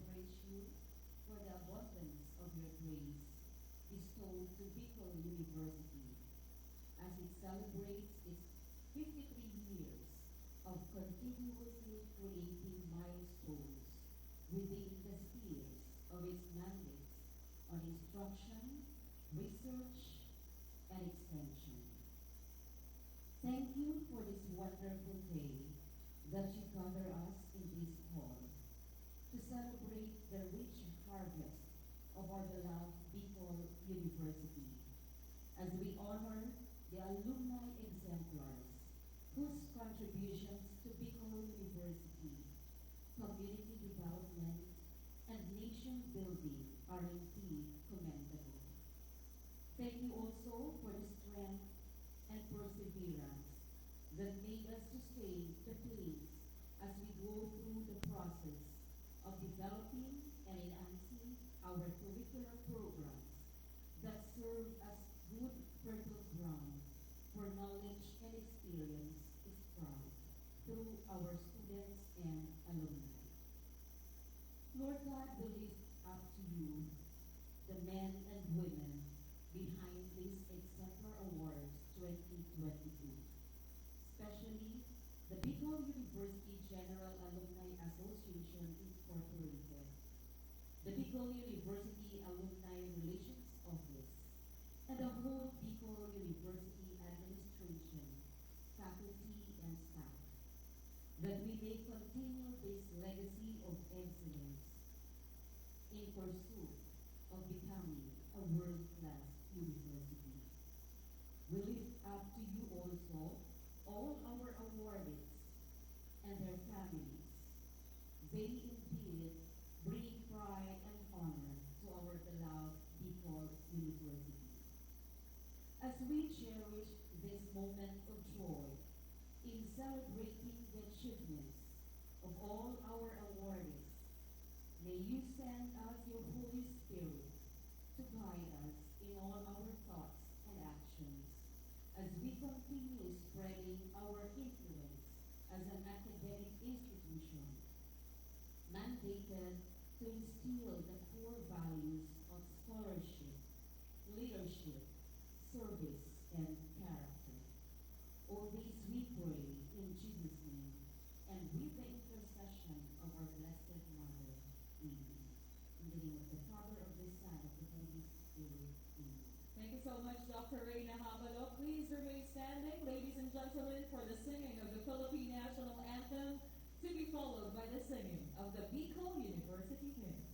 celebrate you for the abundance of your grace bestowed to Bicol University as it celebrates its 53 years of continuously creating milestones within the spheres of its mandates on instruction, research, and extension. Thank you for this wonderful day that you gather us in this hall to celebrate the rich harvest of our beloved Bicol University as we honor the alumni exemplars whose contributions to Bicol University, community development, and nation building are indeed commendable. Thank you also for the strength and perseverance that made us sustain the pace as we go through the process of developing and enhancing our curricular programs that serve as good fertile ground for knowledge and experience is sprout through our students and alumni. Lord God, we lift up to you the men and women behind these Exemplar Awards 2022, especially the Bicol University General Alumni Association Incorporated, the Bicol University Alumni Relations Office, and the whole Bicol University administration, faculty, and staff, that we may continue this legacy of excellence in pursuit of becoming a world-class university. We lift up to you also all our awardees and their families. They indeed bring pride and honor to our beloved Bicol University. As we cherish this moment of joy in celebrating the achievements of all our awardees, may you send us your Holy Spirit to guide us in all our thoughts and actions as we continue spreading our influence as an academic institution mandated to instill the core values of scholarship, leadership, service, and character. All these we pray in Jesus' name and with the intercession of our Blessed Mother. Amen. In the name of the Father, of the Son, of the Holy Spirit. Amen. Thank you so much, Dr. Reyna Habalo. Please remain standing, ladies and gentlemen, for the singing of the Philippine National Anthem, to be followed by the singing of the Bicol University Hymn.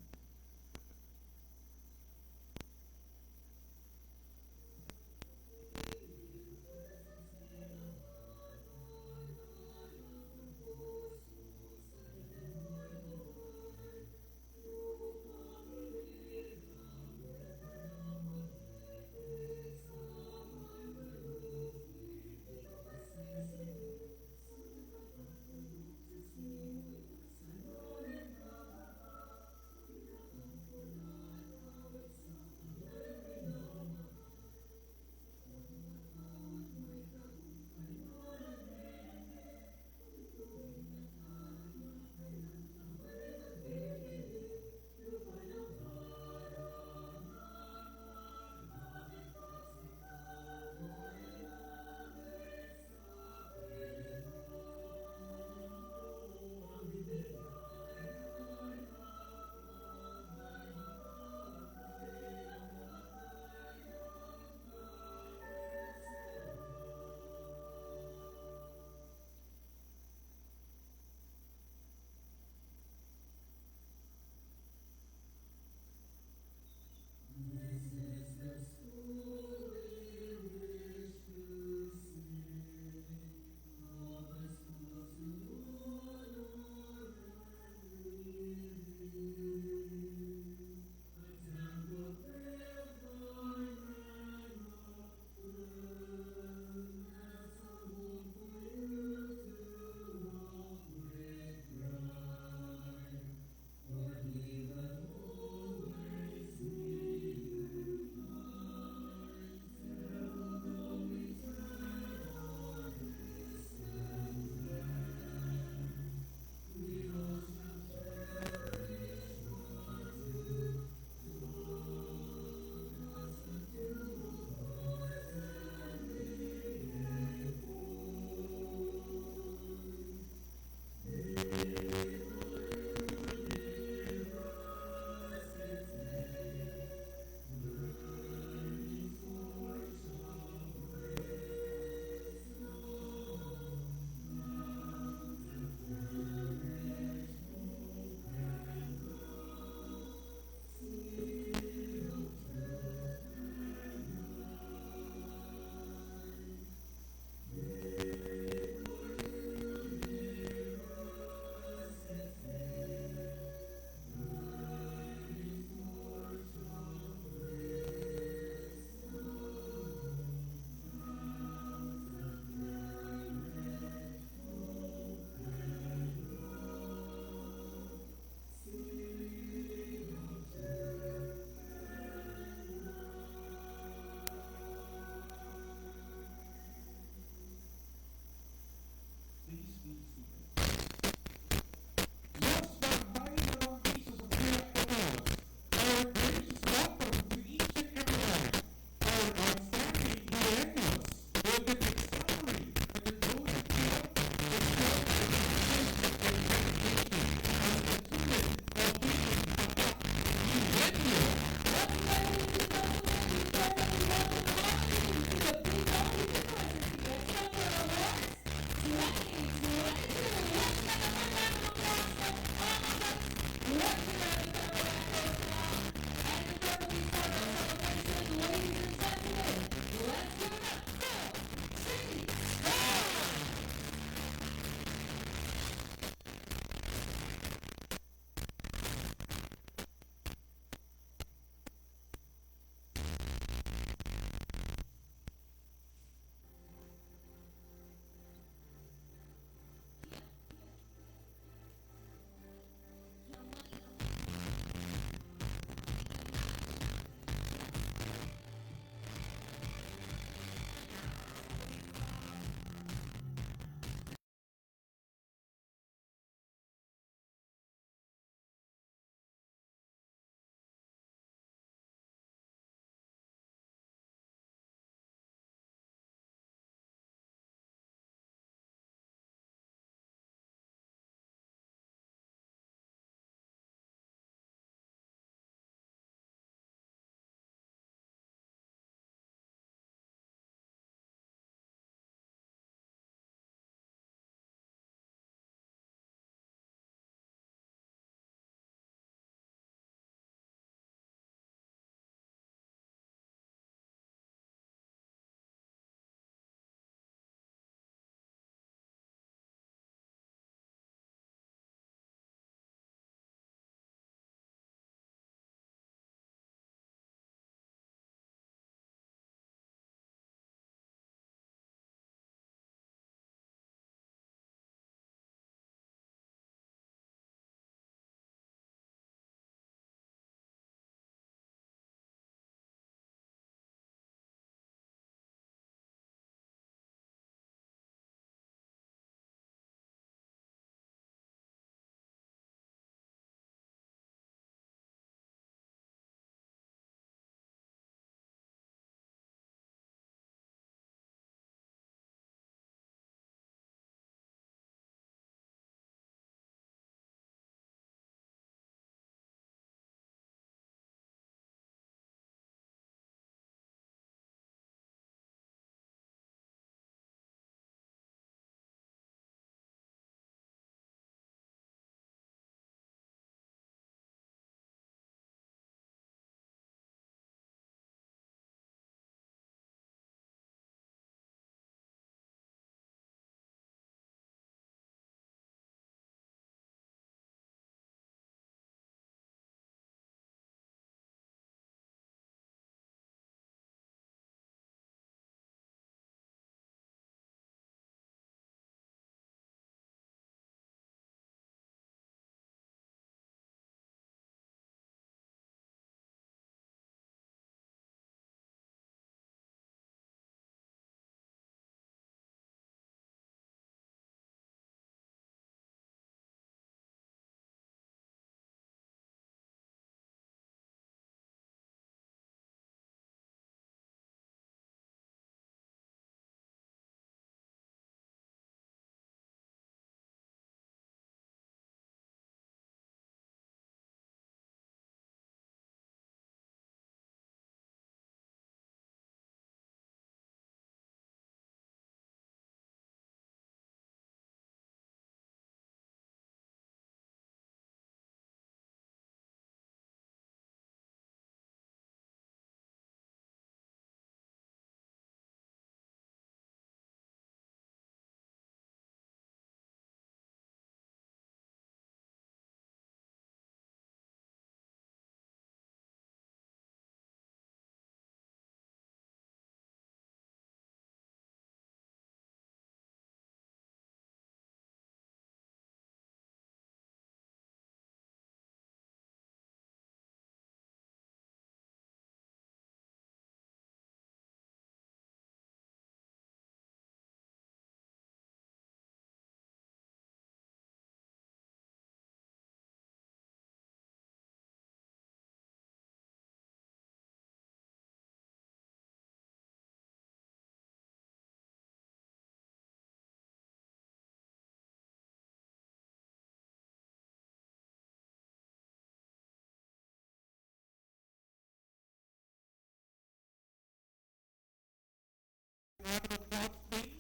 Round of applause, please.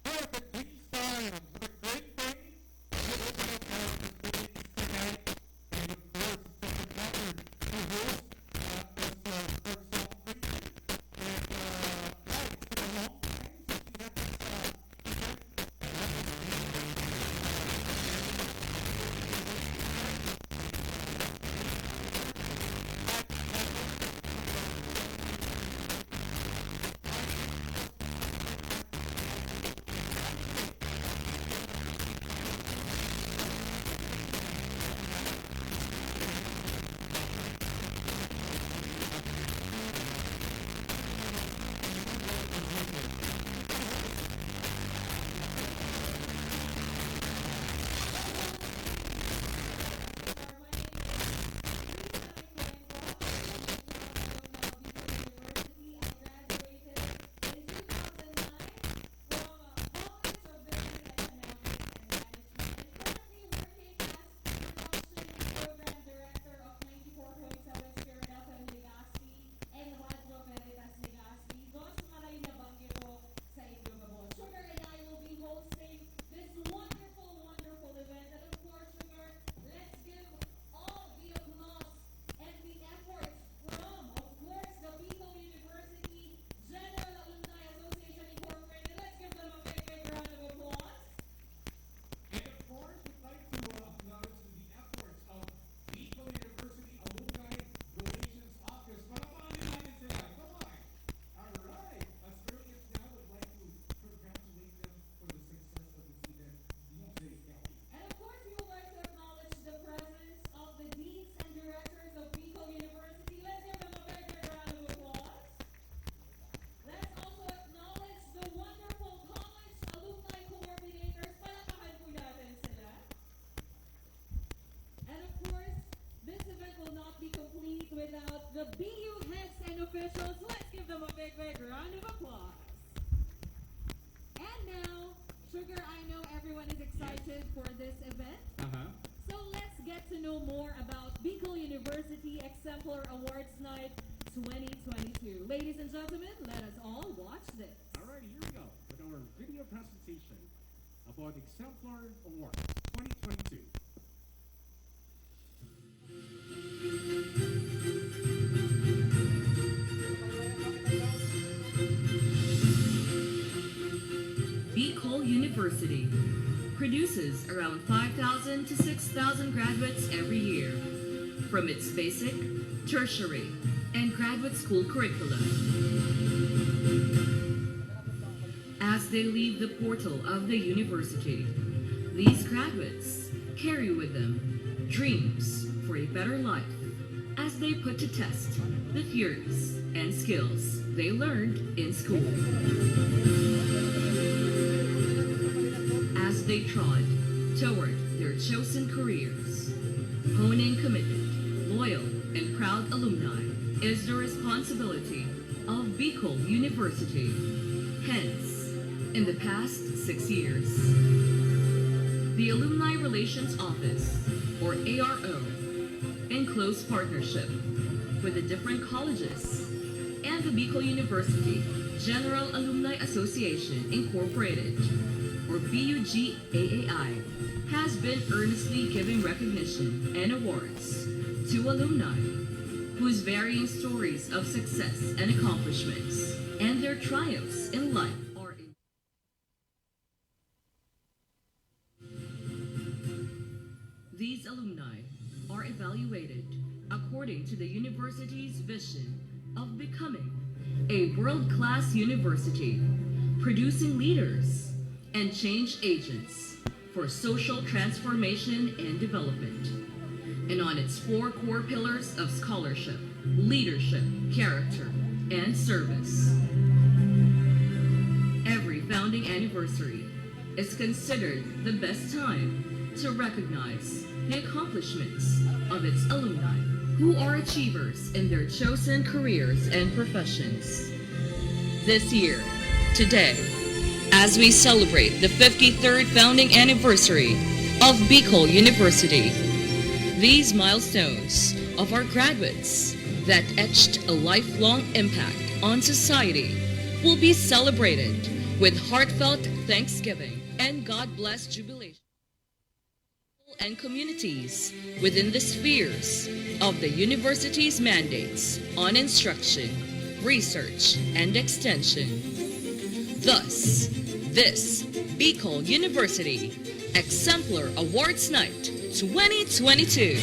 Perfect freestyle. for the Exemplar Award 2022. Bicol University produces around 5,000 to 6,000 graduates every year from its basic, tertiary, and graduate school curricula. As they leave the portal of the university, these graduates carry with them dreams for a better life as they put to test the theories and skills they learned in school. As they trod toward their chosen careers, honing committed, loyal, and proud alumni is the responsibility of Bicol University. Hence, in the past 6 years, the Alumni Relations Office, or ARO, in close partnership with the different colleges and the Bicol University General Alumni Association Incorporated, or BUGAAI, has been earnestly giving recognition and awards to alumni whose varying stories of success and accomplishments and their triumphs in life are in. These alumni are evaluated according to the university's vision of becoming a world-class university, producing leaders and change agents for social transformation and development, and on its 4 core pillars of scholarship, leadership, character, and service. Every founding anniversary is considered the best time to recognize the accomplishments of its alumni who are achievers in their chosen careers and professions. This year, today, as we celebrate the 53rd founding anniversary of Bicol University, these milestones of our graduates that etched a lifelong impact on society will be celebrated with heartfelt thanksgiving and God bless jubilation and communities within the spheres of the university's mandates on instruction, research, and extension. Thus, this Bicol University Exemplar Awards Night 2022.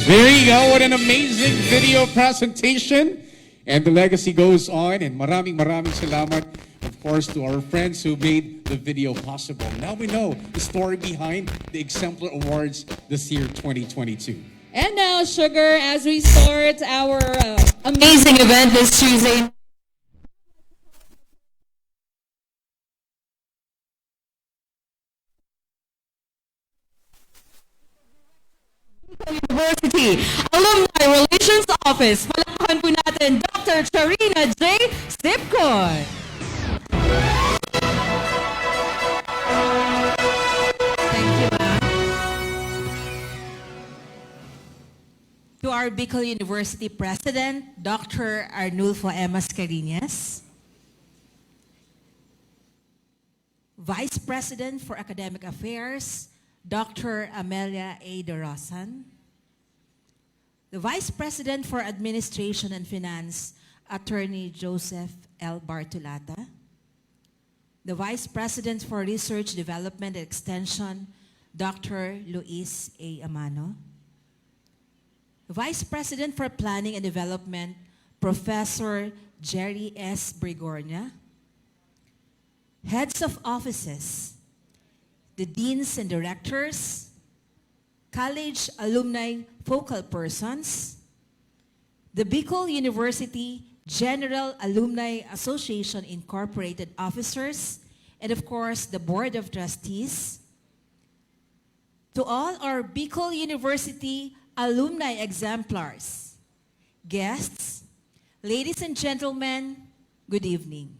There you go. What an amazing video presentation. And the legacy goes on. And maraming salamat, of course, to our friends who made the video possible. Now we know the story behind the Exemplar Awards this year, 2022. And now, Sugar, as we start our amazing event this Tuesday. University Alumni Relations Office. Palakpakan po natin Dr. Charina J. Sipcon. Thank you, ma'am. To our Bicol University President, Dr. Arnulfo M. Mascareñas, Vice President for Academic Affairs, Dr. Amelia A. Dorosan, the Vice President for Administration and Finance, Attorney Joseph L. Bartolata, the Vice President for Research, Development, and Extension, Dr. Luis A. Amano, the Vice President for Planning and Development, Professor Jerry S. Brigornia, Heads of Offices, the Deans and Directors, College Alumni Focal Persons, the Bicol University General Alumni Association Incorporated Officers, and of course, the Board of Trustees. To all our Bicol University alumni exemplars, guests, ladies and gentlemen, good evening.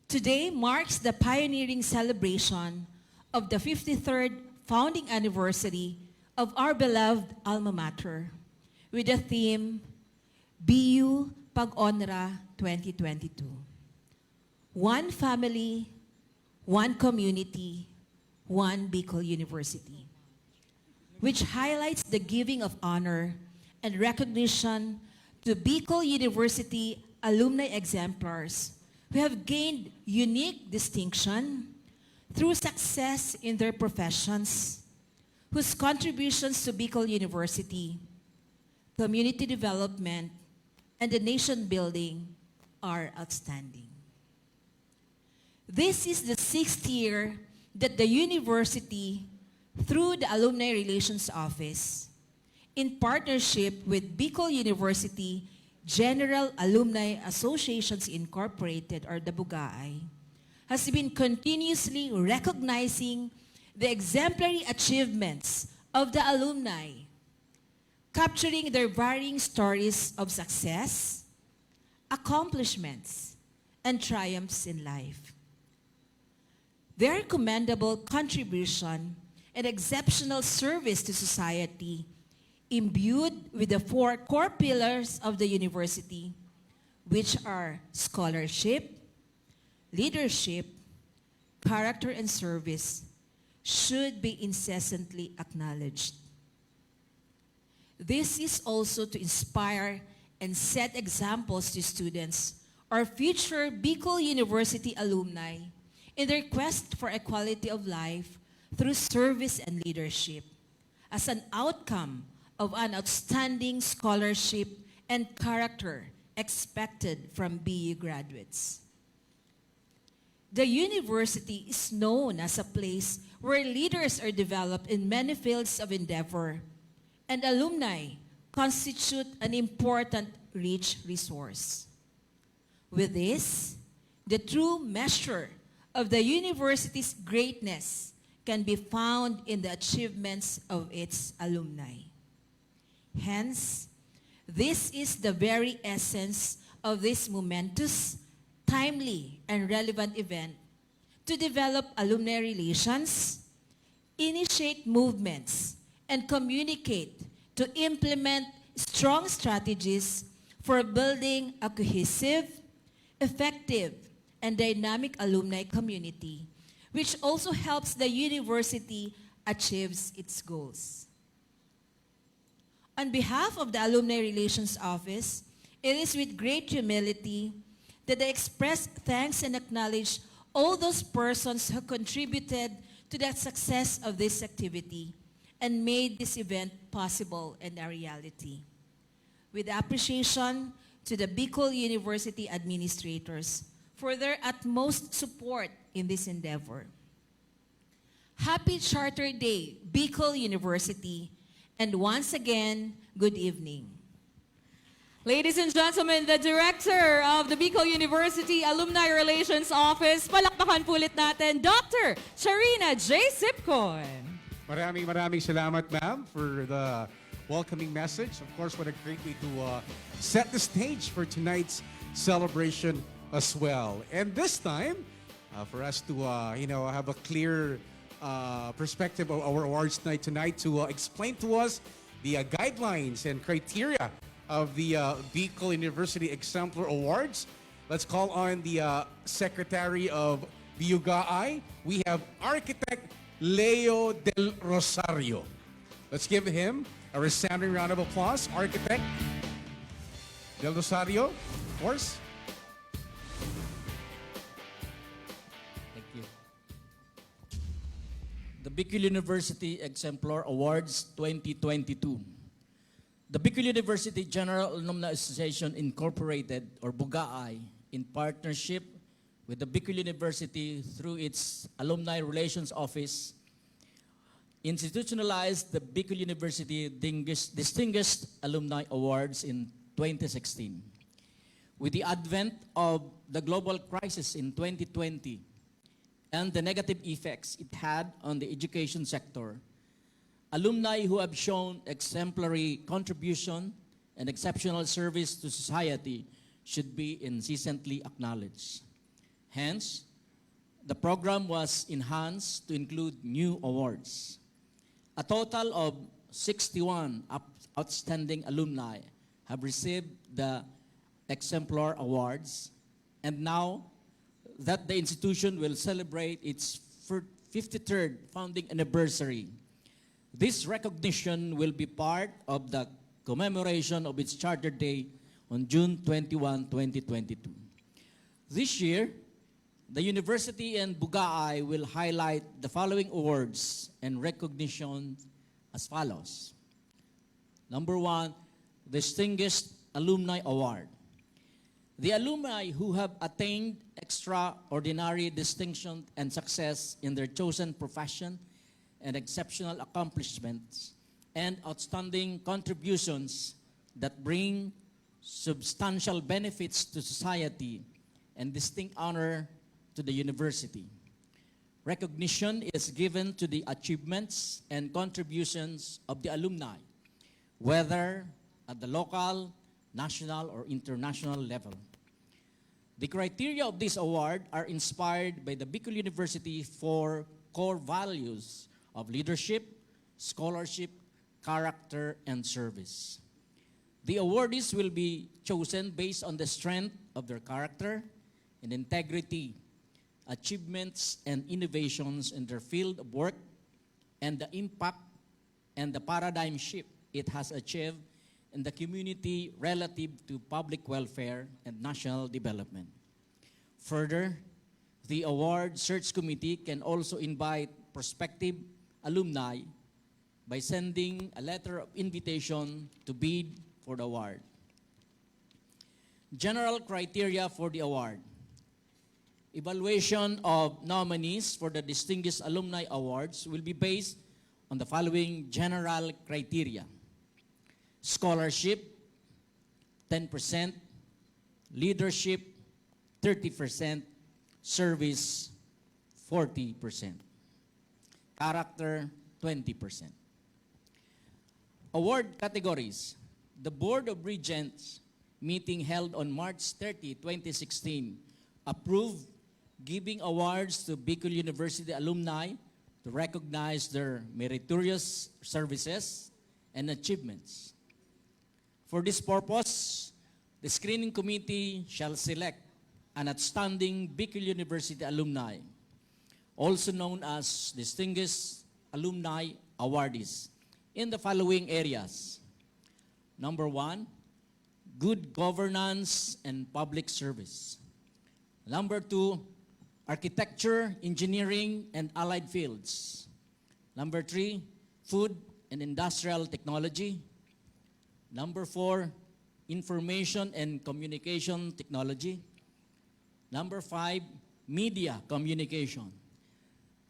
Today marks the pioneering celebration of the 53rd founding anniversary of our beloved alma mater with the theme, BU Pag-Onra 2022. one family, one community, one Bicol University, which highlights the giving of honor and recognition to Bicol University alumni exemplars who have gained unique distinction through success in their professions, whose contributions to Bicol University, community development, and the nation building are outstanding. This is the 6th year that the university, through the Alumni Relations Office, in partnership with Bicol University General Alumni Associations Incorporated, or the BUGAI, has been continuously recognizing the exemplary achievements of the alumni, capturing their varying stories of success, accomplishments, and triumphs in life. Their commendable contribution and exceptional service to society, imbued with the 4 core pillars of the university, which are scholarship, leadership, character, and service, should be incessantly acknowledged. This is also to inspire and set examples to students or future Bicol University alumni in their quest for equality of life through service and leadership as an outcome of an outstanding scholarship and character expected from BU graduates. The university is known as a place where leaders are developed in many fields of endeavor, and alumni constitute an important, rich resource. With this, the true measure of the university's greatness can be found in the achievements of its alumni. Hence, this is the very essence of this momentous, timely, and relevant event to develop alumni relations, initiate movements, and communicate to implement strong strategies for building a cohesive, effective, and dynamic alumni community, which also helps the university achieves its goals. On behalf of the Alumni Relations Office, it is with great humility that I express thanks and acknowledge all those persons who contributed to the success of this activity and made this event possible and a reality. With appreciation to the Bicol University administrators for their utmost support in this endeavor. Happy Charter Day, Bicol University, and once again, good evening. Ladies and gentlemen, the Director of the Bicol University Alumni Relations Office, palakpakan po ulit natin, Dr. Charina J. Sipcon. Maraming salamat, ma'am, for the welcoming message. Of course, what a great way to set the stage for tonight's celebration as well. And this time, for us to have a clear perspective of our awards night tonight, to explain to us the guidelines and criteria of the Bicol University Exemplar Awards. Let's call on the Secretary of BUGAI. We have Architect Leo Del Rosario. Let's give him a resounding round of applause. Architect Del Rosario, of course. Thank you. The Bicol University Exemplar Awards 2022. The Bicol University General Alumni Association Incorporated, or BUGAI, in partnership with the Bicol University through its Alumni Relations Office, institutionalized the Bicol University Distinguished Alumni Awards in 2016. With the advent of the global crisis in 2020 and the negative effects it had on the education sector, alumni who have shown exemplary contribution and exceptional service to society should be incessantly acknowledged. Hence, the program was enhanced to include new awards. A total of 61 outstanding alumni have received the Exemplar Awards, and now that the institution will celebrate its 53rd founding anniversary. This recognition will be part of the commemoration of its Charter Day on June 21, 2022. This year, the university and Bugaay will highlight the following awards and recognitions as follows. Number 1, Distinguished Alumni Award. The alumni who have attained extraordinary distinction and success in their chosen profession and exceptional accomplishments and outstanding contributions that bring substantial benefits to society and distinct honor to the university. Recognition is given to the achievements and contributions of the alumni, whether at the local, national, or international level. The criteria of this award are inspired by the Bicol University four core values of leadership, scholarship, character, and service. The awardees will be chosen based on the strength of their character and integrity, achievements and innovations in their field of work, and the impact and the paradigm shift it has achieved in the community relative to public welfare and national development. Further, the award search committee can also invite prospective alumni by sending a letter of invitation to bid for the award. General criteria for the award. Evaluation of nominees for the Distinguished Alumni Awards will be based on the following general criteria. Scholarship, 10%, leadership, 30%, service, 40%, character, 20%. Award categories. The Board of Regents meeting held on March 30, 2016 approved giving awards to Bicol University alumni to recognize their meritorious services and achievements. For this purpose, the screening committee shall select an outstanding Bicol University alumni, also known as Distinguished Alumni Awardees, in the following areas. Number 1, good governance and public service. Number 2, architecture, engineering, and allied fields. Number 3, food and industrial technology. Number 4, information and communication technology. Number 5, media communication.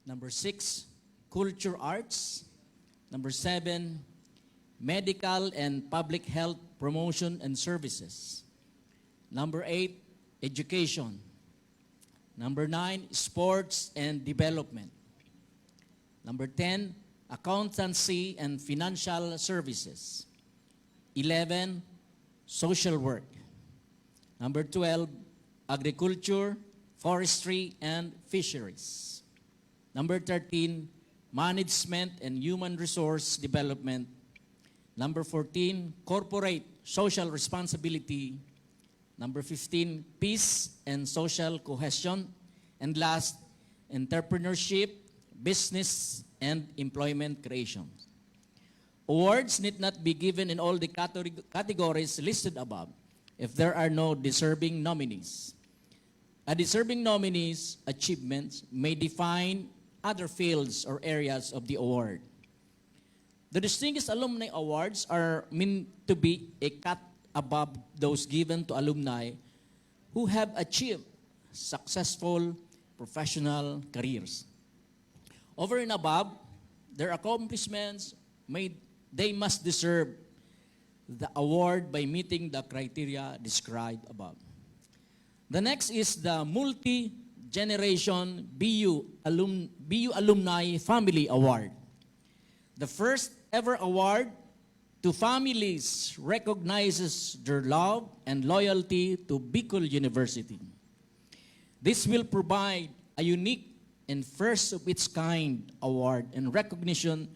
Number 6, culture arts. Number 7, medical and public health promotion and services. Number 8, education. Number 9, sports and development. Number 10, accountancy and financial services. 11, social work. Number 12, agriculture, forestry, and fisheries. Number 13, management and human resource development. Number 14, corporate social responsibility. Number 15, peace and social cohesion. And last, entrepreneurship, business, and employment creation. Awards need not be given in all the categories listed above if there are no deserving nominees. A deserving nominee's achievements may define other fields or areas of the award. The Distinguished Alumni Awards are meant to be a cut above those given to alumni who have achieved successful professional careers. Over and above their accomplishments, they must deserve the award by meeting the criteria described above. The next is the Multi-Generation BU Alumni Family Award. The first ever award to families recognizes their love and loyalty to Bicol University. This will provide a unique and first of its kind award and recognition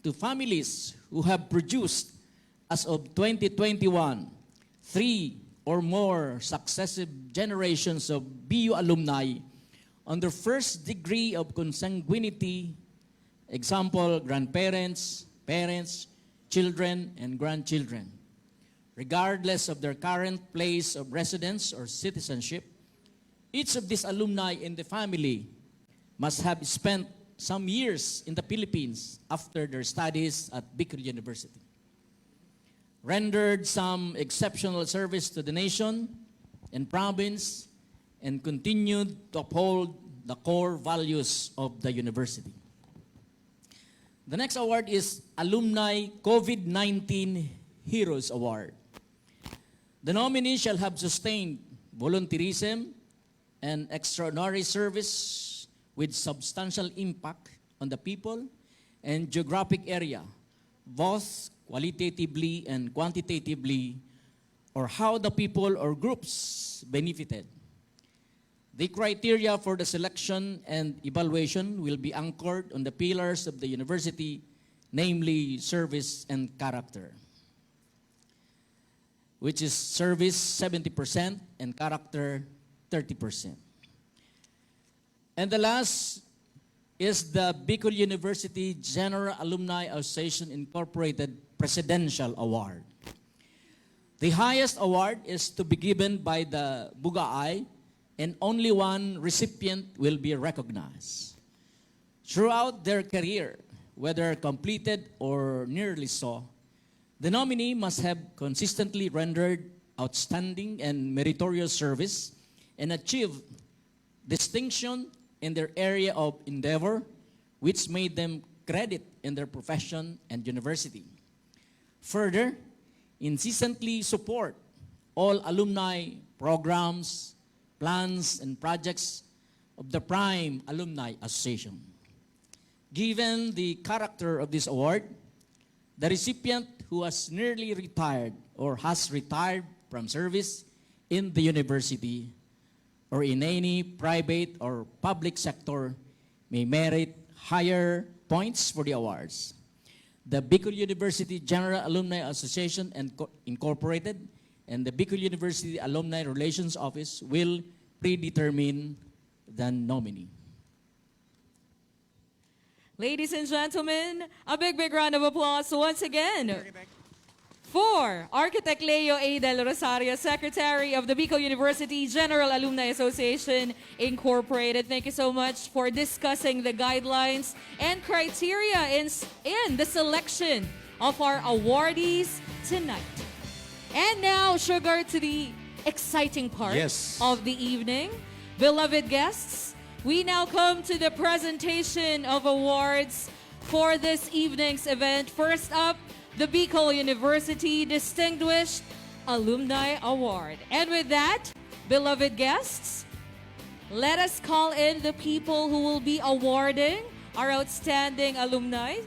to families who have produced, as of 2021, 3 or more successive generations of BU alumni on their first degree of consanguinity, example, grandparents, parents, children, and grandchildren. Regardless of their current place of residence or citizenship, each of these alumni in the family must have spent some years in the Philippines after their studies at Bicol University, rendered some exceptional service to the nation and province, and continued to uphold the core values of the university. The next award is Alumni COVID-19 Heroes Award. The nominee shall have sustained volunteerism and extraordinary service with substantial impact on the people and geographic area, both qualitatively and quantitatively, or how the people or groups benefited. The criteria for the selection and evaluation will be anchored on the pillars of the university, namely service and character, which is service 70% and character 30%. And the last is the Bicol University General Alumni Association Incorporated Presidential Award. The highest award is to be given by the Bugaay, and only one recipient will be recognized. Throughout their career, whether completed or nearly so, the nominee must have consistently rendered outstanding and meritorious service and achieved distinction in their area of endeavor, which made them credit in their profession and university. Further, incessantly support all alumni programs, plans, and projects of the Prime Alumni Association. Given the character of this award, the recipient who has nearly retired or has retired from service in the university or in any private or public sector may merit higher points for the awards. The Bicol University General Alumni Association Incorporated and the Bicol University Alumni Relations Office will predetermine the nominee. Ladies and gentlemen, a big round of applause once again for Architect Leo A. Del Rosario, Secretary of the Bicol University General Alumni Association Incorporated. Thank you so much for discussing the guidelines and criteria in the selection of our awardees tonight. And now, Sugar, to the exciting part of the evening. Beloved guests, we now come to the presentation of awards for this evening's event. First up, the Bicol University Distinguished Alumni Award. And with that, beloved guests, let us call in the people who will be awarding our outstanding alumni.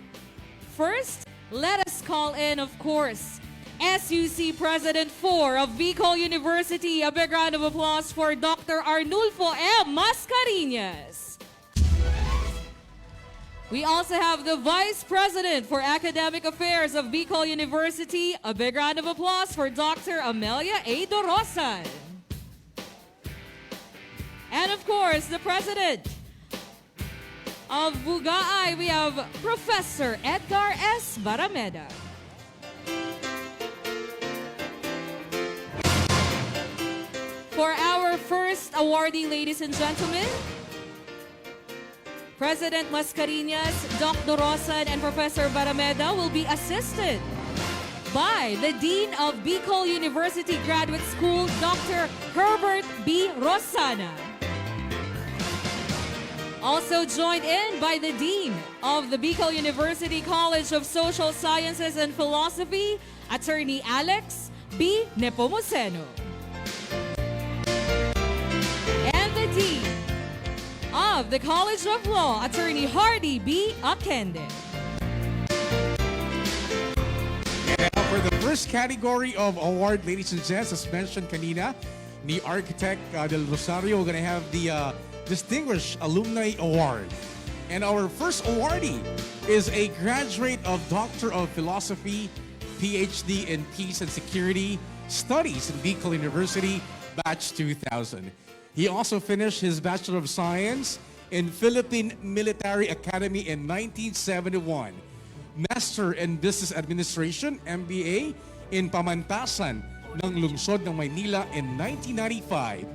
First, let us call in, of course, SUC President 4 of Bicol University. A big round of applause for Dr. Arnulfo M. Mascareñas. We also have the Vice President for Academic Affairs of Bicol University. A big round of applause for Dr. Amelia A. Dorosan. And of course, the President of Bugaay, we have Professor Edgar S. Barameda. For our first awardee, ladies and gentlemen, President Mascareñas, Dr. Rosan, and Professor Barameda will be assisted by the Dean of Bicol University Graduate School, Dr. Herbert B. Rosana. Also joined in by the Dean of the Bicol University College of Social Sciences and Philosophy, Attorney Alex B. Nepomuceno. And the Dean of the College of Law, Attorney Hardy B. Akende. And for the first category of award, ladies and gents, as mentioned kanina, the Architect Del Rosario, we're going to have the Distinguished Alumni Award. And our first awardee is a graduate of Doctor of Philosophy, PhD in Peace and Security Studies in Bicol University, Batch 2000. He also finished his Bachelor of Science in Philippine Military Academy in 1971. Master in Business Administration, MBA, in Pamantasan ng Lungsod ng Maynila in 1995.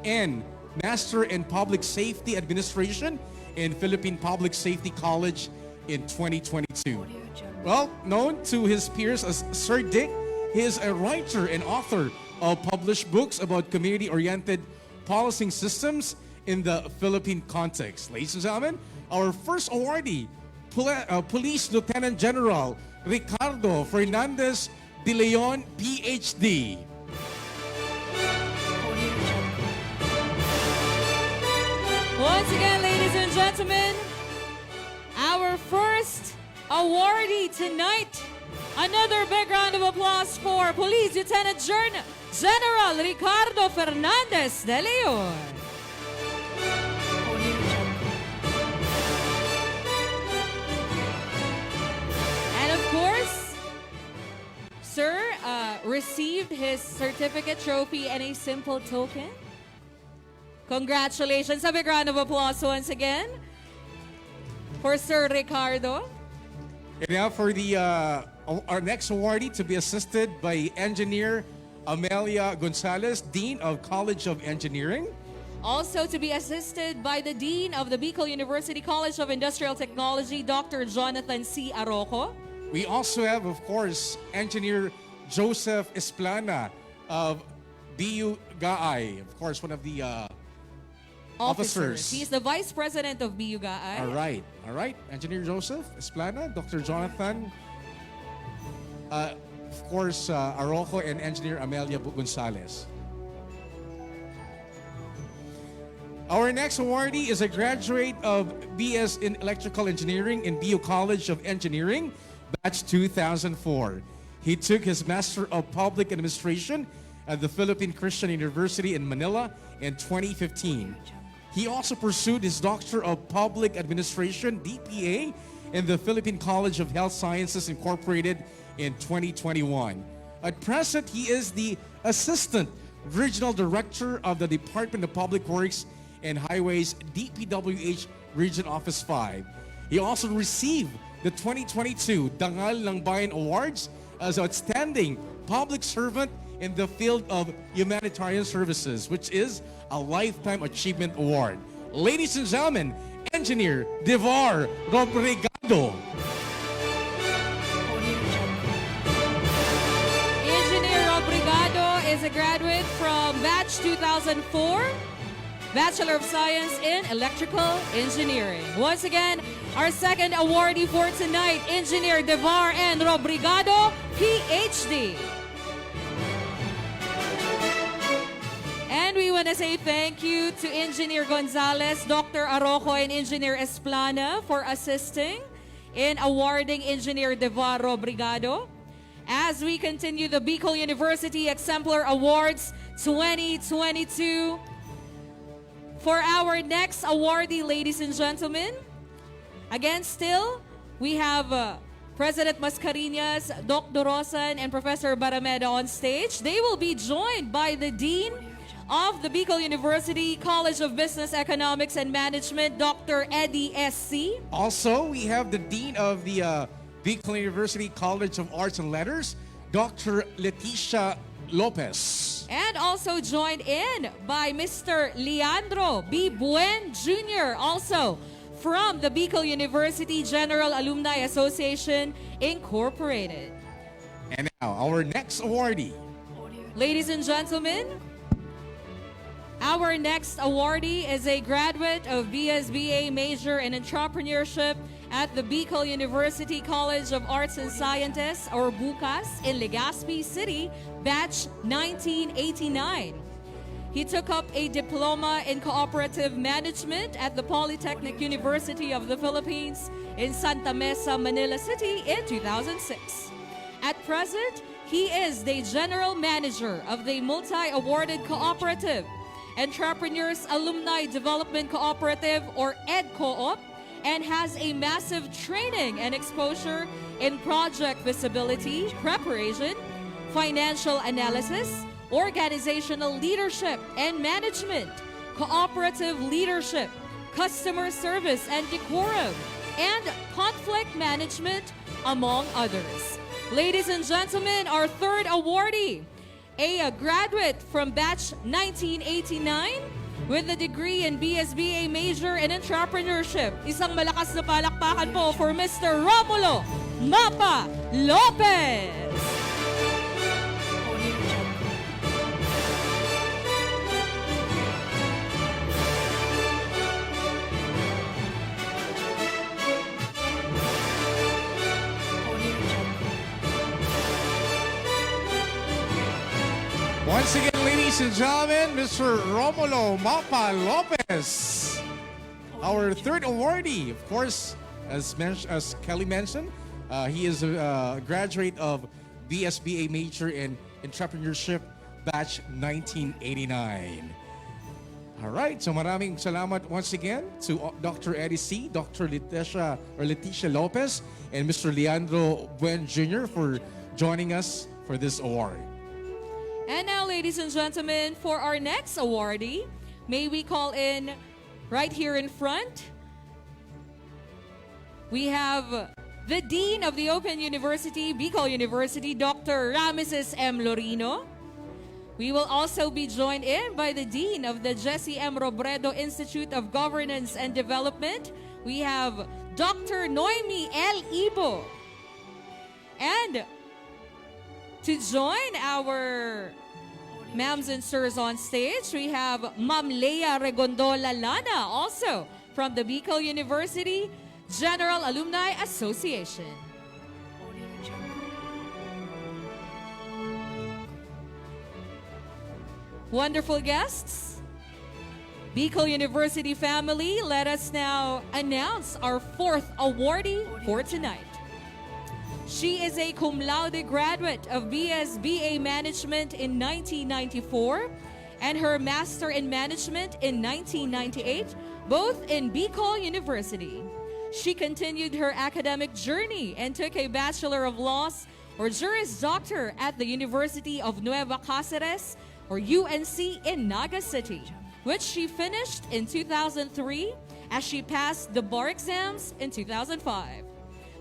And Master in Public Safety Administration in Philippine Public Safety College in 2022. Well, known to his peers as Sir Dick, he is a writer and author of published books about community-oriented policing systems in the Philippine context. Ladies and gentlemen, our first awardee, Police Lieutenant General Ricardo Fernandez de Leon, PhD. Once again, ladies and gentlemen, our first awardee tonight. Another big round of applause for Police Lieutenant General Ricardo Fernandez de Leon. And of course, Sir received his certificate, trophy, and a simple token. Congratulations. A big round of applause once again for Sir Ricardo. And now for the our next awardee to be assisted by Engineer Amelia Gonzalez, Dean of College of Engineering. Also to be assisted by the Dean of the Bicol University College of Industrial Technology, Dr. Jonathan C. Arrojo. We also have, of course, Engineer Joseph Esplana of BU GAI, of course, one of the officers. He's the Vice President of BU GAI. All right. Engineer Joseph Esplana, Dr. Jonathan, of course, Arrojo, and Engineer Amelia Gonzalez. Our next awardee is a graduate of BS in Electrical Engineering in BU College of Engineering, batch 2004. He took his Master of Public Administration at the Philippine Christian University in Manila in 2015. He also pursued his Doctor of Public Administration, DPA, in the Philippine College of Health Sciences Incorporated in 2021. At present, he is the Assistant Regional Director of the Department of Public Works and Highways, DPWH Region Office 5. He also received the 2022 Dangal ng Bayan Awards as Outstanding Public Servant in the field of humanitarian services, which is a Lifetime Achievement Award. Ladies and gentlemen, Engineer Devar Robrigado. Engineer Robrigado is a graduate from batch 2004, Bachelor of Science in Electrical Engineering. Once again, our second awardee for tonight, Engineer Devar and Robrigado, PhD. And we want to say thank you to Engineer Gonzalez, Dr. Arrojo, and Engineer Esplana for assisting in awarding Engineer Devar Robrigado. As we continue the Bicol University Exemplar Awards 2022, for our next awardee, ladies and gentlemen, again, still, we have President Mascareñas, Dr. Rosan, and Professor Barameda on stage. They will be joined by the Dean of the Bicol University College of Business, Economics, and Management, Dr. Eddie S.C. Also, we have the Dean of the Bicol University College of Arts and Letters, Dr. Leticia Lopez. And also joined in by Mr. Leandro B. Buen Jr., also from the Bicol University General Alumni Association, Incorporated. And now, our next awardee. Ladies and gentlemen, our next awardee is a graduate of BSBA major in entrepreneurship at the Bicol University College of Arts and Sciences, or BUCAS, in Legazpi City, batch 1989. He took up a diploma in cooperative management at the Polytechnic University of the Philippines in Santa Mesa, Manila City in 2006. At present, he is the general manager of the multi-awarded cooperative Entrepreneurs Alumni Development Cooperative, or EDCOOP, and has a massive training and exposure in project visibility, preparation, financial analysis, organizational leadership and management, cooperative leadership, customer service and decorum, and conflict management, among others. Ladies and gentlemen, our third awardee, a graduate from batch 1989 with a degree in BSBA major in entrepreneurship. Isang malakas na palakpakan po for Mr. Romulo Mapa Lopez. Once again, ladies and gentlemen, Mr. Romulo Mapa Lopez, our third awardee. Of course, as Kelly mentioned, he is a graduate of BSBA major in entrepreneurship, batch 1989. All right, so maraming salamat once again to Dr. Eddie C., Dr. Leticia Lopez, and Mr. Leandro Buen Jr. for joining us for this award. And now, ladies and gentlemen, for our next awardee, may we call in right here in front. We have the Dean of the Open University, Bicol University, Dr. Rameses M. Lorino. We will also be joined in by the Dean of the Jesse M. Robredo Institute of Governance and Development. We have Dr. Noemi L. Ibo. And to join our ma'ams and sirs on stage, we have Ma'am Leia Regondola Lana, also from the Bicol University General Alumni Association. Wonderful guests, Bicol University family, let us now announce our fourth awardee for tonight. She is a cum laude graduate of BSBA Management in 1994 and her Master in Management in 1998, both in Bicol University. She continued her academic journey and took a Bachelor of Laws or Juris Doctor at the University of Nueva Cáceres or UNC in Naga City, which she finished in 2003 as she passed the bar exams in 2005.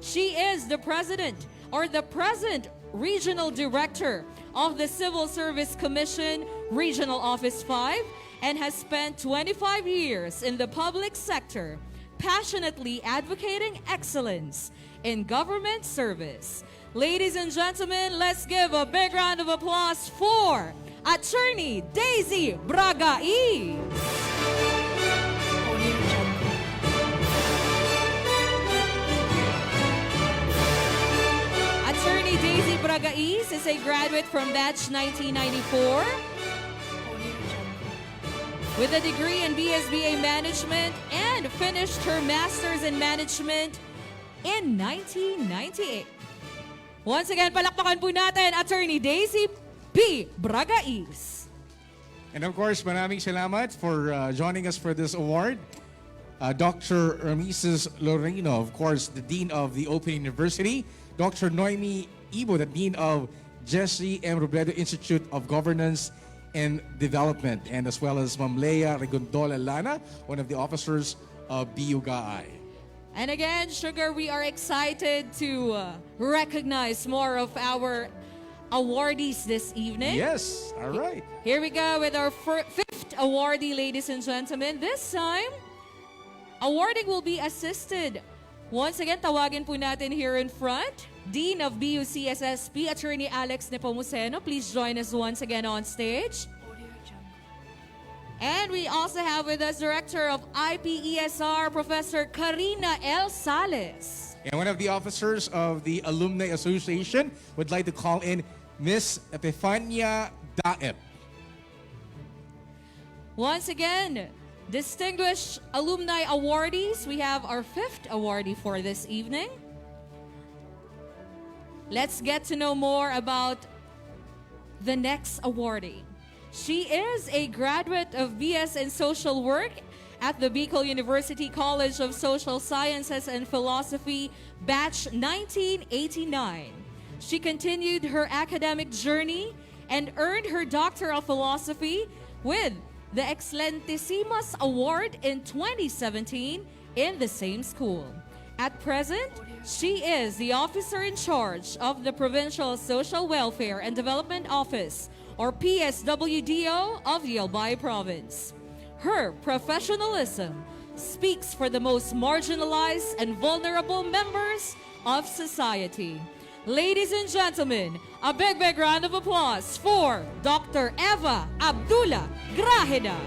She is the president or the present regional director of the Civil Service Commission Regional Office 5 and has spent 25 years in the public sector, passionately advocating excellence in government service. Ladies and gentlemen, let's give a big round of applause for Attorney Daisy Bragais. Attorney Daisy Bragais is a graduate from batch 1994 with a degree in BSBA Management and finished her Master's in Management in 1998. Once again, palakpakan po natin Attorney Daisy P. Bragais. And of course, maraming salamat for joining us for this award. Dr. Rameses Lorino, of course, the Dean of the Open University. Dr. Noemi Ibo, the Dean of Jesse M. Robredo Institute of Governance and Development. And as well as Ma'am Leia Regondola Lana, one of the officers of BUGAI. And again, Sugar, we are excited to recognize more of our awardees this evening. Yes, all right. Here we go with our fifth awardee, ladies and gentlemen. This time, awarding will be assisted. Once again, tawagin po natin here in front, Dean of BUCSSP, Attorney Alex Nepomuceno. Please join us once again on stage. And we also have with us Director of IPESR, Professor Karina L. Sales. And one of the officers of the Alumni Association would like to call in Miss Epifania Daep. Once again, distinguished alumni awardees, we have our fifth awardee for this evening. Let's get to know more about the next awardee. She is a graduate of BS in Social Work at the Bicol University College of Social Sciences and Philosophy, batch 1989. She continued her academic journey and earned her Doctor of Philosophy with the Excelentisimas Award in 2017 in the same school. At present, she is the officer in charge of the Provincial Social Welfare and Development Office, or PSWDO, of the Albay Province. Her professionalism speaks for the most marginalized and vulnerable members of society. Ladies and gentlemen, a big round of applause for Dr. Eva Abdullah Graheda.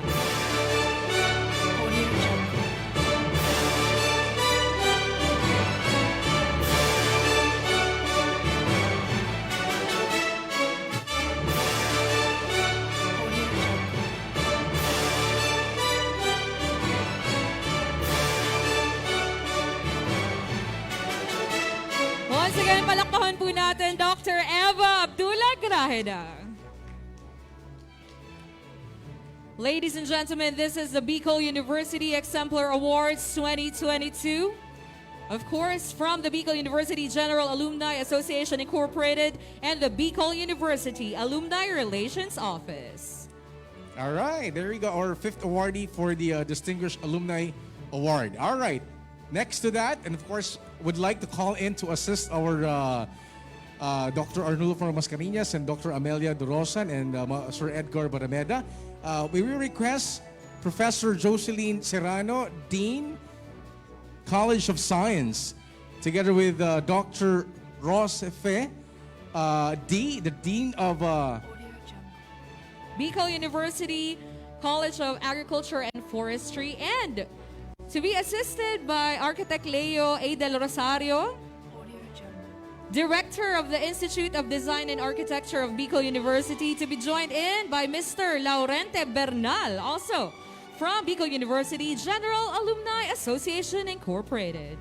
Once again, palakpakan po natin Dr. Eva Abdullah Graheda. Ladies and gentlemen, this is the Bicol University Exemplar Awards 2022. Of course, from the Bicol University General Alumni Association Incorporated and the Bicol University Alumni Relations Office. All right, there we go. Our fifth awardee for the Distinguished Alumni Award. All right, next to that, and of course, would like to call in to assist our Dr. Arnulfo Mascareñas and Dr. Amelia Dorosan and Sir Edgar Barameda. We will request Professor Jocelyn Serrano, Dean, College of Science, together with Dr. Ross Fe, the Dean of Bicol University College of Agriculture and Forestry, and to be assisted by Architect Leo A. Del Rosario, Director of the Institute of Design and Architecture of Bicol University, to be joined in by Mr. Laurente Bernal, also from Bicol University General Alumni Association Incorporated.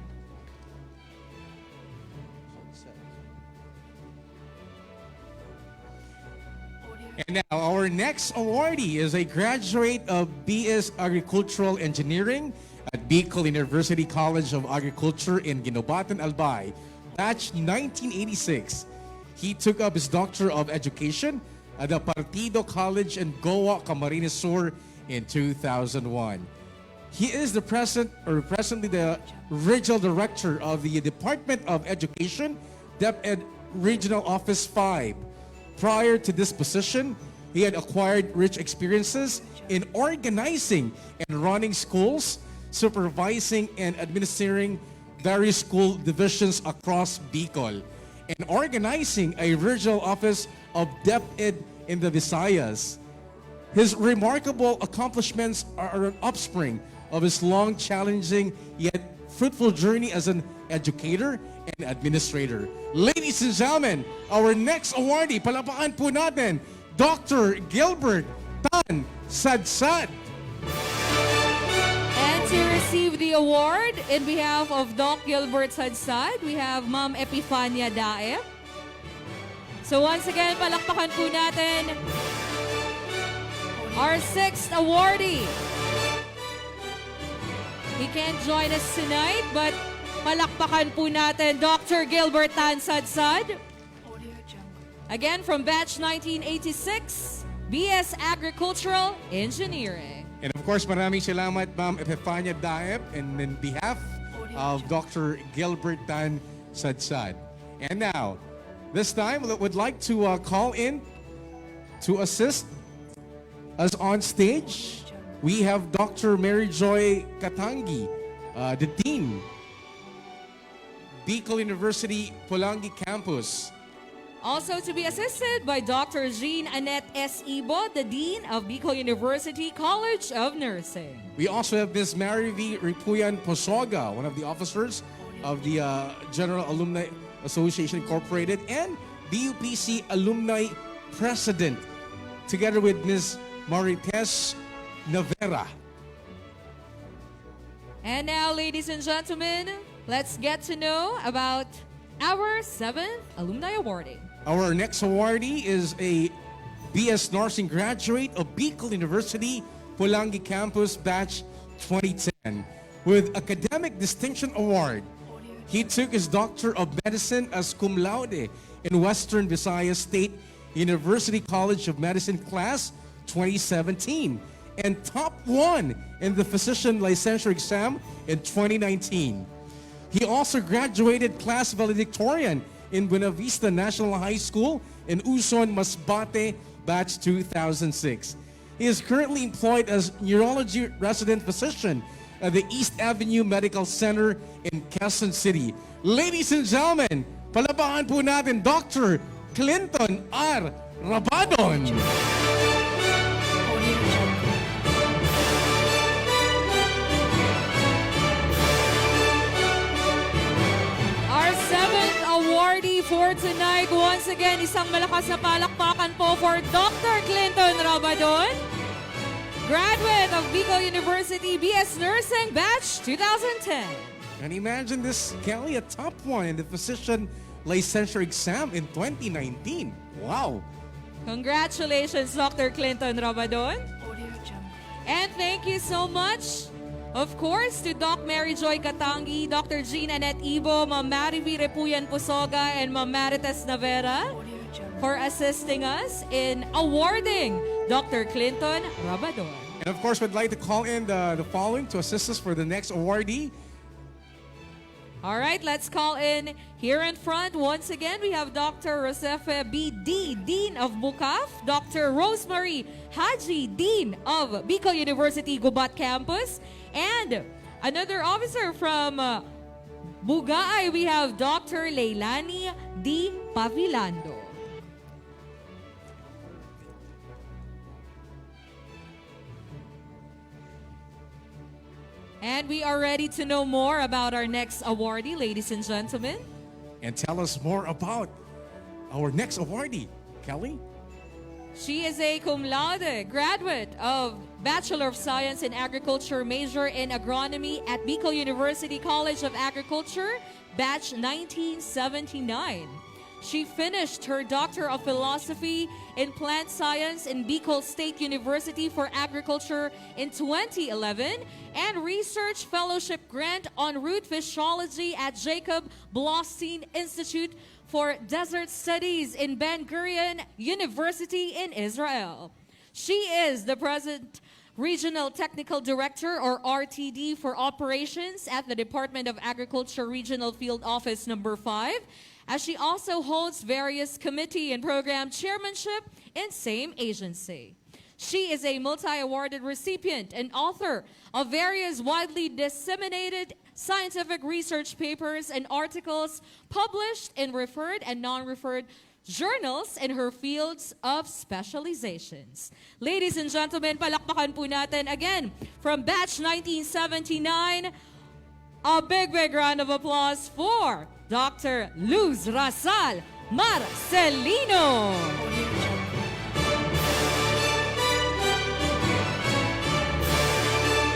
And now our next awardee is a graduate of BS Agricultural Engineering at Bicol University College of Agriculture in Ginobatan, Albay, batch 1986. He took up his Doctor of Education at the Partido College in Goa, Camarines Sur in 2001. He is presently the Regional Director of the Department of Education, DepEd Regional Office 5. Prior to this position, he had acquired rich experiences in organizing and running schools, supervising and administering various school divisions across Bicol, and organizing a regional office of DepEd in the Visayas. His remarkable accomplishments are an offspring of his long, challenging, yet fruitful journey as an educator and administrator. Ladies and gentlemen, our next awardee, palapakan po natin, Dr. Gilbert Tan Sadsad. And to receive the award in behalf of Doc Gilbert Sadsad, we have Ma'am Epifania Dae. So once again, palakpakan po natin our sixth awardee. He can't join us tonight, but palakpakan po natin Dr. Gilbert Tan Sadsad. Again, from batch 1986, BS Agricultural Engineering. And of course, maraming salamat, Ma'am Epifania Daep, and in behalf of Dr. Gilbert Tan Sadsad. And now, this time, we would like to call in to assist us on stage. We have Dr. Mary Joy Katangi, the Dean, Bicol University Pulangi Campus. Also to be assisted by Dr. Jean Annette S. Ibo, the Dean of Bicol University College of Nursing. We also have Ms. Mary V. Ripuyan Posoga, one of the officers of the General Alumni Association Incorporated, and BUPC Alumni President, together with Ms. Marites Navera. And now, ladies and gentlemen, let's get to know about our seventh alumni awardee. Our next awardee is a BS Nursing graduate of Bicol University Pulangi Campus Batch 2010 with Academic Distinction Award. He took his Doctor of Medicine as cum laude in Western Visayas State University College of Medicine Class 2017 and top 1 in the physician licensure exam in 2019. He also graduated class valedictorian in Buena Vista National High School in Uson, Masbate, batch 2006. He is currently employed as neurology resident physician at the East Avenue Medical Center in Quezon City. Ladies and gentlemen, palapakan po natin Dr. Clinton R. Rabadon. Our seventh awardee for tonight, once again, isang malakas na palakpakan po for Dr. Clinton Rabadon, graduate of Bicol University BS Nursing Batch 2010. And imagine this, Kelly, a top 1 in the physician licensure exam in 2019. Wow. Congratulations, Dr. Clinton Rabadon. And thank you so much, of course, to Doc Mary Joy Katangi, Dr. Jean Annette Ibo, Ma'am Marivi Repuyan Pusoga, and Ma'am Marites Navera for assisting us in awarding Dr. Clinton Rabadon. And of course, we'd like to call in the following to assist us for the next awardee. All right, let's call in here in front. Once again, we have Dr. Josefe B. D., Dean of Bukaf, Dr. Rosemary Haji, Dean of Bicol University Gubat Campus, and another officer from Bugaay, we have Dr. Leilani D. Pavilando. And we are ready to know more about our next awardee, ladies and gentlemen. And tell us more about our next awardee, Kelly. She is a cum laude graduate of Bachelor of Science in Agriculture, major in agronomy at Bicol University College of Agriculture, batch 1979. She finished her Doctor of Philosophy in Plant Science in Bicol State University for Agriculture in 2011 and Research Fellowship Grant on Root Physiology at Jacob Blostein Institute for Desert Studies in Ben Gurion University in Israel. She is the present Regional Technical Director, or RTD, for Operations at the Department of Agriculture Regional Field Office Number 5, as she also holds various committee and program chairmanship in same agency. She is a multi-awarded recipient and author of various widely disseminated scientific research papers and articles published in referred and non-referred journals in her fields of specializations. Ladies and gentlemen, palakpakan po natin again from batch 1979, a big round of applause for Dr. Luz Rasal Marcelino.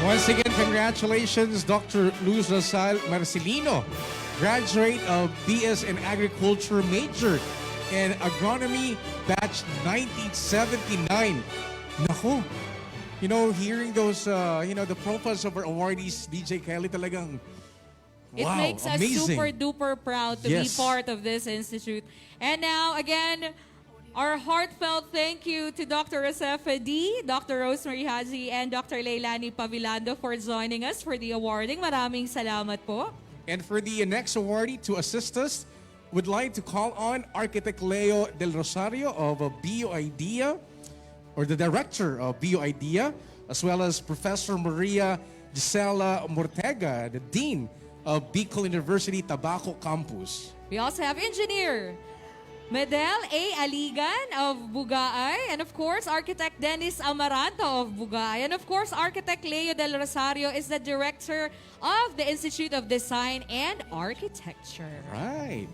Once again, congratulations, Dr. Luz Rasal Marcelino, graduate of BS in Agriculture, major in Agronomy, batch 1979. Naku, you know, hearing those, the profiles of our awardees, DJ Kelly, talagang, It wow, makes us amazing. super duper proud to be Yes. part of this institute. And now, again, our heartfelt thank you to Dr. Josefe D., Dr. Rosemary Haji, and Dr. Leilani Pavilando for joining us for the awarding. Maraming salamat po. And for the next awardee to assist us, would like to call on Architect Leo Del Rosario of BioIdea, or the Director of BioIdea, as well as Professor Maria Gisela Mortega, the Dean of Bicol University Tabaco Campus. We also have Engineer Medel A. Aligan of Bugaay, and of course, Architect Dennis Amaranto of Bugaay, and of course, Architect Leo Del Rosario is the Director of the Institute of Design and Architecture. Right.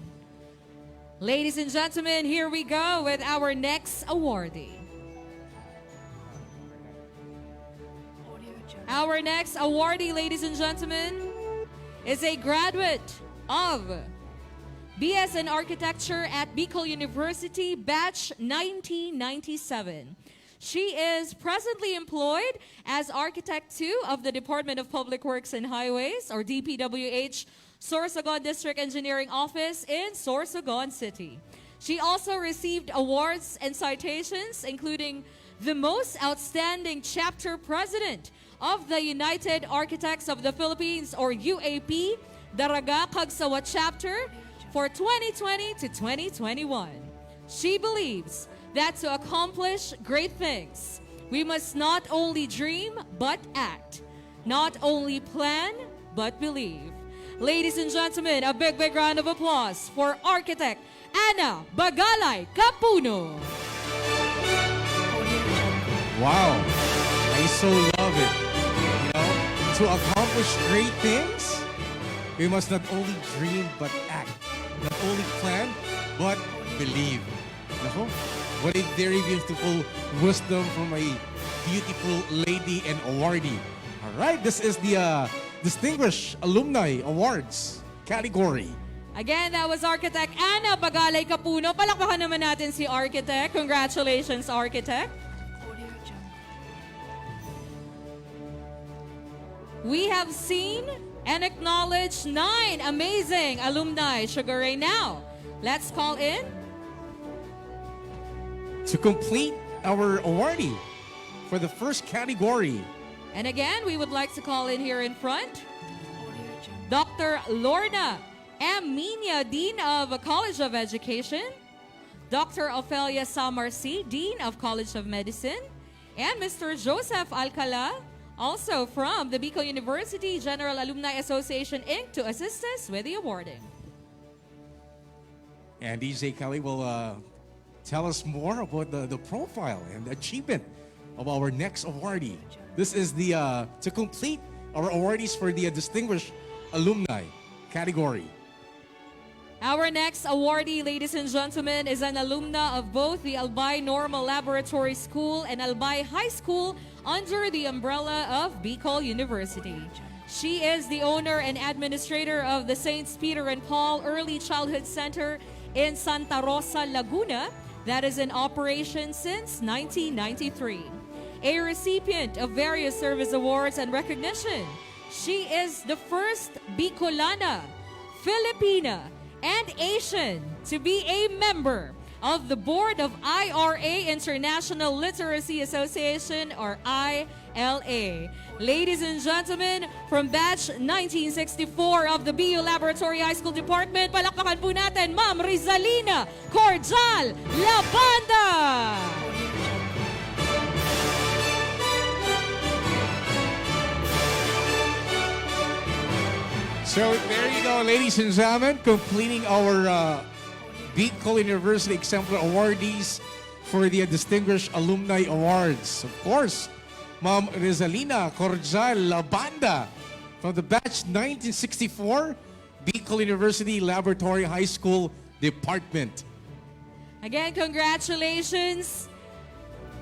Ladies and gentlemen, here we go with our next awardee. Our next awardee, ladies and gentlemen, is a graduate of BS in Architecture at Bicol University, batch 1997. She is presently employed as Architect 2 of the Department of Public Works and Highways, or DPWH, Sorsogon District Engineering Office in Sorsogon City. She also received awards and citations, including the most outstanding chapter president of the United Architects of the Philippines, or UAP, Daraga Kagsawa chapter for 2020 to 2021. She believes that to accomplish great things, we must not only dream but act, not only plan but believe. Ladies and gentlemen, a big round of applause for architect Ana Bagalay Capuno. Wow, I so love it. You know, to accomplish great things, we must not only dream but act. Not only plan but believe. Nako, what a very beautiful wisdom from a beautiful lady and awardee. All right, this is the Distinguished Alumni Awards category. Again, that was Architect Ana Bagalay Capuno. Palakpakan naman natin si Architect. Congratulations, Architect. We have seen and acknowledged 9 amazing alumni. Sugar Ray, now, let's call in. To complete our awardee for the first category, And again, we would like to call in here in front Dr. Lorna M. Minya, Dean of College of Education, Dr. Ophelia Samarsi, Dean of College of Medicine, and Mr. Joseph Alcala, also from the Bicol University General Alumni Association, Inc., to assist us with the awarding. and DJ Kelly will tell us more about the profile and achievement of our next awardee. This is the to complete our awardees for the Distinguished Alumni category. Our next awardee, ladies and gentlemen, is an alumna of both the Albay Normal Laboratory School and Albay High School under the umbrella of Bicol University. She is the owner and administrator of the Saints Peter and Paul Early Childhood Center in Santa Rosa, Laguna, that is in operation since 1993. A recipient of various service awards and recognition, she is the first Bicolana, Filipina, and Asian to be a member of the board of IRA, International Literacy Association, or ILA. Ladies and gentlemen, from batch 1964 of the BU Laboratory High School Department, palakpakan po natin Ma'am Rizalina Cordial Labanda! So there you go, ladies and gentlemen, completing our Bicol University Exemplar Awardees for the Distinguished Alumni Awards. Of course, Ma'am Rizalina Cordial Labanda from the batch 1964 Bicol University Laboratory High School Department. Again, congratulations.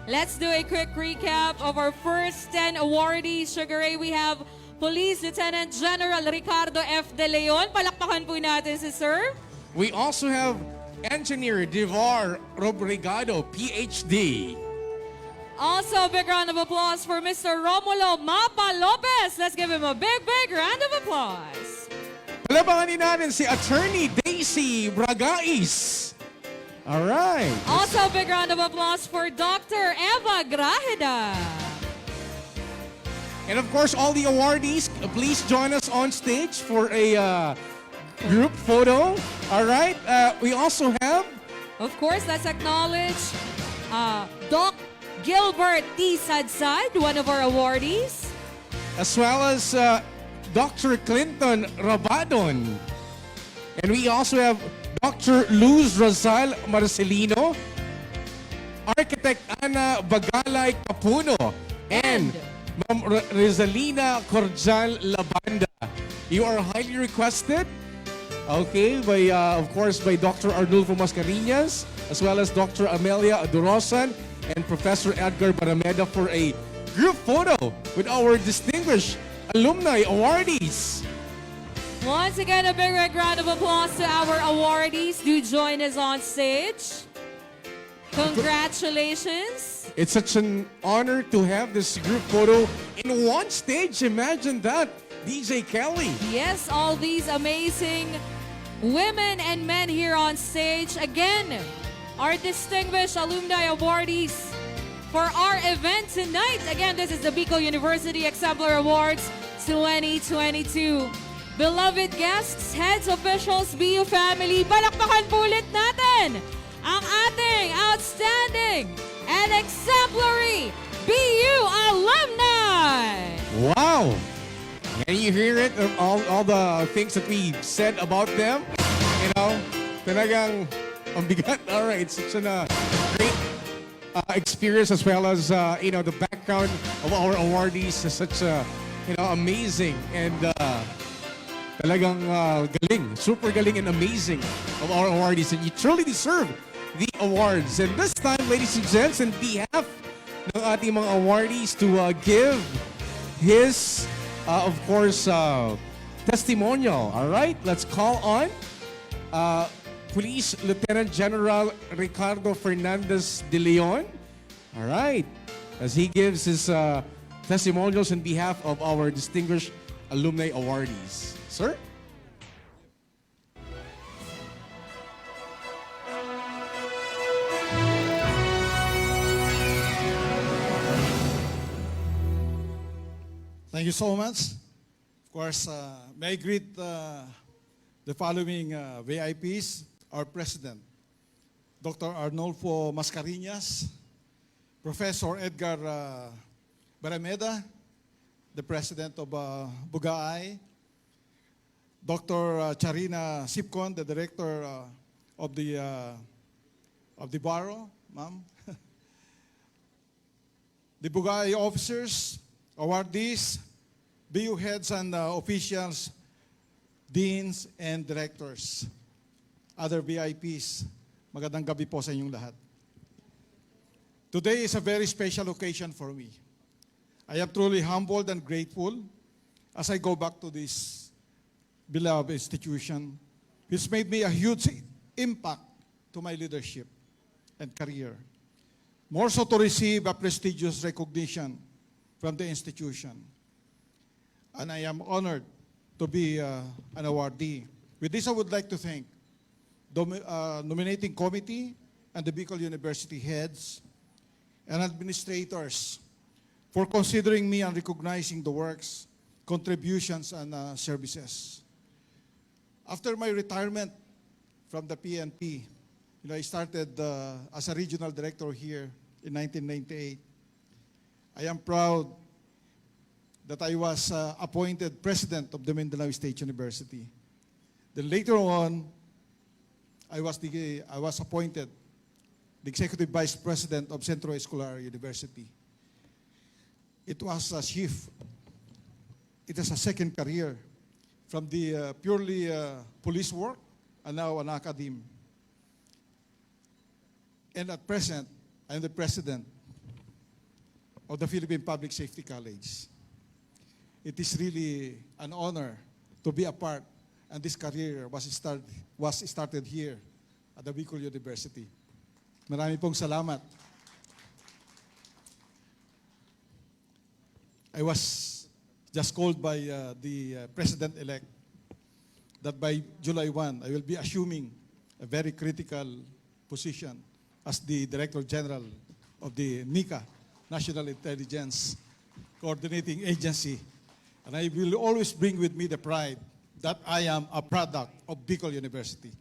Let's do a quick recap of our first 10 awardees. Sugar Ray, we have Police Lieutenant General Ricardo F. De Leon. Palakpakan po natin si Sir. We also have Engineer Divar Robrigado, PhD. Also, a big round of applause for Mr. Romulo Mapa Lopez. Let's give him a big round of applause. Palabanganin natin si Attorney Daisy Bragais. All right. Also, a big round of applause for Dr. Eva Grajeda. And of course, all the awardees, please join us on stage for a group photo. All right. We also have, Of course, let's acknowledge Doc Gilbert T. Sadsad, one of our awardees. as well as Dr. Clinton Rabadon. And we also have Dr. Luz Rosal Marcelino, Architect Ana Bagalay Capuno, and Ma'am Rizalina Cordial Labanda. You are highly requested, okay, by of course by Dr. Arnulfo Mascareñas, as well as Dr. Amelia Adorosan and Professor Edgar Barameda for a group photo with our distinguished alumni awardees. Once again, a big round of applause to our awardees. Do join us on stage. Congratulations. It's such an honor to have this group photo in one stage. Imagine that, DJ Kelly. Yes, all these amazing women and men here on stage. Again, our distinguished alumni awardees for our event tonight. Again, this is the Bicol University Exemplar Awards 2022. Beloved guests, heads, officials, BU family, palakpakan po ulit natin ang ating outstanding and exemplary BU alumni! Wow! Can you hear it? All the things that we said about them? You know, talagang ang bigat. All right, it's such a great experience, as well as, the background of our awardees is such a, amazing and talagang galing, super galing and amazing of our awardees. And you truly deserve the awards. And this time, ladies and gents, in behalf ng ating mga awardees to give his, of course, testimonial. All right, let's call on Police Lieutenant General Ricardo Fernandez de Leon. All right, as he gives his testimonials in behalf of our distinguished alumni awardees. Sir? Thank you so much. Of course, may I greet the following VIPs, our President, Dr. Arnolfo Mascareñas, Professor Edgar Barameda, the President of Bugaay, Dr. Charina Sipcon, the Director of the Baro, ma'am. The Bugaay officers, awardees, BU heads and officials, deans and directors, other VIPs, magandang gabi po sa inyong lahat. Today is a very special occasion for me. I am truly humbled and grateful as I go back to this beloved institution, which made me a huge impact to my leadership and career. More so to receive a prestigious recognition from the institution. And I am honored to be an awardee. With this, I would like to thank the nominating committee and the Bicol University heads and administrators for considering me and recognizing the works, contributions, and services. After my retirement from the PNP, I started as a regional director here in 1998. I am proud that I was appointed president of the Mindanao State University. Then later on, I was appointed the executive vice president of Centro Escolar University. It was a shift. It is a second career from the purely police work and now an academe. And at present, I am the president of the Philippine Public Safety College. It is really an honor to be a part, and this career was started here at the Bicol University. Marami pong salamat. I was just called by the President-elect that by July 1, I will be assuming a very critical position as the Director General of the NICA, National Intelligence Coordinating Agency. And I will always bring with me the pride that I am a product of Bicol University.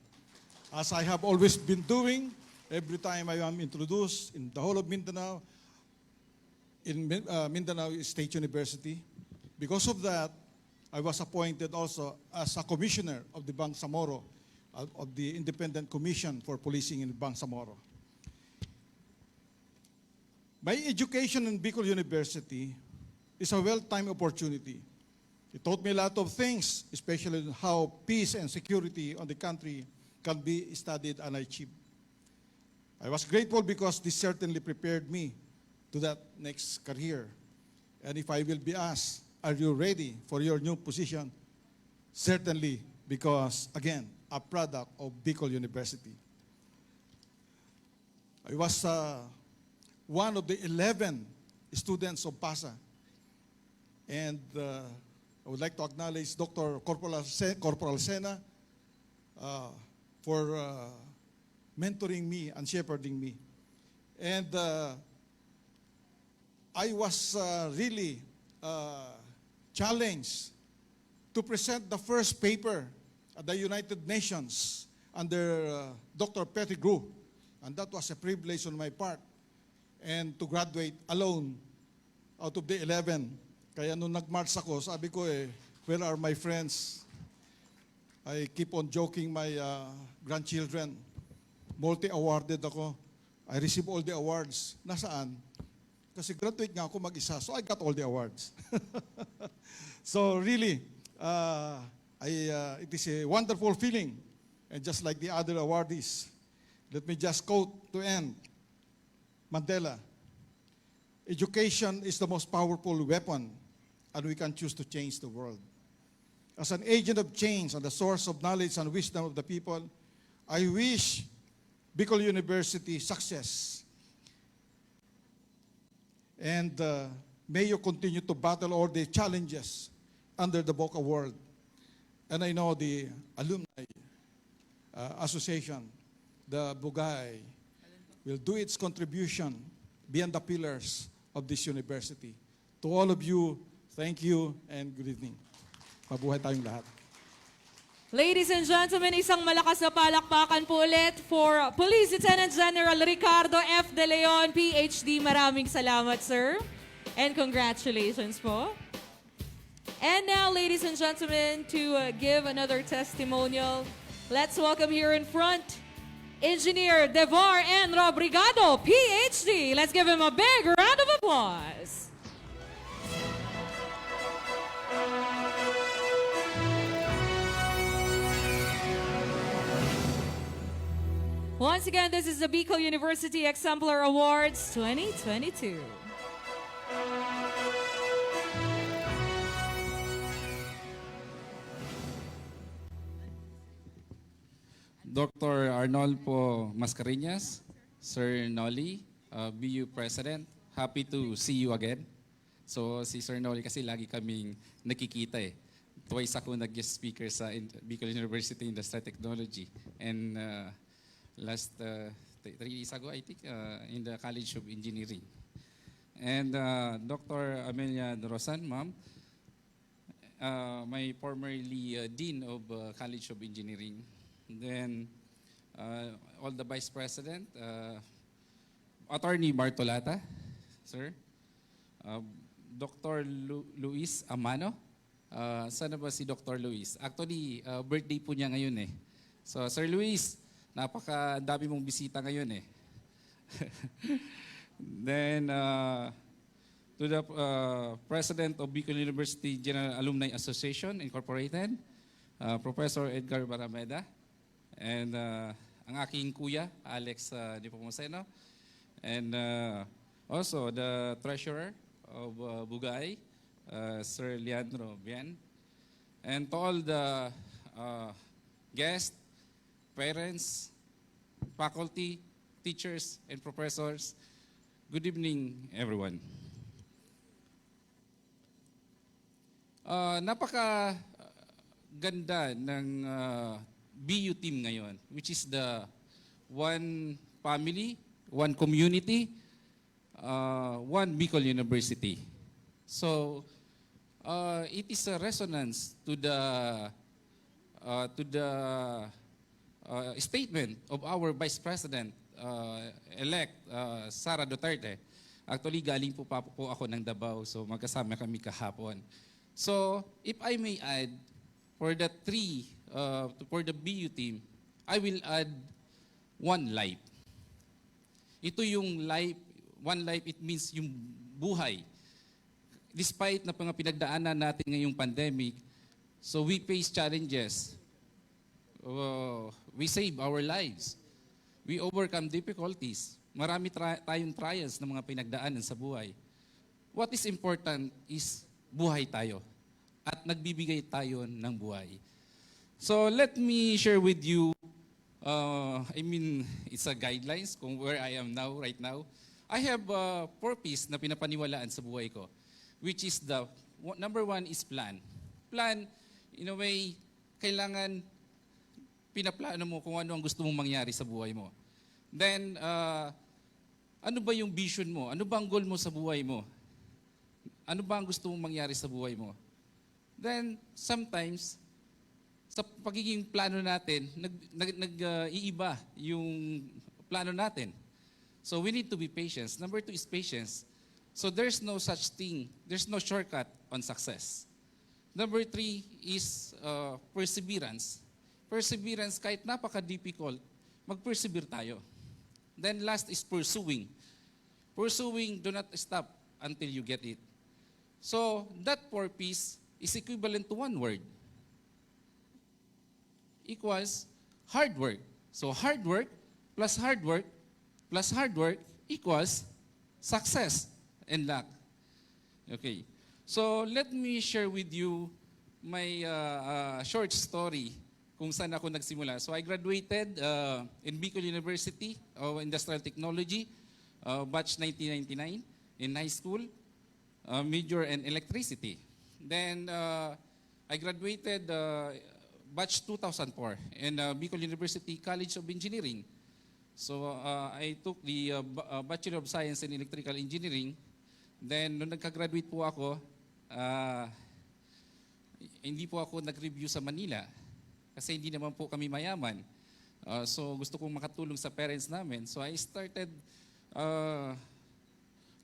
As I have always been doing, every time I am introduced in the whole of Mindanao, in Mindanao State University. Because of that, I was appointed also as a commissioner of the Bangsamoro, of the Independent Commission for Policing in Bangsamoro. My education in Bicol University is a well-timed opportunity. It taught me a lot of things, especially how peace and security on the country can be studied and achieved. I was grateful because this certainly prepared me to that next career. And if I will be asked, are you ready for your new position? Certainly, because, again, a product of Bicol University. I was one of the 11 students of PASA. And I would like to acknowledge Dr. Corporal Sena for mentoring me and shepherding me. And I was really challenged to present the first paper at the United Nations under Dr. Pettigrew. And that was a privilege on my part. And to graduate alone out of the 11. Kaya nung nag-march ako, sabi ko where are my friends? I keep on joking my grandchildren. Multi-awarded ako. I received all the awards. Nasaan? Kasi graduate nga ako mag-isa, so I got all the awards. So really, it is a wonderful feeling. And just like the other awardees, let me just quote to end Mandela. Education is the most powerful weapon, and we can choose to change the world. As an agent of change and the source of knowledge and wisdom of the people, I wish Bicol University success. And may you continue to battle all the challenges under the VOCA world. And I know the Alumni Association, the Bugay, will do its contribution beyond the pillars of this university. To all of you, thank you and good evening. Mabuhay tayong lahat. Ladies and gentlemen, isang malakas na palakpakan po ulit for Police Lieutenant General Ricardo F. De Leon, PhD. Maraming salamat, sir. And congratulations po. And now, ladies and gentlemen, to give another testimonial, let's welcome here in front, Engineer Devar N. Robrigado, PhD. Let's give him a big round of applause. Once again, this is the Bicol University Exemplar Awards 2022. Dr. Arnold po Mascareñas, Sir Nolly, BU President, happy to see you again. So si Sir Nolly kasi lagi kaming nakikita eh. Twice ako nag-guest speaker sa Bicol University Industrial Technology. And last 3 days ago, I think, in the College of Engineering. And Dr. Amelia Dorosan, ma'am, my formerly Dean of College of Engineering. Then, all the Vice President, Attorney Martolata, sir, Dr. Luis Amano. Sana ba si Dr. Luis? Actually, birthday po niya ngayon eh. So, Sir Luis, napaka-dami mong bisita ngayon eh. Then, to the President of Bicol University General Alumni Association Incorporated, Professor Edgar Barameda, and ang aking kuya, Alex Nepomuceno, and also the Treasurer of Bugay, Sir Leandro Bien, and to all the guests, parents, faculty, teachers, and professors, good evening, everyone. Napaka-ganda ng BU team ngayon, which is the one family, one community, one Bicol University. So, it is a resonance to the statement of our Vice President elect Sara Duterte. Actually, galing po ako ng Davao, so magkasama kami kahapon. So, if I may add, for the for the BU team, I will add one life. Ito yung life, one life, it means yung buhay. Despite na mga pinagdaanan natin ngayong pandemic, so we face challenges. We save our lives. We overcome difficulties. Marami tayong trials na mga pinagdaanan sa buhay. What is important is buhay tayo. At nagbibigay tayo ng buhay. So let me share with you, it's a guidelines kung where I am now, right now. I have 4 P's na pinapaniwalaan sa buhay ko, which is the, number 1 is plan. Plan, in a way, kailangan pinaplano mo kung ano ang gusto mong mangyari sa buhay mo. Then, ano ba yung vision mo? Ano ba ang goal mo sa buhay mo? Ano ba ang gusto mong mangyari sa buhay mo? Then, sometimes, sa pagiging plano natin, iiba yung plano natin. So we need to be patient. Number 2 is patience. So there's no such thing, there's no shortcut on success. Number 3 is perseverance. Perseverance, kahit napaka-difficult, mag-persevere tayo. Then last is pursuing. Pursuing, do not stop until you get it. So that 4 P's is equivalent to one word. Equals hard work. So hard work plus hard work plus hard work equals success and luck. Okay. So let me share with you my short story kung saan ako nagsimula. So I graduated in Bicol University of Industrial Technology, batch 1999 in high school, major in electricity. Then I graduated batch 2004 in Bicol University College of Engineering. So I took the Bachelor of Science in Electrical Engineering. Then nung nagka-graduate po ako, hindi po ako nag-review sa Manila kasi hindi naman po kami mayaman. So gusto kong makatulong sa parents namin. So I started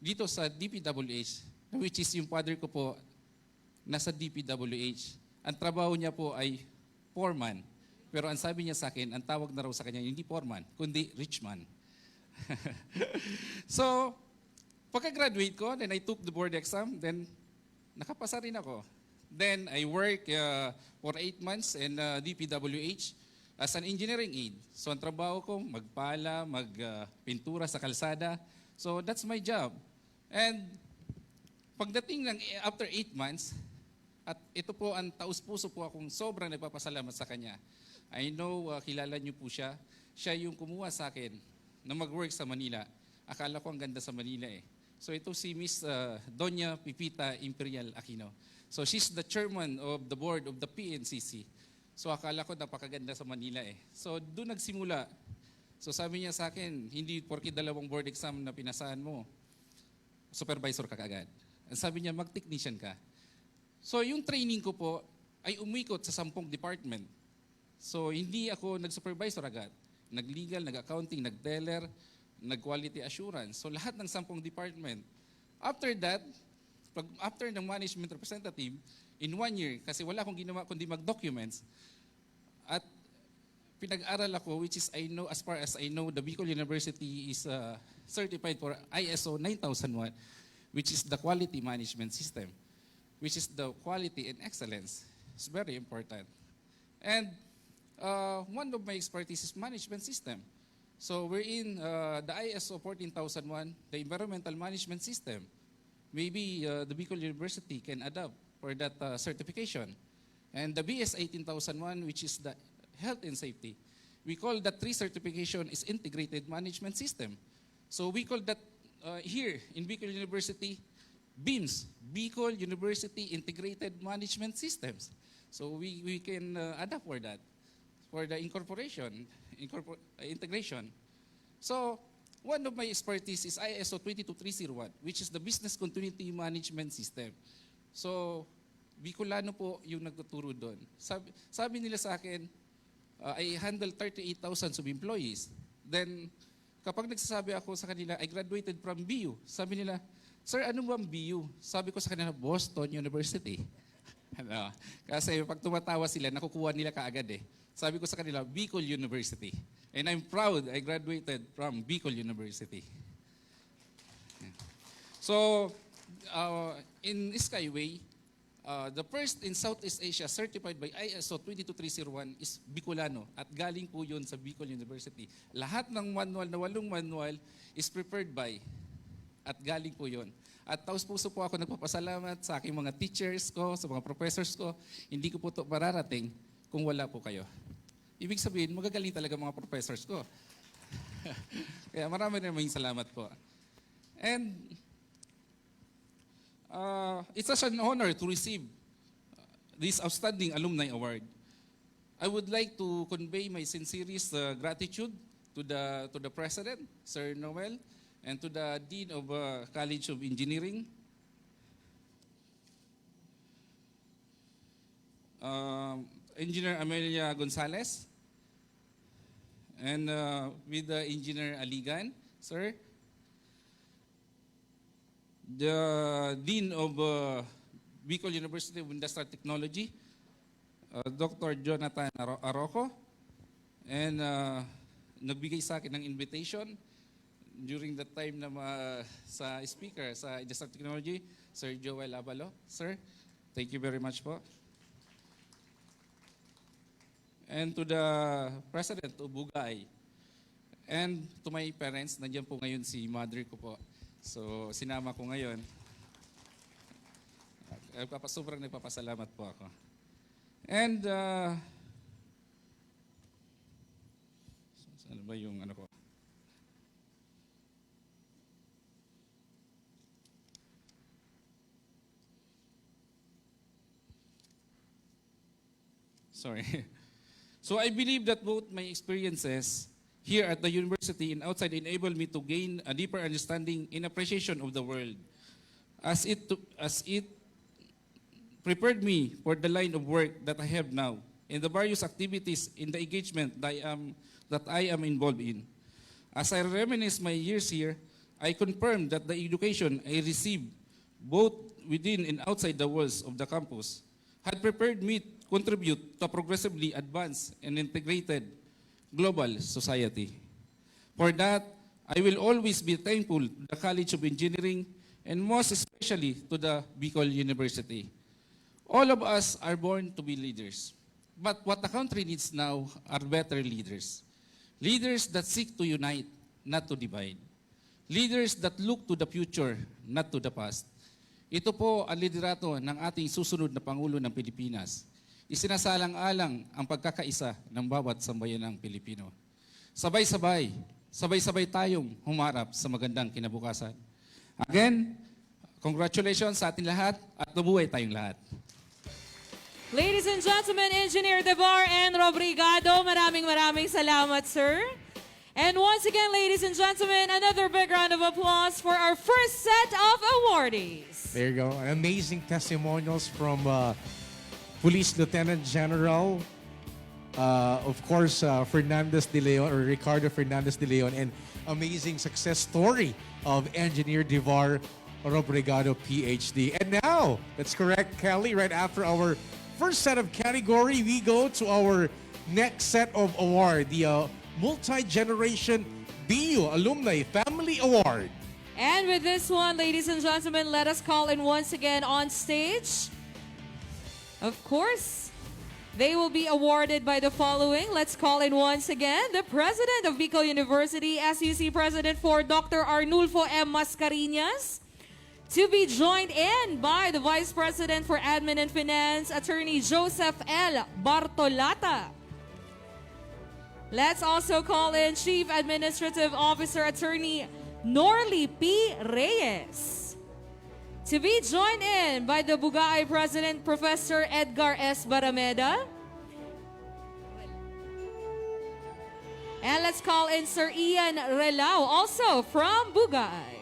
dito sa DPWH, which is yung father ko po nasa DPWH. Ang trabaho niya po ay foreman. Pero ang sabi niya sa akin, ang tawag na raw sa kanya, hindi foreman, kundi rich man. So, pagka-graduate ko, then I took the board exam, then nakapasa rin ako. Then I work for 8 months in DPWH as an engineering aide. So ang trabaho ko, magpala, magpintura sa kalsada. So that's my job. And pagdating ng after 8 months, at ito po ang taus-puso po akong sobrang nagpapasalamat sa kanya. I know, kilala niyo po siya. Siya yung kumuha sa akin na mag-work sa Manila. Akala ko ang ganda sa Manila eh. So ito si Miss Doña Pipita Imperial Aquino. So she's the chairman of the board of the PNCC. So akala ko napakaganda sa Manila eh. So doon nagsimula. So sabi niya sa akin, hindi porke dalawang board exam na pinasaan mo, supervisor ka kaagad. Sabi niya, mag-technician ka. So yung training ko po ay umikot sa 10 department. So hindi ako nag-supervisor agad. Nag-legal, nag-accounting, nag-teller, nag-quality assurance. So lahat ng 10 department. After that, after ng management representative, in 1 year, kasi wala akong ginawa kundi mag-documents, at pinag-aral ako, which is I know, as far as I know, the Bicol University is certified for ISO 9001, which is the quality management system, which is the quality and excellence. It's very important. And one of my expertise is management system. So we're in the ISO 14001, the environmental management system. Maybe the Bicol University can adopt for that certification. And the BS 18001, which is the health and safety. We call that 3 certification is integrated management system. So we call that here in Bicol University, BIMS, Bicol University Integrated Management Systems. So we can adapt for that, for the integration. So one of my expertise is ISO 22301, which is the Business Continuity Management System. So Bicolano po yung nagtuturo doon. Sabi nila sa akin, I handle 38,000 sub-employees. Then kapag nagsasabi ako sa kanila, I graduated from BU. Sabi nila, sir, ano ba ang BU? Sabi ko sa kanila, Boston University. Ano? Kasi pag tumatawa sila, nakukuha nila kaagad eh. Sabi ko sa kanila, Bicol University. And I'm proud I graduated from Bicol University. So, in Skyway, the first in Southeast Asia certified by ISO 22301 is Bicolano at galing po yun sa Bicol University. Lahat ng manual na 8 manual is prepared by at galing po yun. At taus-puso po ako nagpapasalamat sa aking mga teachers ko, sa mga professors ko. Hindi ko po ito mararating kung wala po kayo. Ibig sabihin, magagaling talaga mga professors ko. Kaya marami namang salamat po. And it's such an honor to receive this outstanding alumni award. I would like to convey my sincerest gratitude to the President, Sir Noel, and to the Dean of College of Engineering, Engineer Amelia Gonzalez, and with Engineer Aligan, sir. The Dean of Bicol University of Industrial Technology, Dr. Jonathan Arroco, and nagbigay sa akin ng invitation during the time na sa speaker sa Industrial Technology, Sir Joel Abalo. Sir, thank you very much po. And to the President of Bugay, and to my parents, nandiyan po ngayon si mother ko po. So, sinama ko ngayon. Sobrang nagpapasalamat po ako. And, saan ba yung ano ko? Sorry. So, I believe that both my experiences here at the university and outside enable me to gain a deeper understanding and appreciation of the world, as it prepared me for the line of work that I have now and the various activities in the engagement that I am involved in. As I reminisce my years here, I confirm that the education I received both within and outside the walls of the campus had prepared me to contribute to a progressively advanced and integrated global society. For that, I will always be thankful to the College of Engineering and most especially to the Bicol University. All of us are born to be leaders. But what the country needs now are better leaders. Leaders that seek to unite, not to divide. Leaders that look to the future, not to the past. Ito po ang liderato ng ating susunod na Pangulo ng Pilipinas. Isinasalang-alang ang pagkakaisa ng bawat sambayanang Pilipino. Sabay-sabay tayong humarap sa magandang kinabukasan. Again, congratulations sa ating lahat at nabuhay tayong lahat. Ladies and gentlemen, Engineer Devar and Robrigado, maraming salamat, sir. And once again, ladies and gentlemen, another big round of applause for our first set of awardees. There you go. Amazing testimonials from Police Lieutenant General, of course, Fernandez de Leon, or Ricardo Fernandez de Leon, and amazing success story of Engineer Devar Robrigado, PhD. And now, that's correct, Kelly, right after our first set of category, we go to our next set of award, the Multi-Generation BU Alumni Family Award. And with this one, ladies and gentlemen, let us call in once again on stage. Of course, they will be awarded by the following. Let's call in once again the President of Bicol University, SUC President for Dr. Arnulfo M. Mascareñas, to be joined in by the Vice President for Admin and Finance, Attorney Joseph L. Bartolata. Let's also call in Chief Administrative Officer, Attorney Norly P. Reyes. To be joined in by the Bugay President, Professor Edgar S. Barameda. And let's call in Sir Ian Relao, also from Bugay.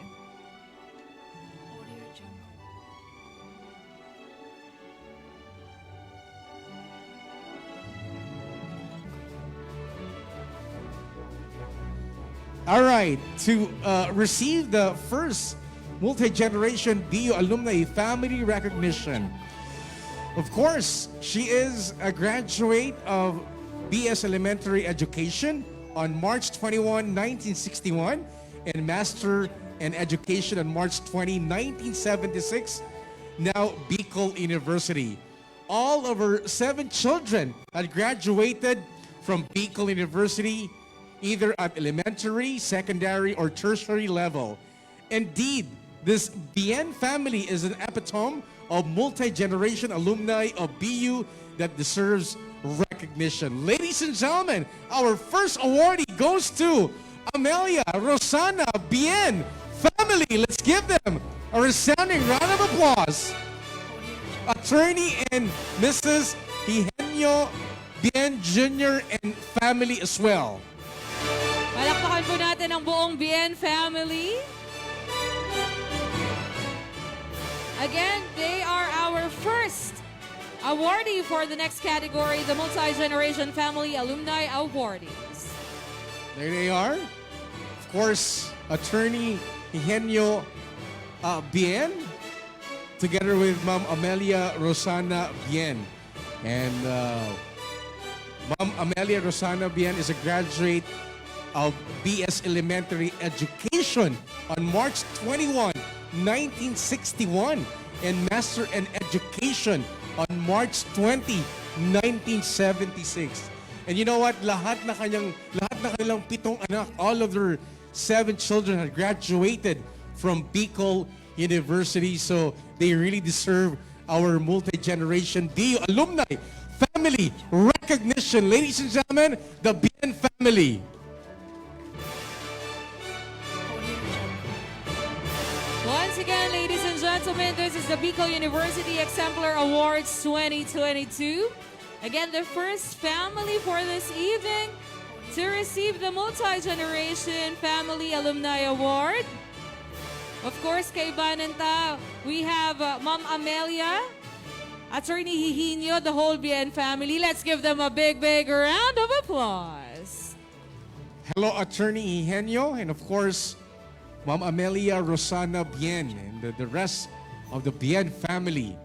All right, to receive the first Multi-Generation BU Alumni Family Recognition. Of course, she is a graduate of BS Elementary Education on March 21, 1961, and Master in Education on March 20, 1976, now Bicol University. All of her 7 children had graduated from Bicol University, either at elementary, secondary, or tertiary level. Indeed, this Bien family is an epitome of multi-generation alumni of BU that deserves recognition. Ladies and gentlemen, our first awardee goes to Amelia Rosana Bien family. Let's give them a resounding round of applause. Attorney and Mrs. Eugenio Bien Jr. and family as well. Palakpakan po natin ang buong Bien family. Again, they are our first Awardee for the next category, the Multi-Generation Family Alumni Awardees. There they are. Of course, Attorney Eugenio Bien, together with Ma'am Amelia Rosana Bien. And Ma'am Amelia Rosana Bien is a graduate of BS Elementary Education on March 21, 1961, and Master in Education on March 20, 1976. And you know what? Lahat na kanilang 7 anak, all of their 7 children had graduated from Bicol University. So they really deserve our multi-generation BU alumni family recognition. Ladies and gentlemen, the Bien family. Once again, ladies and gentlemen, this is the Bicol University Exemplar Awards 2022. Again, the first family for this evening to receive the Multi-Generation Family Alumni Award. Of course, kay Bananta, we have Ma'am Amelia, Attorney Hihinyo, the whole Bien family. Let's give them a big, big round of applause. Hello, Attorney Eugenio, and of course, Ma'am Amelia Rosana Bien and the rest of the Bien family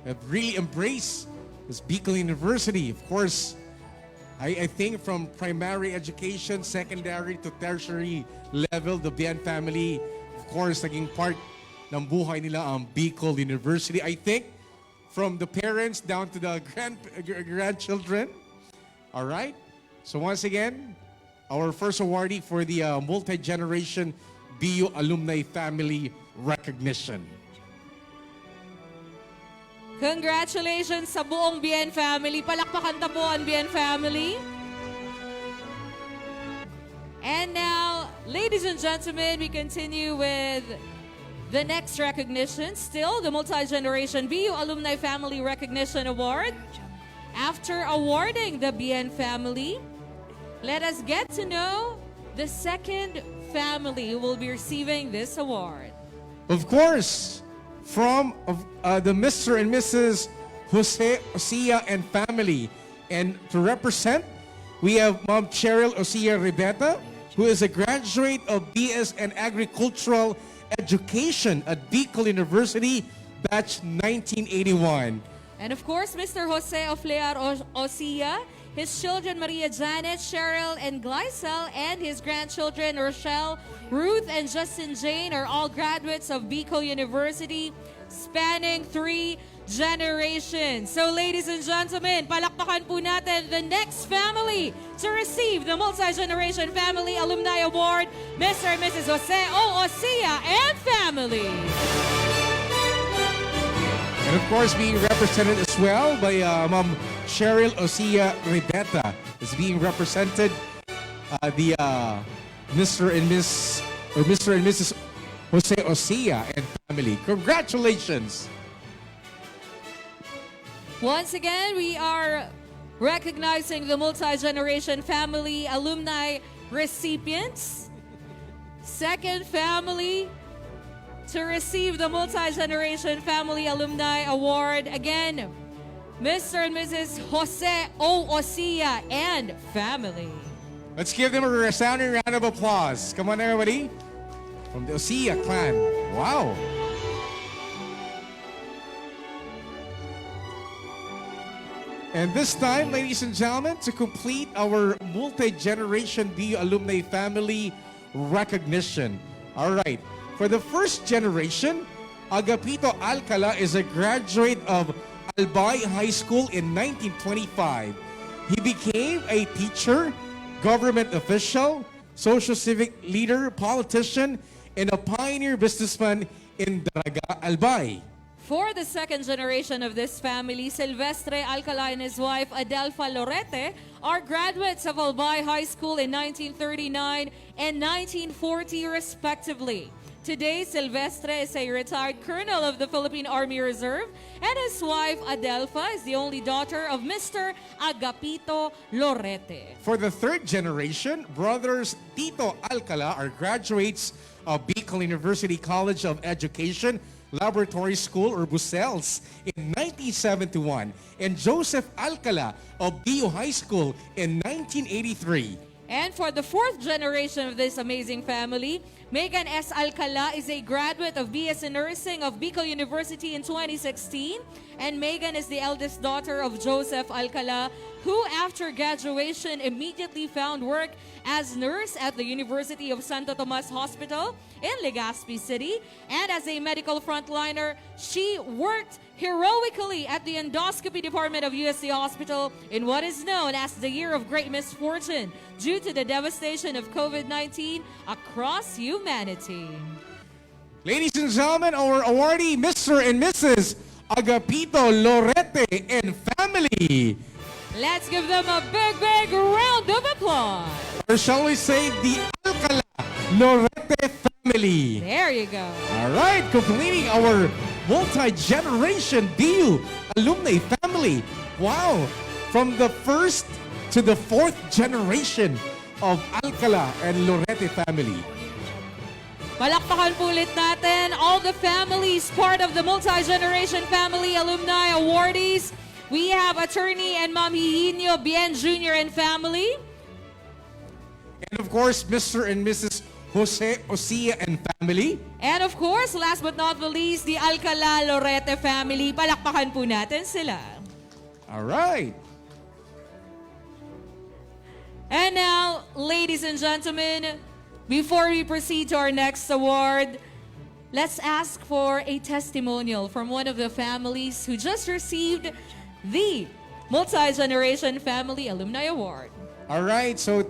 have really embraced this Bicol University. Of course, I think from primary education, secondary to tertiary level, the Bien family, of course, naging part ng buhay nila ang Bicol University. I think from the parents down to the grandchildren. All right? So once again, our first awardee for the multi-generation BU Alumni Family Recognition. Congratulations sa buong Bien family. Palakpakan ta po ang Bien family. And now, ladies and gentlemen, we continue with the next recognition. Still, the Multi-Generation BU Alumni Family Recognition Award. After awarding the Bien family, let us get to know the second family who will be receiving this award. Of course, from the Mr. and Mrs. Jose Osia and family. And to represent, we have Ma'am Cheryl Osia Ribeta, who is a graduate of BS and Agricultural Education at Bicol University, batch 1981. And of course, Mr. Jose Oflear Osia, his children Maria Janet, Cheryl, and Glycel, and his grandchildren Rochelle, Ruth, and Justin Jane are all graduates of Bicol University, spanning 3 generations. So ladies and gentlemen, palakpakan po natin the next family to receive the Multi-Generation Family Alumni Award, Mr. and Mrs. Jose O. Osia and family. And of course, being represented as well by Ma'am Cheryl Osia Ribeta is being represented the Mr. and Mrs. Jose Osia and family. Congratulations! Once again, we are recognizing the Multi-Generation Family Alumni recipients. Second family to receive the Multi-Generation Family Alumni Award. Again, Mr. and Mrs. Jose O. Osia and family. Let's give them a resounding round of applause. Come on, everybody. From the Osia clan. Wow. And this time, ladies and gentlemen, to complete our multi-generation BU alumni family recognition. All right. For the first generation, Agapito Alcala is a graduate of Albay High School in 1925. He became a teacher, government official, social civic leader, politician, and a pioneer businessman in Daraga, Albay. For the second generation of this family, Silvestre Alcala and his wife Adelfa Lorete are graduates of Albay High School in 1939 and 1940 respectively. Today, Silvestre is a retired colonel of the Philippine Army Reserve, and his wife Adelfa is the only daughter of Mr. Agapito Lorete. For the third generation, brothers Tito Alcala are graduates of Bicol University College of Education, Laboratory School or BUSELS in 1971, and Joseph Alcala of BU High School in 1983. And for the fourth generation of this amazing family, Megan S. Alcala is a graduate of BS in Nursing of Bicol University in 2016. And Megan is the eldest daughter of Joseph Alcala, who after graduation immediately found work as nurse at the University of Santo Tomas Hospital in Legazpi City. And as a medical frontliner, she worked heroically at the endoscopy department of USC Hospital in what is known as the year of great misfortune due to the devastation of COVID-19 across humanity. Ladies and gentlemen, our awardee, Mr. and Mrs. Agapito Lorete and family. Let's give them a big, big round of applause. Or shall we say the Alcala Lorete family. There you go. All right, completing our multi-generation BU alumni family. Wow, from the first to the fourth generation of Alcala and Lorete family. Palakpakan po ulit natin all the families part of the multi-generation family alumni awardees. We have attorney and Ma'am Hihinio Bien Jr. and family. And of course, Mr. and Mrs. Jose Osia and family. And of course, last but not the least, the Alcala Lorete family. Palakpakan po natin sila. All right. And now, ladies and gentlemen, before we proceed to our next award, let's ask for a testimonial from one of the families who just received the Multi-Generation Family Alumni Award. All right, so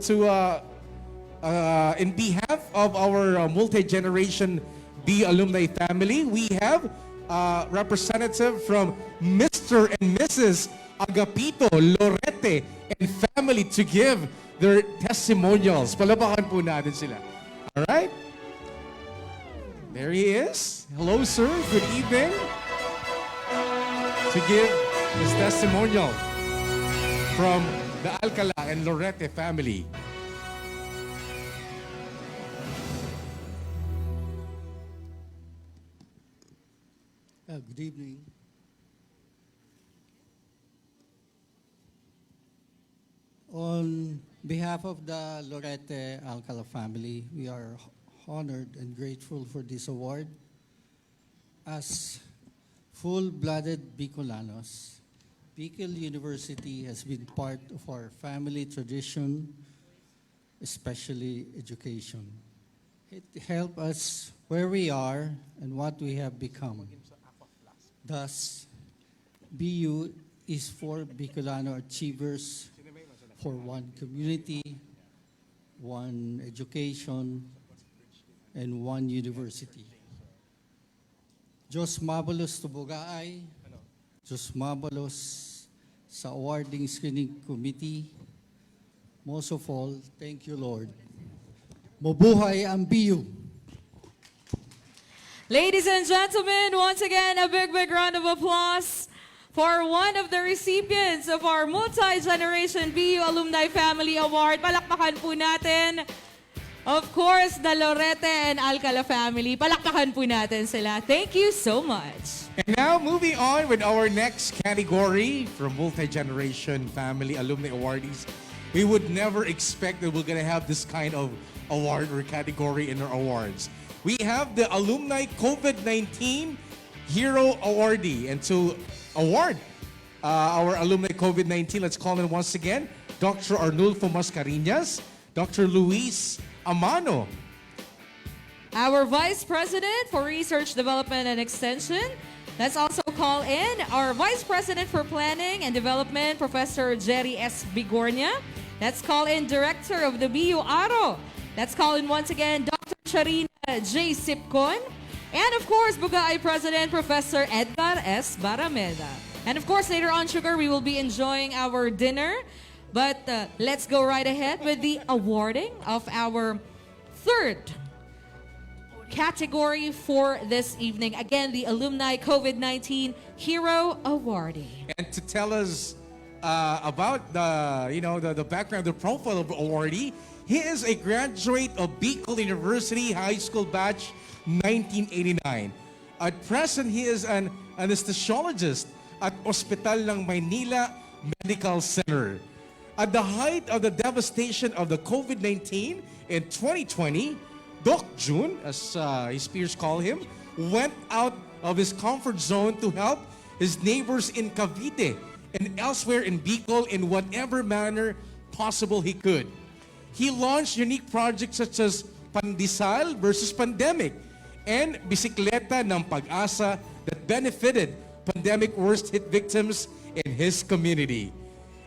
in behalf of our multi-generation B alumni family, we have representative from Mr. and Mrs. Agapito Lorete and family to give their testimonials. Palapakan po natin sila. All right? There he is. Hello, sir. Good evening. To give his testimonial from the Alcala and Lorete family. Good evening. On behalf of the Lorete Alcala family, we are honored and grateful for this award. As full-blooded Bicolanos, Bicol University has been part of our family tradition, especially education. It helped us where we are and what we have become. Thus, BU is for Bicolano achievers, for one community, one education, and one university. Diyos mabalos tubugaay, Diyos mabalos sa awarding screening committee. Most of all, thank you, Lord. Mabuhay ang BU. Ladies and gentlemen, once again, a big, big round of applause for one of the recipients of our Multi-Generation BU Alumni Family Award. Palakpakan po natin, of course, the Lorete and Alcala family. Palakpakan po natin sila. Thank you so much. And now, moving on with our next category from Multi-Generation Family Alumni Awardees. We would never expect that we're going to have this kind of award or category in our awards. We have the Alumni COVID-19 Hero Awardee. And to award our Alumni COVID-19, let's call in once again Dr. Arnulfo Mascareñas, Dr. Luis Amano. Our Vice President for Research, Development, and Extension. Let's also call in our Vice President for Planning and Development, Professor Jerry S. Bigornia. Let's call in Director of the BU Aro. Let's call in once again Dr. Charina J. Sipcon. And of course, Bugay President, Professor Edgar S. Barameda. And of course, later on, Sugar, we will be enjoying our dinner. But let's go right ahead with the awarding of our third category for this evening. Again, the Alumni COVID-19 Hero Awardee. And to tell us about the background, the profile of the awardee, he is a graduate of Bicol University High School Batch 1989. At present, he is an anesthesiologist at Ospital ng Maynila Medical Center. At the height of the devastation of the COVID-19 in 2020, Doc June, as his peers call him, went out of his comfort zone to help his neighbors in Cavite and elsewhere in Bicol in whatever manner possible he could. He launched unique projects such as Pandesal versus Pandemic and Bisikleta ng Pag-asa that benefited pandemic worst-hit victims in his community.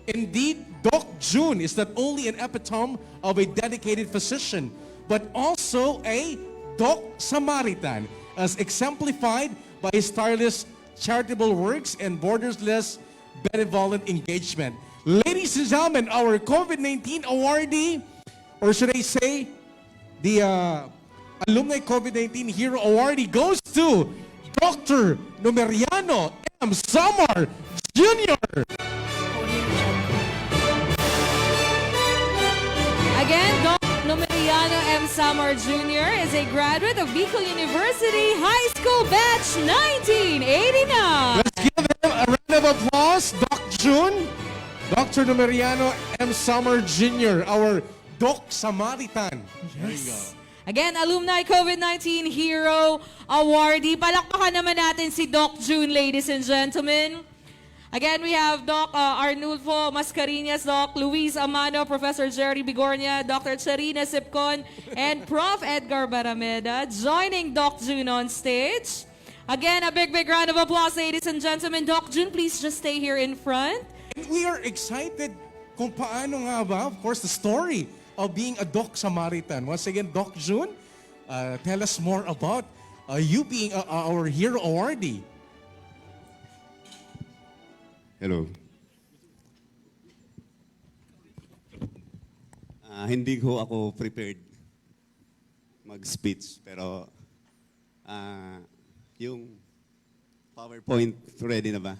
Indeed, Doc June is not only an epitome of a dedicated physician, but also a Doc Samaritan, as exemplified by his tireless charitable works and borderless benevolent engagement. Ladies and gentlemen, our COVID-19 awardee, or should I say, the Alumni COVID-19 Hero Awardee goes to Dr. Numeriano M. Samar Jr. Again, Doc Numeriano M. Samar Jr. is a graduate of Bicol University High School Batch 1989. Let's give him a round of applause, Doc June. Dr. Numeriano M. Samar Jr., our Doc Samaritan. There you go. Again, Alumni COVID-19 Hero Awardee. Palakpakan naman natin si Doc June, ladies and gentlemen. Again, we have Doc Arnulfo Mascareñas, Doc Luis Amano, Professor Jerry Bigornia, Dr. Charina Sipcon, and Prof. Edgar Barameda joining Doc June on stage. Again, a big round of applause, ladies and gentlemen. Doc June, please just stay here in front. And we are excited kung paano nga ba, of course, the story of being a Doc Samaritan. Once again, Doc June, tell us more about you being our Hero Awardee. Hello. Hindi ko ako prepared mag-speech, pero yung PowerPoint ready na ba?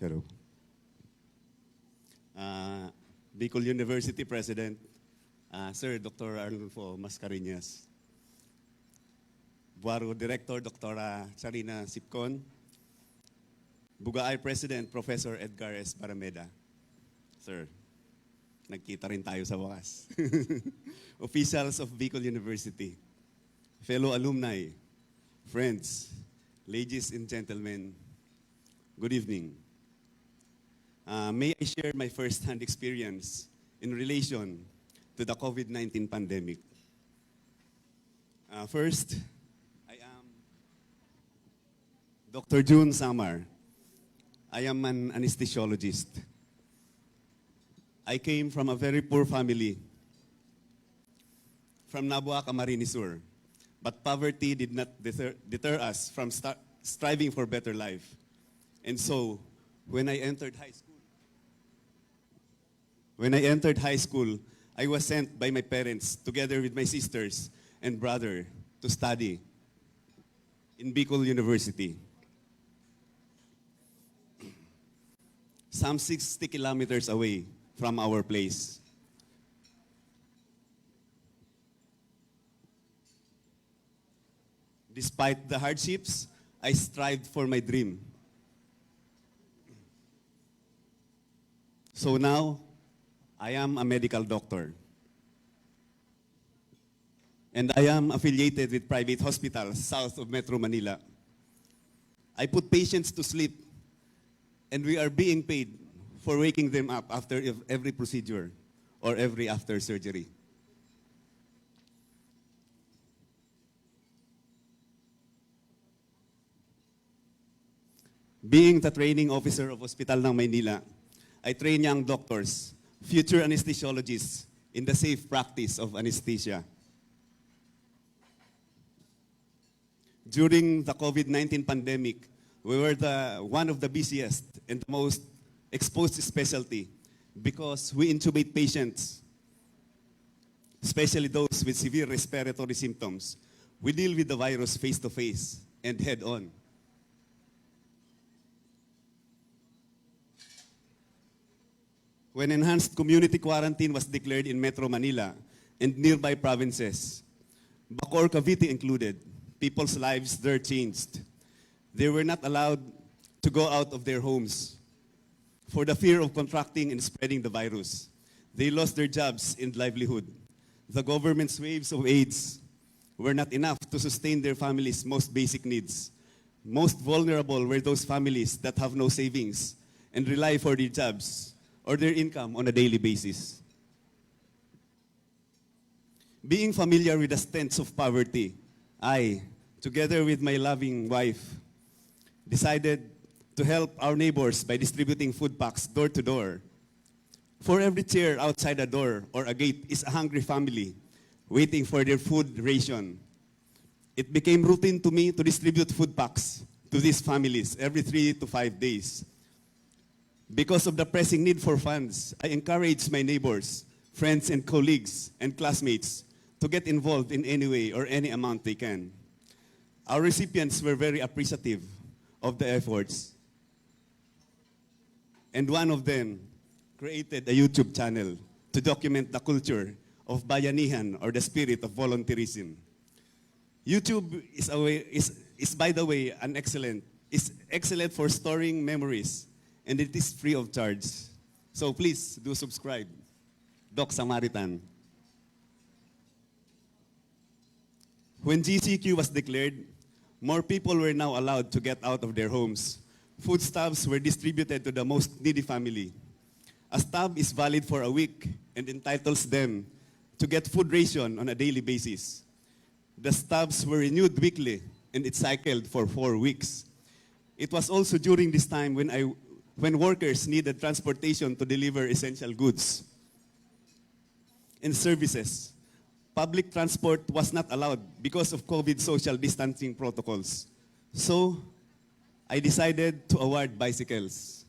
Hello. Bicol University President, Sir Dr. Arnulfo Mascareñas, Buaro Director Dr. Charina Sipcon, Bugaay President Professor Edgar S. Barameda. Sir, nagkita rin tayo sa wakas. Officials of Bicol University, fellow alumni, friends, ladies and gentlemen, good evening. May I share my first-hand experience in relation to the COVID-19 pandemic. First, I am Dr. June Samar. I am an anesthesiologist. I came from a very poor family from Nabua, Camarines Sur, but poverty did not deter us from striving for better life. And so, when I entered high school, I was sent by my parents together with my sisters and brother to study in Bicol University. Some 60 kilometers away from our place. Despite the hardships, I strived for my dream. So now, I am a medical doctor. And I am affiliated with private hospitals south of Metro Manila. I put patients to sleep, and we are being paid for waking them up after every procedure or every after surgery. Being the training officer of Hospital ng Maynila, I train young doctors, future anesthesiologists, in the safe practice of anesthesia. During the COVID-19 pandemic, we were one of the busiest and the most exposed specialty, because we intubate patients, especially those with severe respiratory symptoms. We deal with the virus face to face and head on. When enhanced community quarantine was declared in Metro Manila and nearby provinces, Bacoor, Cavite included, people's lives there changed. They were not allowed to go out of their homes for the fear of contracting and spreading the virus. They lost their jobs and livelihood. The government's waves of aids were not enough to sustain their families' most basic needs. Most vulnerable were those families that have no savings and rely for their jobs or their income on a daily basis. Being familiar with the stench of poverty, I, together with my loving wife, decided to help our neighbors by distributing food packs door to door. For every chair outside a door or a gate is a hungry family waiting for their food ration. It became routine to me to distribute food packs to these families every 3 to 5 days. Because of the pressing need for funds, I encouraged my neighbors, friends and colleagues and classmates to get involved in any way or any amount they can. Our recipients were very appreciative of the efforts. And one of them created a YouTube channel to document the culture of bayanihan or the spirit of volunteerism. YouTube is by the way, is excellent for storing memories, and it is free of charge. So please do subscribe. Doc Samaritan. When GCQ was declared, more people were now allowed to get out of their homes. Foodstuffs were distributed to the most needy family. A stub is valid for a week and entitles them to get food ration on a daily basis. The stubs were renewed weekly and it cycled for 4 weeks. It was also during this time when workers needed transportation to deliver essential goods and services. Public transport was not allowed because of COVID social distancing protocols. So, I decided to award bicycles.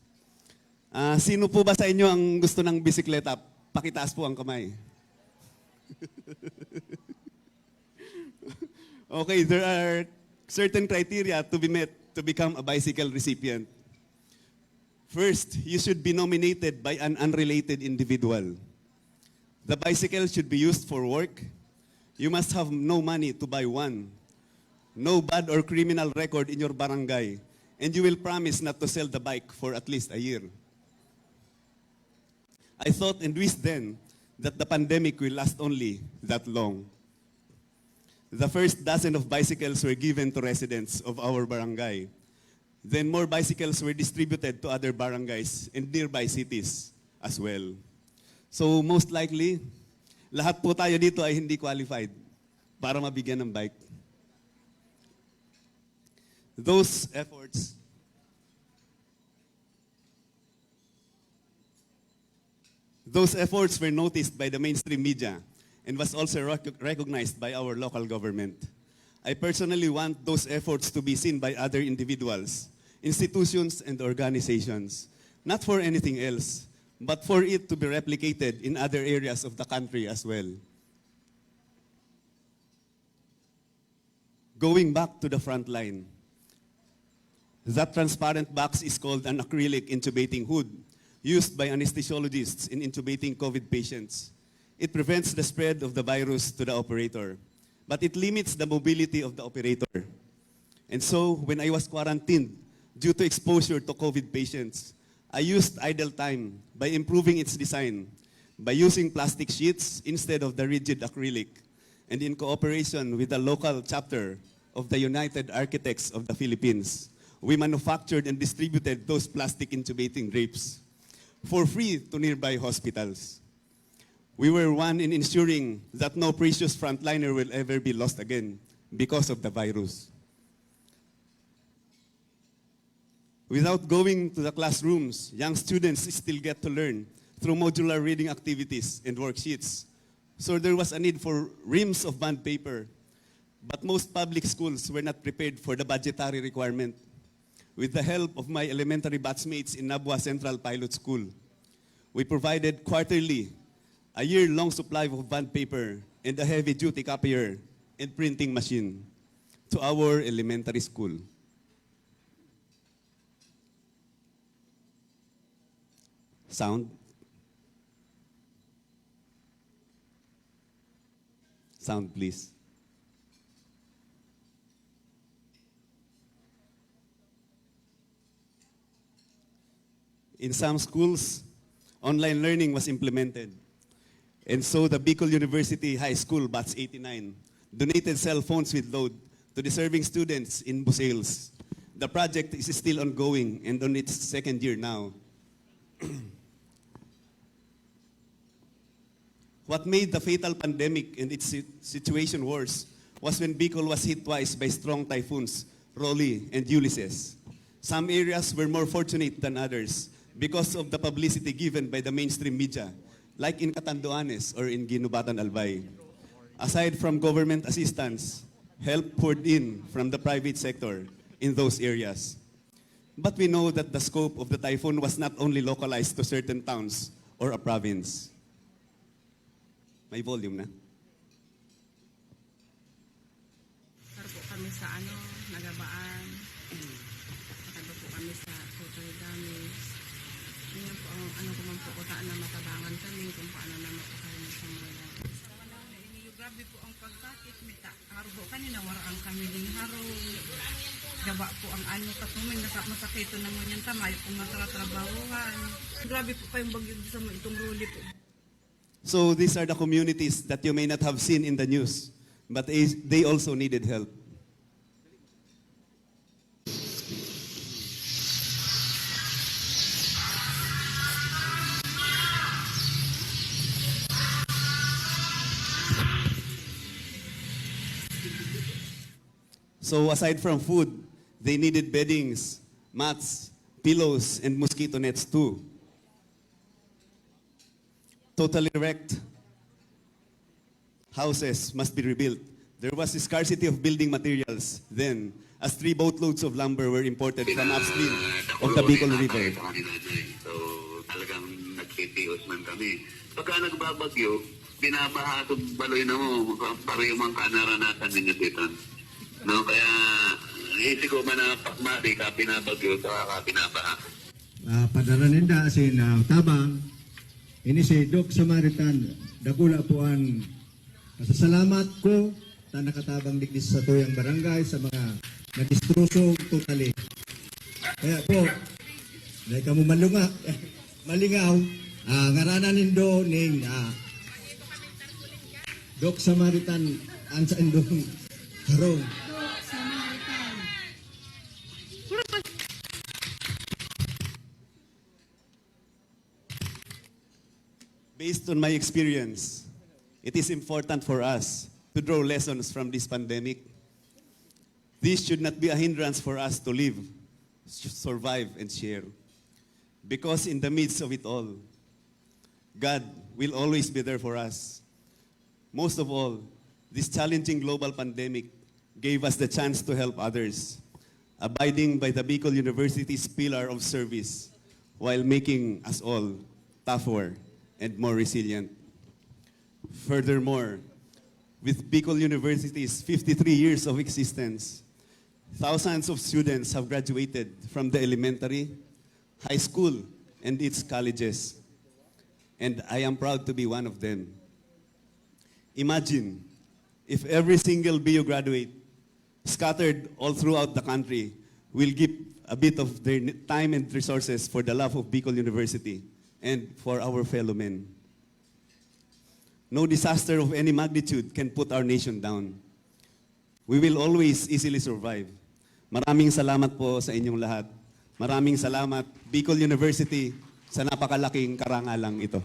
Sino po ba sa inyo ang gusto ng bisikleta? Pakitaas po ang kamay. Okay, there are certain criteria to be met to become a bicycle recipient. First, you should be nominated by an unrelated individual. The bicycle should be used for work. You must have no money to buy one. No bad or criminal record in your barangay. And you will promise not to sell the bike for at least a year. I thought and wished then that the pandemic will last only that long. The first dozen of bicycles were given to residents of our barangay. Then more bicycles were distributed to other barangays and nearby cities as well. So most likely, lahat po tayo dito ay hindi qualified para mabigyan ng bike. Those efforts were noticed by the mainstream media and was also recognized by our local government. I personally want those efforts to be seen by other individuals, institutions, and organizations, not for anything else, but for it to be replicated in other areas of the country as well. Going back to the front line, that transparent box is called an acrylic intubating hood, used by anesthesiologists in intubating COVID patients. It prevents the spread of the virus to the operator, but it limits the mobility of the operator. And so, when I was quarantined due to exposure to COVID patients, I used idle time by improving its design, by using plastic sheets instead of the rigid acrylic, and in cooperation with the local chapter of the United Architects of the Philippines, we manufactured and distributed those plastic intubating drapes for free to nearby hospitals. We were one in ensuring that no precious frontliner will ever be lost again because of the virus. Without going to the classrooms, young students still get to learn through modular reading activities and worksheets. So there was a need for reams of bond paper, but most public schools were not prepared for the budgetary requirement. With the help of my elementary batchmates in Nabua Central Pilot School, We provided quarterly a year-long supply of bond paper and a heavy-duty copier and printing machine to our elementary school. Sound? Sound, please. In some schools, online learning was implemented. And so the Bicol University High School, Batch 89, donated cell phones with load to deserving students in Busales. The project is still ongoing and on its second year now. What made the fatal pandemic and its situation worse was when Bicol was hit twice by strong typhoons, Rolly and Ulysses. Some areas were more fortunate than others because of the publicity given by the mainstream media, like in Catanduanes or in Ginubatan, Albay. Aside from government assistance, help poured in from the private sector in those areas. But we know that the scope of the typhoon was not only localized to certain towns or a province. May volume na. Par po kami sa Nagabaan. Nakaba po kami sa total damage. Ngayon po ang ko man po kung saan na matabangan kami, kung paano na mapakain sa mga grabe po ang pagkakit, mita. Haro po kanina, warang kami din haro. Gaba po ang katumin, masakito naman yan tamay kung matratrabahuhan. Grabe po pa yung bagyo sa itong ruli po. So these are the communities that you may not have seen in the news, but they also needed help. So aside from food, they needed beddings, mats, pillows, and mosquito nets too. Totally wrecked houses must be rebuilt. There was a scarcity of building materials then, as 3 boatloads of lumber were imported from upstream of the Bicol River. So talagang nagtitios man kami. Pagka nagbabagyo, binabaha ito baloy na mo, pareho mang kanaranasan ninyo dito. No, kaya isip ko man na pakmari ka binabagyo, ka binabaha. Padaraninda asin tabang, ini si Doc Samaritan, dakula po ang pasasalamat ko na nakatabang digdis sa tuyang barangay sa mga nadistruso totally. Kaya po, dahil ka mo malingaw, ngaranan nindo ning Doc Samaritan ang sa indong harong. Based on my experience, it is important for us to draw lessons from this pandemic. This should not be a hindrance for us to live, survive, and share. Because in the midst of it all, God will always be there for us. Most of all, this challenging global pandemic gave us the chance to help others, abiding by the Bicol University's pillar of service, while making us all tougher and more resilient. Furthermore, with Bicol University's 53 years of existence, thousands of students have graduated from the elementary, high school, and its colleges. And I am proud to be one of them. Imagine if every single BU graduate scattered all throughout the country will give a bit of their time and resources for the love of Bicol University and for our fellow men. No disaster of any magnitude can put our nation down. We will always easily survive. Maraming salamat po sa inyong lahat. Maraming salamat, Bicol University, sa napakalaking karangalang ito.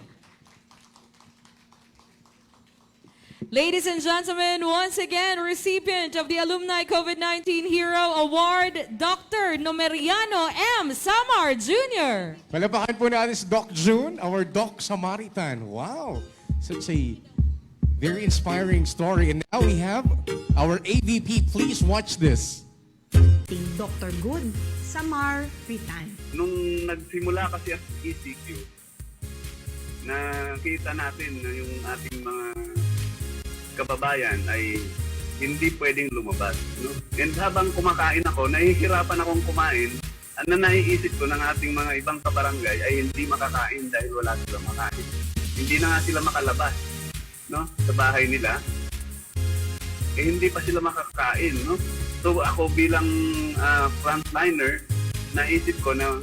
Ladies and gentlemen, once again, recipient of the Alumni COVID-19 Hero Award, Dr. Numeriano M. Samar Jr. Palapakan po natin si Doc June, our Doc Samaritan. Wow! Such a very inspiring story. And now we have our AVP. Please watch this. Dr. Good Samar Ritan. Nung nagsimula kasi ang ECQ, nakita natin na yung ating mga kababayan ay hindi pwedeng lumabas. No? And habang kumakain ako, nahihirapan akong kumain. Ang naiisip ko ng ating mga ibang kabarangay ay hindi makakain dahil wala silang makain. Hindi na nga sila makalabas, no, sa bahay nila. Hindi pa sila makakain. No? So ako bilang frontliner, naisip ko na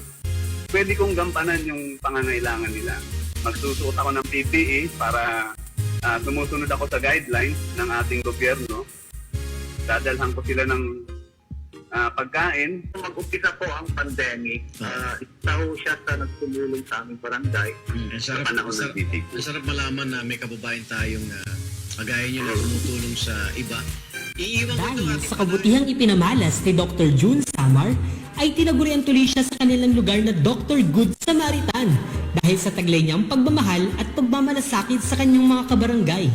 pwede kong gampanan yung pangangailangan nila. Magsusuot ako ng PPE para sumusunod ako sa guidelines ng ating gobyerno. Dadalhan ko sila ng pagkain. Mag-umpisa po ang pandemic, isa ho siya sa nagtumulong sa aming barangay sa panahon ng bitig. Ang sarap malaman na may kababayan tayong kagaya niyo na tumutulong sa iba. Dahil sa kabutihang ipinamalas ni Dr. June Samar, ay tinagurian tuloy siya sa kanilang lugar na Dr. Good Samaritan dahil sa taglay niyang pagmamahal at pagmamalasakit sa kanyang mga kabarangay.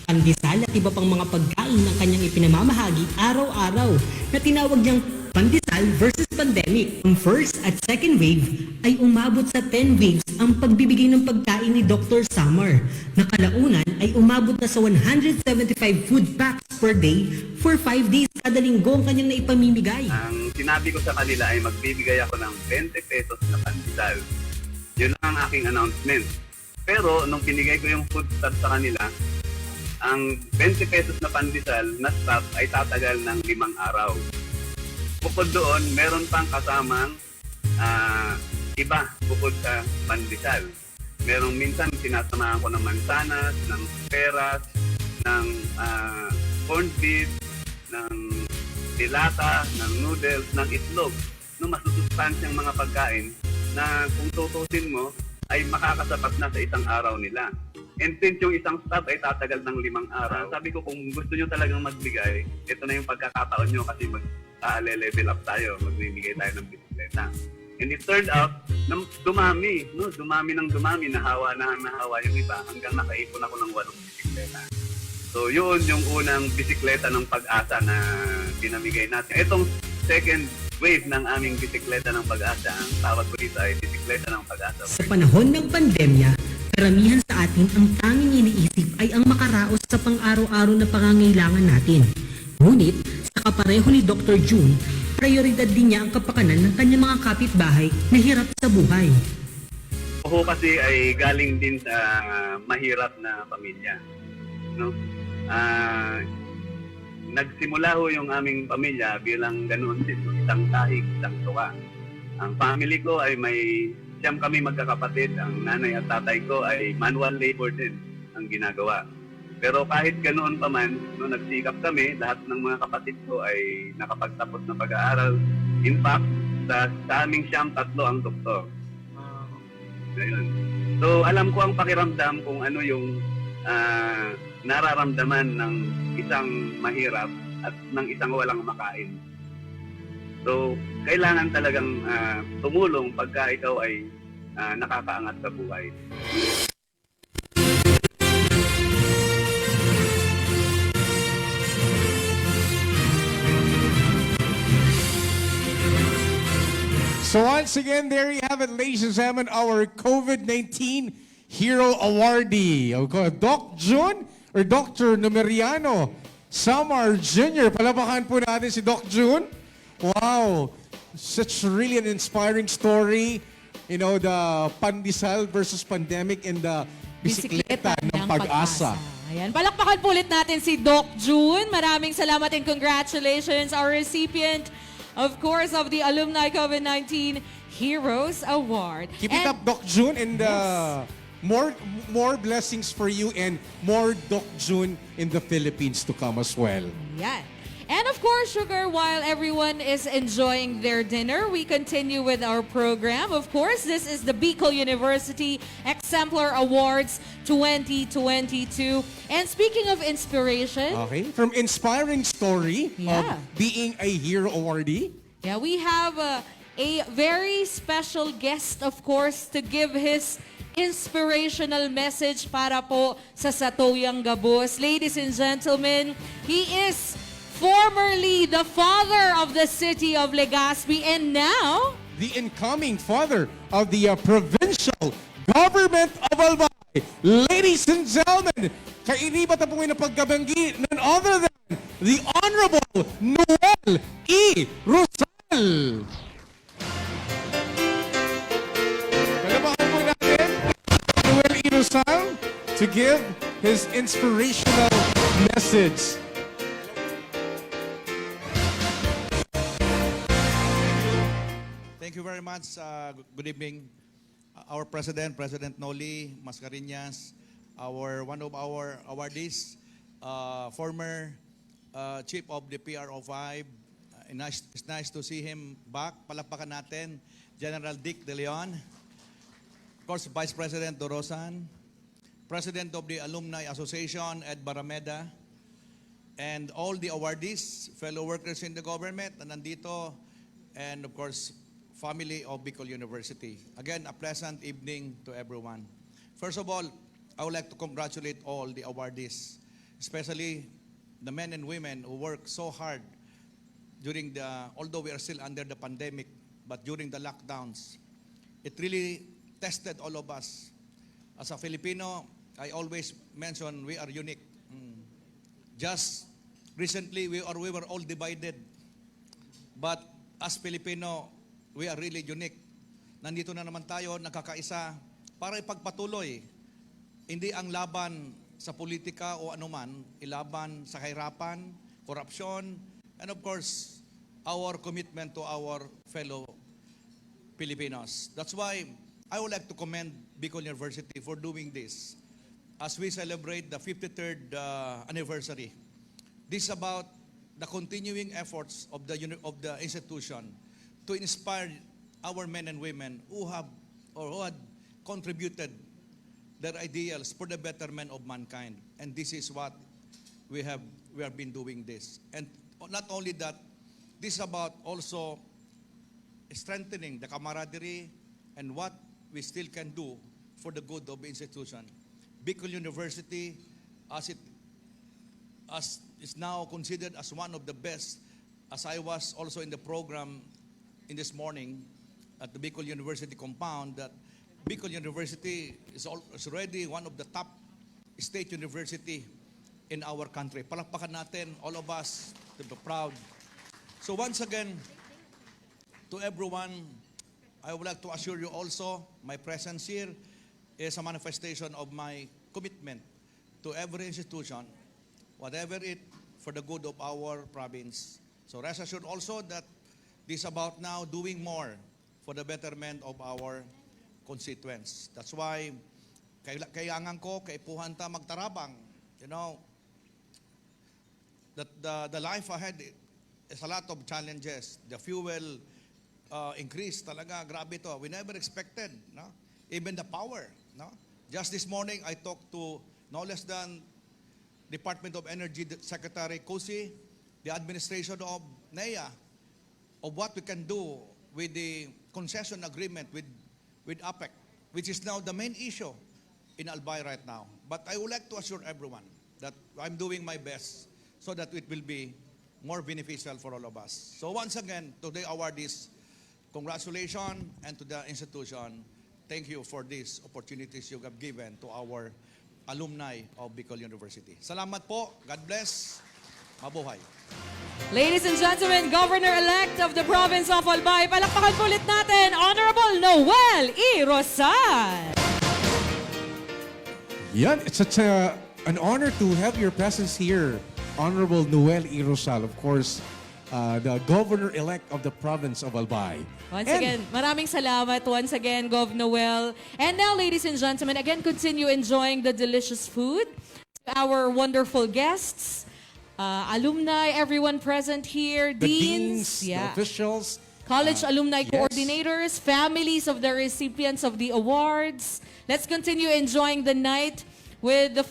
Pandesal at iba pang mga pagkain ng kanyang ipinamamahagi araw-araw na tinawag niyang pandesal versus pandemic. Ang first at second wave ay umabot sa 10 waves ang pagbibigay ng pagkain ni Dr. Samar. Nakalaunan ay umabot na sa 175 food packs per day for 5 days kada linggo ang kanyang naipamimigay. Ang sinabi ko sa kanila ay magbibigay ako ng 20 pesos na pandesal. Yun lang ang aking announcement. Pero nung pinigay ko yung food stuff sa kanila, ang 20 pesos na pandesal na staff ay tatagal ng 5 araw. Bukod doon, meron pang kasamang iba bukod sa pandesal. Merong minsan sinasamahan ko ng mansanas, ng peras, ng corned beef, ng dilata, ng noodles, ng itlog. No, masusustansyang mga pagkain na kung tutusin mo ay makakasapat na sa isang araw nila. And since yung isang stop ay tatagal ng 5 araw, sabi ko kung gusto nyo talagang magbigay, ito na yung pagkakataon nyo kasi mag-level up tayo, magbibigay tayo ng bisikleta. And it turned out, dumami, no? Dumami ng dumami, nahawa yung iba hanggang nakaipon ako ng 8 bisikleta. So yun yung unang bisikleta ng pag-asa na pinamigay natin. Itong second wave ng aming bisikleta ng pag-asa, ang tawag ko dito ay bisikleta ng pag-asa. Sa panahon ng pandemya, karamihan sa atin ang tanging iniisip ay ang makaraos sa pang-araw-araw na pangangailangan natin. Ngunit, sa kapareho ni Dr. June, prioridad din niya ang kapakanan ng kanyang mga kapitbahay na hirap sa buhay. Ako kasi ay galing din sa mahirap na pamilya. No? Nagsimula ho yung aming pamilya bilang ganoon din, isang tahig, isang tuka. Ang family ko ay siyam kami magkakapatid. Ang nanay at tatay ko ay manual labor din ang ginagawa. Pero kahit ganoon pa man, no, nagsikap kami, lahat ng mga kapatid ko ay nakapagtapos ng pag-aaral. In fact, sa aming siyam, 3 ang doktor. Ayun. So alam ko ang pakiramdam kung ano yung nararamdaman ng isang mahirap at ng isang walang makain. So, kailangan talagang tumulong pagka ikaw ay nakakaangat sa buhay. So once again, there you have it, ladies and gentlemen, our COVID-19 Hero Awardee. Doc June or Dr. Numeriano Samar Jr. Palapakan po natin si Doc June. Wow, such really an inspiring story. You know, the pandesal versus pandemic and the bisikleta ng pag-asa. Ayan, palakpakan po ulit natin si Doc June. Maraming salamat and congratulations, our recipient, of course, of the Alumni COVID-19 Heroes Award. Keep it up, Doc June, and more blessings for you and more Doc June in the Philippines to come as well. Yeah. And of course, Sugar, while everyone is enjoying their dinner, we continue with our program. Of course, this is the Bicol University EXEMPLAR Awards 2022. And speaking of inspiration... Okay, from inspiring story of being a hero awardee. Yeah, we have a very special guest, of course, to give his inspirational message para po sa Satoyang Gabos. Ladies and gentlemen, he is formerly the father of the city of Legazpi and now the incoming father of the provincial government of Albay. Ladies and gentlemen, kainibat na po ngayon ng pagkabanggi, none other than the Honorable Noel E. Rosal. Palabakan po natin Noel E. Rosal to give his inspirational message. Thank you very much. Good evening. Our President, President Noli Mascareñas, one of our awardees, former Chief of the PRO5. It's nice to see him back. Palakpakan natin, General Dick De Leon. Of course, Vice President Dorosan, President of the Alumni Association, Ed Barameda, and all the awardees, fellow workers in the government, na nandito, and of course, family of Bicol University. Again, a pleasant evening to everyone. First of all, I would like to congratulate all the awardees, especially the men and women who work so hard during although we are still under the pandemic, but during the lockdowns. It really tested all of us. As a Filipino, I always mention we are unique. Just recently, we were all divided. But as Filipino, we are really unique. Nandito na naman tayo, nakakaisa, para ipagpatuloy. Hindi ang laban sa politika o anuman, ilaban sa kahirapan, korupsyon, and of course, our commitment to our fellow Filipinos. That's why I would like to commend Bicol University for doing this as we celebrate the 53rd anniversary. This is about the continuing efforts of the institution to inspire our men and women who had contributed their ideals for the betterment of mankind. And this is what we have been doing this. And not only that, this is about also strengthening the camaraderie and what we still can do for the good of the institution. Bicol University, as is now considered as one of the best, as I was also in the program in this morning at the Bicol University compound, that Bicol University is already one of the top state university in our country. Palakpakan natin, all of us, to be proud. So once again, to everyone, I would like to assure you also, my presence here is a manifestation of my commitment to every institution, whatever it, for the good of our province. So rest assured also that this is about now doing more for the betterment of our constituents. That's why kailangan ko, kaipuhan ta magtarabang. You know, that the life ahead is a lot of challenges. The fuel increase talaga, grabe to. We never expected, no? Even the power, no? Just this morning, I talked to no less than Department of Energy Secretary Kusi, the administration of NEA, of what we can do with the concession agreement with APEC, which is now the main issue in Albay right now. But I would like to assure everyone that I'm doing my best so that it will be more beneficial for all of us. So once again, to the awardees, congratulations, and to the institution, thank you for these opportunities you have given to our alumni of Bicol University. Salamat po. God bless. Mabuhay. Ladies and gentlemen, Governor-elect of the province of Albay, palakpakan po ulit natin, Honorable Noel E. Rosal. Yan, it's such an honor to have your presence here, Honorable Noel E. Rosal, of course, the Governor-elect of the province of Albay. Once again, maraming salamat once again, Gov. Noel. And now, ladies and gentlemen, again, continue enjoying the delicious food. Our wonderful guests, alumni, everyone present here, The deans, the officials, college alumni yes. coordinators, families of the recipients of the awards. Let's continue enjoying the night with the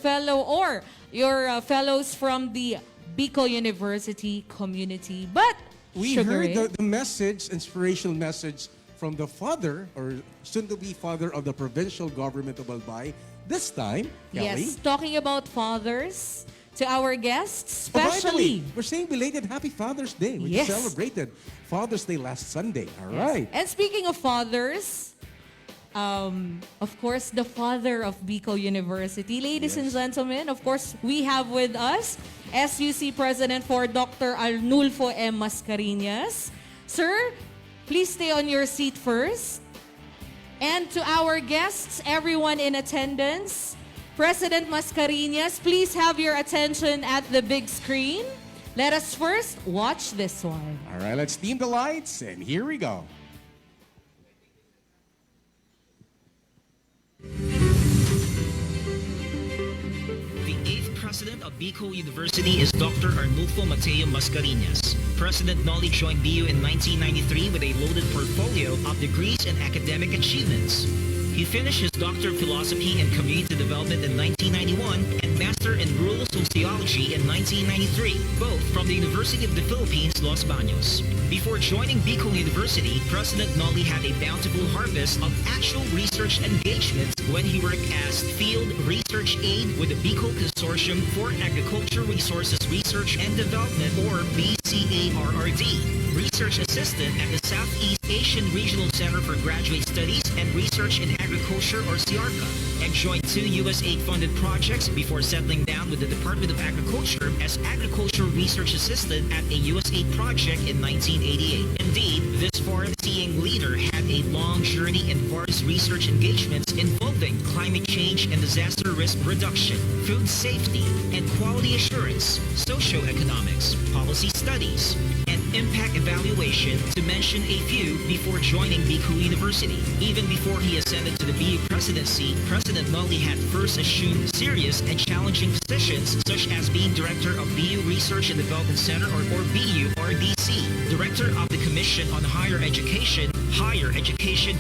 your fellows from the Bicol University community. But we heard the message, inspirational message from the father, or soon-to-be father of the provincial government of Albay. This time, Kelly. Yes, talking about fathers, to our guests, Oh, by the way, especially. we're saying belated Happy Father's Day. We Yes. celebrated Father's Day last Sunday. All right. And speaking of fathers, of course, the father of Bicol University. Ladies and gentlemen, of course, we have with us SUC President for Dr. Arnulfo M. Mascareñas. Sir, please stay on your seat first. And to our guests, everyone in attendance, President Mascareñas, please have your attention at the big screen. Let us first watch this one. All right, let's dim the lights, and here we go. The 8th president of Bicol University is Dr. Arnulfo Mateo Mascareñas. President Nolly joined BU in 1993 with a loaded portfolio of degrees and academic achievements. He finished his Doctor of Philosophy in Community Development in 1991 and Master in Rural Sociology in 1993, both from the University of the Philippines, Los Baños. Before joining Bicol University, President Nolly had a bountiful harvest of actual research engagements when he worked as Field Research Aide with the Bicol Consortium for Agriculture Resources Research and Development, or BCARRD, Research Assistant at the Southeast Asian Regional Center for Graduate Studies and Research in Agriculture, or CIARCA, and joined 2 USAID-funded projects before settling down with the Department of Agriculture as Agricultural Research Assistant at a USAID project in 1988. Indeed, this far-seeing leader had a long journey in various research engagements involving climate change and disaster risk reduction, food safety and quality assurance, socioeconomics, policy studies, and impact evaluation, to mention a few, before joining Bicol University. Even before he ascended to the BU presidency, President Nolly had first assumed serious and challenging positions such as being Director of BU Research and Development Center, or BU RDC, Director of the Commission on Higher Education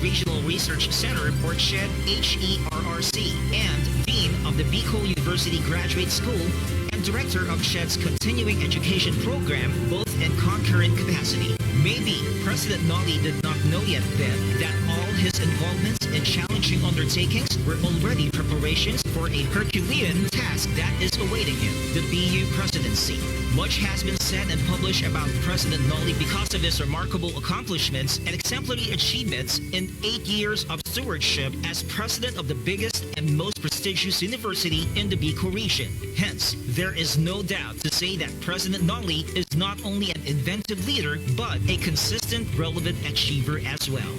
Regional Research Center, or CHED HERRC, and Dean of the Bicol University Graduate School and Director of CHED's Continuing Education Program, both in concurrent capacity. Maybe President Nolly did not know yet then that all his involvements in challenging undertakings were already preparations for a Herculean task that is awaiting him, the BU presidency. Much has been said and published about President Nolly because of his remarkable accomplishments and exemplary achievements in 8 years of stewardship as president of the biggest and most prestigious university in the Bicol region. Hence, there is no doubt to say that President Nolly is not only an inventive leader, but a consistent, relevant achiever as well.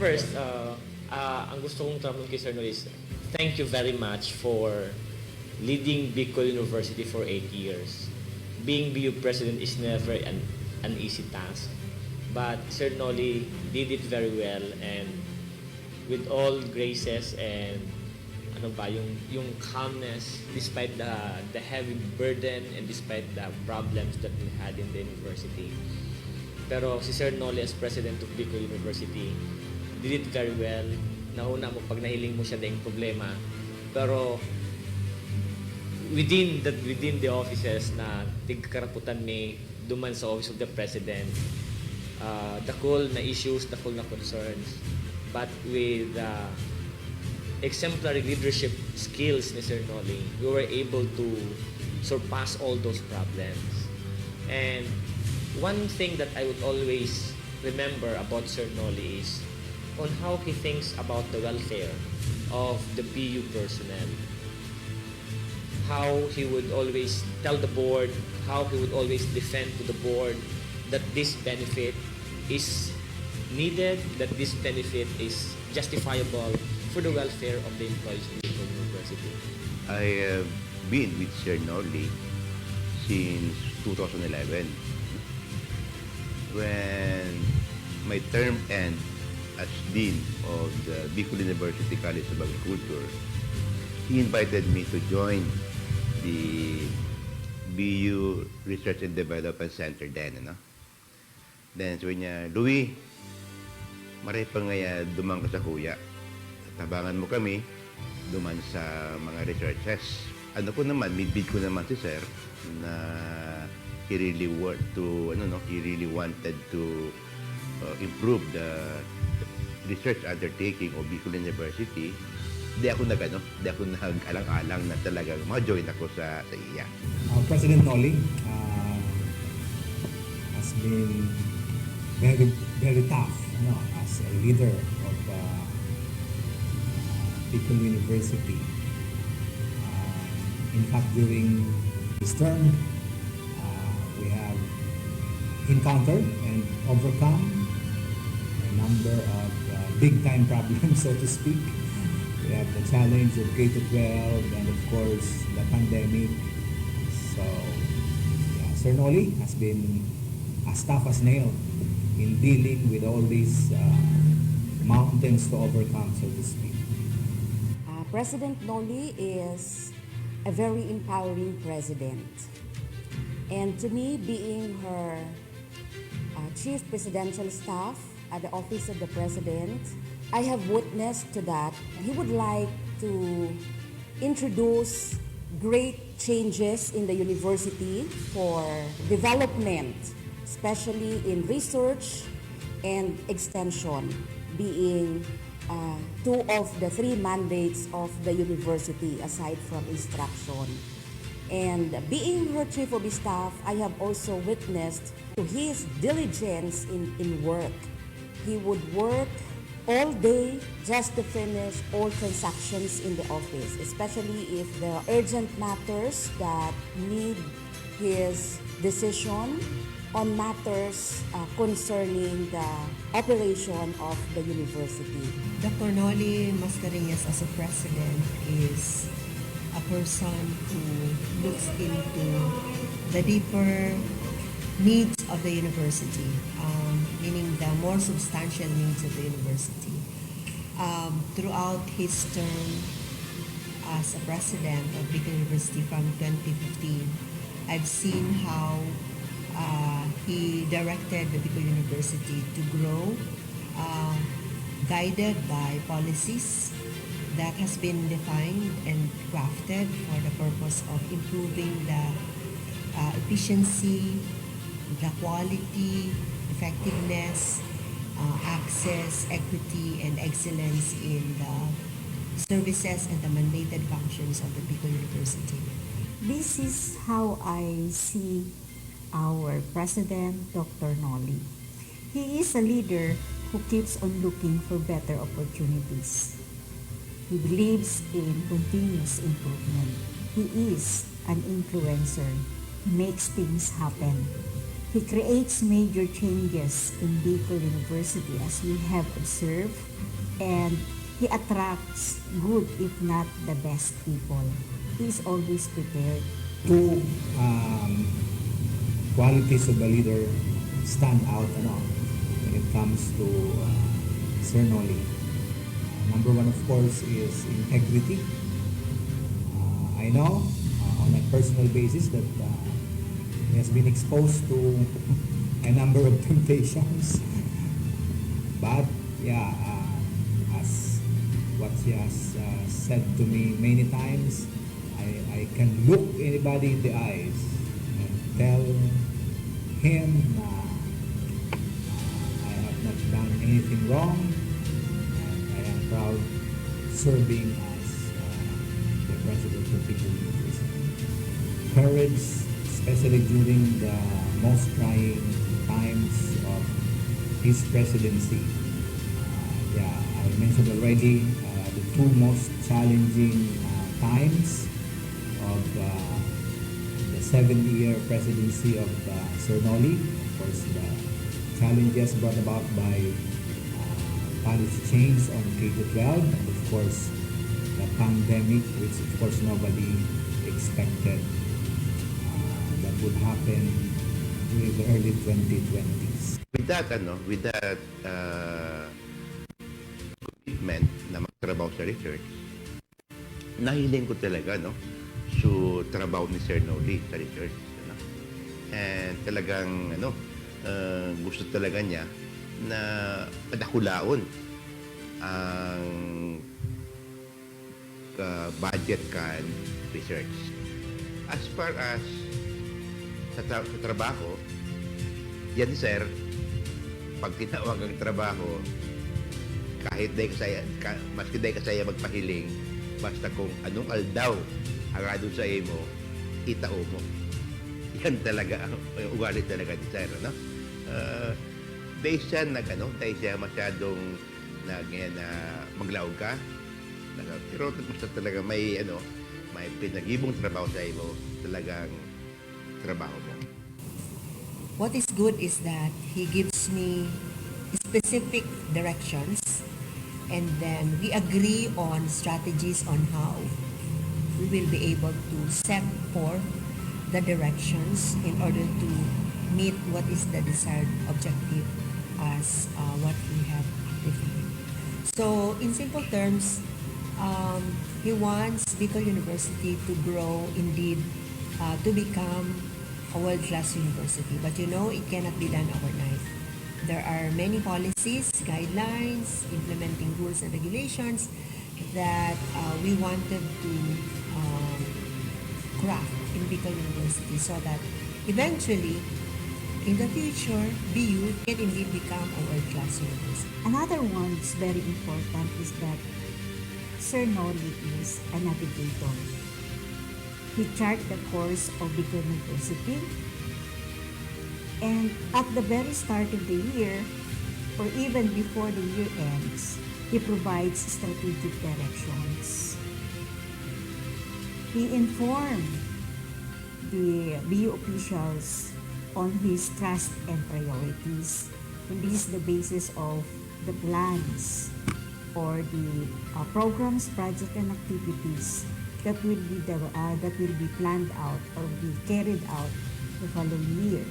First, ang gusto kong tanong kay Sir Nolly is, thank you very much for leading Bicol University for 8 years. Being BU president is never an easy task. But Sir Nolly did it very well, and with all graces and yung calmness despite the heavy burden and despite the problems that we had in the university. Pero si Sir Nolly as president of Bicol University did it very well. Nauna mo pag nahiling mo siya dahil problema. Pero within the offices na tigkaraputan may duman sa office of the president, dakol na issues, dakol na concerns, but with exemplary leadership skills ni Sir Nolly, we were able to surpass all those problems. And one thing that I would always remember about Sir Nolly is on how he thinks about the welfare of the BU personnel. How he would always tell the board, how he would always defend to the board that this benefit is needed, that this benefit is justifiable for the welfare of the employees of Bicol University. I have been with Sir Nolly since 2011. When my term ended as Dean of the Bicol University College of Agriculture, he invited me to join the BU Research and Development Center then, ano? Then sabi niya, Louie, maray pa nga duman ka sa huya. Tabangan mo kami duman sa mga researches. Ano ko naman, midbid ko naman si Sir na he really wanted to improve the research undertaking of Bicol University. Di ako nag-alang-alang na talagang ma-join ako sa iya. President Nolly has been very tough as a leader of Bicol University. In fact, during this term, we have encountered and overcome a number of big-time problems, so to speak. We have the challenge of K-12 and, of course, the pandemic. So, yeah, Sir Noli has been as tough as nail in dealing with all these mountains to overcome, so to speak. President Noli is a very empowering president. And to me, being her chief presidential staff at the office of the president, I have witnessed to that. He would like to introduce great changes in the university for development, especially in research and extension, being two of the three mandates of the university aside from instruction. And being her chief of staff, I have also witnessed to his diligence in work. He would work all day just to finish all transactions in the office, especially if there are urgent matters that need his decision on matters concerning the operation of the university. Dr. Noli Mascarenhas as a president is a person who looks into the deeper needs of the university, meaning the more substantial needs of the university. Throughout his term as a president of Bicol University from 2015, I've seen how he directed the Bicol University to grow, guided by policies that has been defined and crafted for the purpose of improving the efficiency, the quality, effectiveness, access, equity, and excellence in the services and the mandated functions of the Bicol University. This is how I see our President, Dr. Noli. He is a leader who keeps on looking for better opportunities. He believes in continuous improvement. He is an influencer. He makes things happen. He creates major changes in Bicol University, as we have observed, and he attracts good, if not the best people. He is always prepared. Two qualities of a leader stand out when it comes to Sir Noli. Number one, of course, is integrity. I know on a personal basis that he has been exposed to a number of temptations. But yeah, as what he has said to me many times, I can look anybody in the eyes and tell him I have not done anything wrong, and I am proud serving as the president of Bicol University. Courage, especially during the most trying times of his presidency. I mentioned already the two most challenging times of the 7-year presidency of Sir Noli. Of course, the challenges brought about by policy change on K-12, and of course, the pandemic, which of course nobody expected that would happen during the early 2020s. With that, commitment na magtrabaho sa research, nahiling ko talaga, so trabaho ni Sir Noli sa research. And talagang, gusto talaga niya na padakulaon ang budget kan research. As far as sa trabaho, yan sir, pag tinawag ang trabaho, kahit maski day kasaya magpahiling, basta kung anong aldaw ang adun sa mo, itao mo. Yan talaga ang ugali talaga ni sir, dahil siya masyadong maglaog ka, Pero basta talaga may may pinag-ibong trabaho sa iyo, talagang trabaho mo. What is good is that he gives me specific directions, and then we agree on strategies on how we will be able to set forth the directions in order to meet what is the desired objective as what we have defined. So, in simple terms, he wants Bicol University to grow indeed to become a world-class university. But you know, it cannot be done overnight. There are many policies, guidelines, implementing rules and regulations that we wanted to craft in Bicol University so that eventually, in the future, BU can indeed become a world-class university. Another one that's very important is that Sir Noli is a navigator. He charted the course of Bicol University, and at the very start of the year, or even before the year ends, he provides strategic directions. He informed the BU officials on his trust and priorities, and this is the basis of the plans or the programs, projects, and activities that will be planned out or be carried out the following year.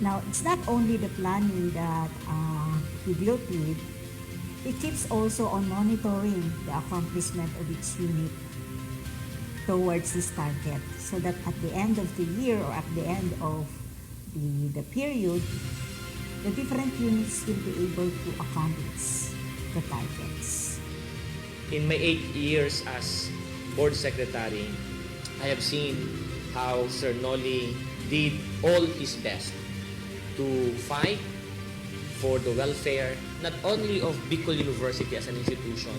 Now, it's not only the planning that he dealt with, he keeps also on monitoring the accomplishment of each unit towards this target, so that at the end of the year or at the end of the period, the different units will be able to accomplish the targets. In my 8 years as board secretary, I have seen how Sir Noli did all his best to fight for the welfare not only of Bicol University as an institution,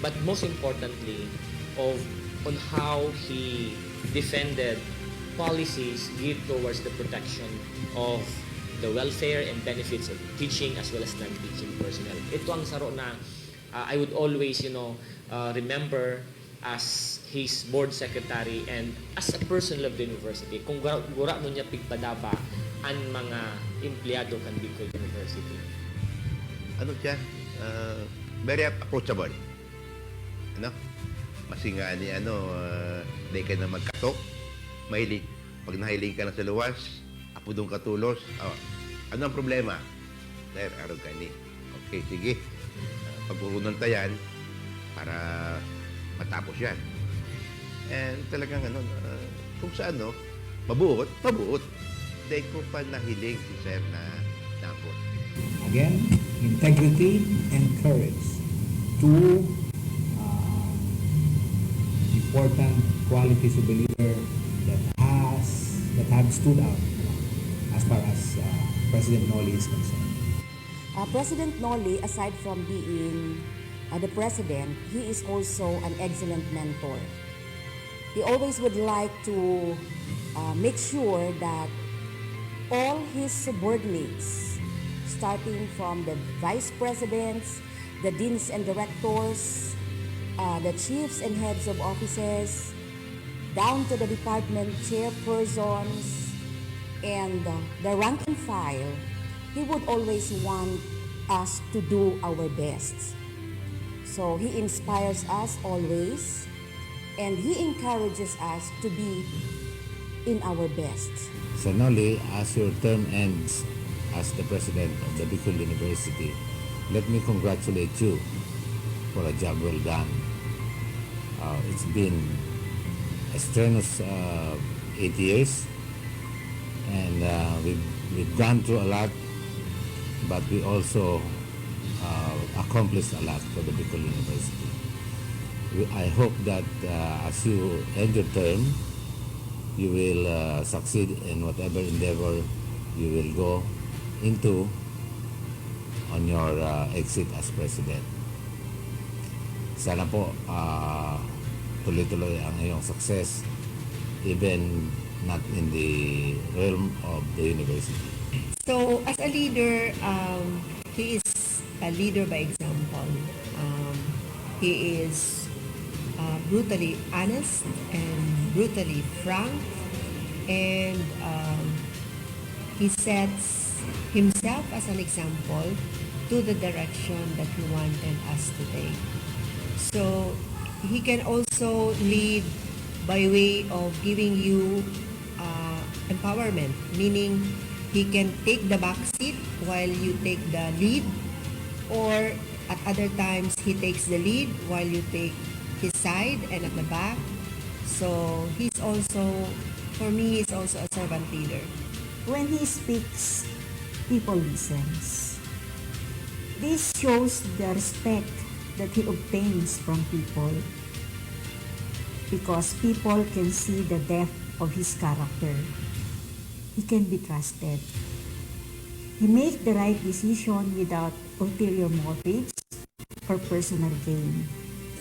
but most importantly on how he defended policies geared towards the protection of the welfare and benefits of teaching as well as non-teaching personnel. Ito ang saro na I would always, remember as his board secretary and as a person of the university. Kung gura mo niya pigpadaba ang mga empleyado kan Bicol University. Ano siya? Very approachable. Masinga ni di ka na magkatok. Mahilig. Pag nahiling ka na sa luwas, apudong katulos. Ano ang problema? Sir, araw ka ni. Okay, sige. Pagpupunan tayan para matapos yan. And talagang kung saan mabuot. Dahil ko pa nahiling si Sir na napot. Again, integrity and courage. Two important qualities of a leader that have stood out as far as President Noli is concerned. President Noli, aside from being the president, he is also an excellent mentor. He always would like to make sure that all his subordinates, starting from the vice presidents, the deans and directors, the chiefs and heads of offices, down to the department chairpersons, and the rank and file, he would always want us to do our best. So he inspires us always, and he encourages us to be in our best. So Noli, as your term ends as the president of the Bicol University, let me congratulate you for a job well done. It's been a strenuous 8 years, and we've gone through a lot, but we also accomplished a lot for the Bicol University. I hope that as you end your term, you will succeed in whatever endeavor you will go into on your exit as president. Sana po tuloy-tuloy ang iyong success, even not in the realm of the university. So, as a leader, he is a leader by example. He is brutally honest and brutally frank, and he sets himself as an example to the direction that he wanted us to take. So he can also lead by way of giving you empowerment, meaning he can take the back seat while you take the lead, or at other times he takes the lead while you take his side and at the back. So he's also, for me, he's also a servant leader. When he speaks, people listens. This shows the respect that he obtains from people, because people can see the depth of his character. He can be trusted. He makes the right decision without ulterior motives or personal gain.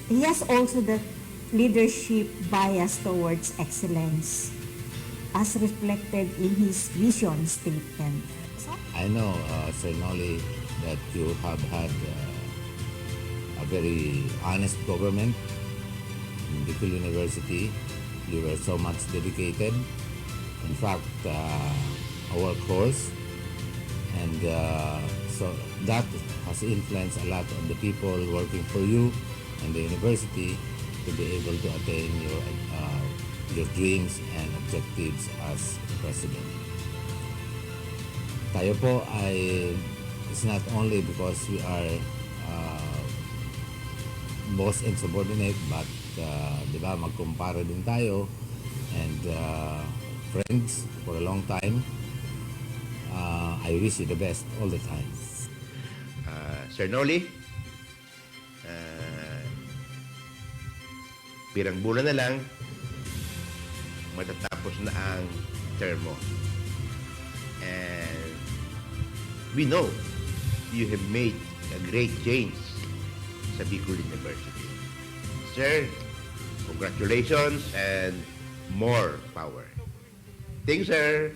He has also the leadership bias towards excellence, as reflected in his vision statement. I know, Sir Noli, that you have had a very honest government in Bicol University. You were so much dedicated. In fact, our course, and so that has influenced a lot of the people working for you and the university to be able to attain your dreams and objectives as president. Tayo po ay, it's not only because we are boss and subordinate, but di ba, magkumpara din tayo, and friends for a long time. I wish you the best all the time. Sir Noli, pirang bulan na lang, matatapos na ang term mo. And we know you have made a great change sa Bicol University. Sir, congratulations and more power. Thank you, sir.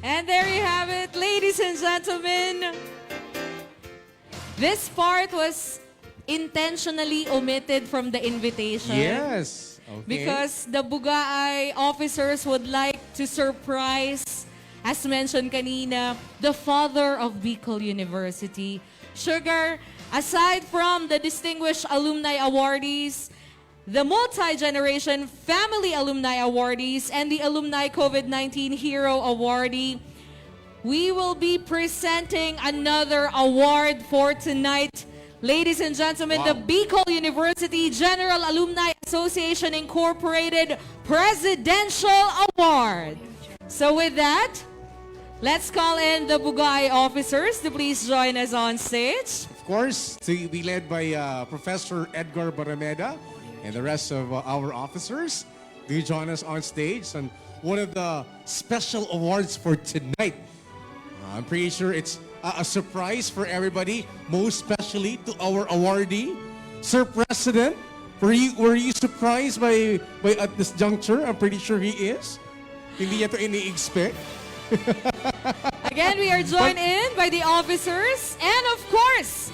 And there you have it, ladies and gentlemen. This part was intentionally omitted from the invitation. Yes. Okay. Because the Bugaay officers would like to surprise, as mentioned kanina, the father of Bicol University. Sugar, aside from the distinguished alumni awardees, the multi-generation family alumni awardees, and the alumni COVID-19 hero awardee, we will be presenting another award for tonight. Ladies and gentlemen, the Bicol University General Alumni Association Incorporated Presidential Award. So with that, let's call in the Bugaay officers to please join us on stage. Of course, to be led by Professor Edgar Barameda and the rest of our officers. Do join us on stage on one of the special awards for tonight. I'm pretty sure it's a surprise for everybody, most especially to our awardee. Sir President, were you surprised by at this juncture? I'm pretty sure he is. Hindi niya to ini-expect. Again, we are joined in by the officers and of course,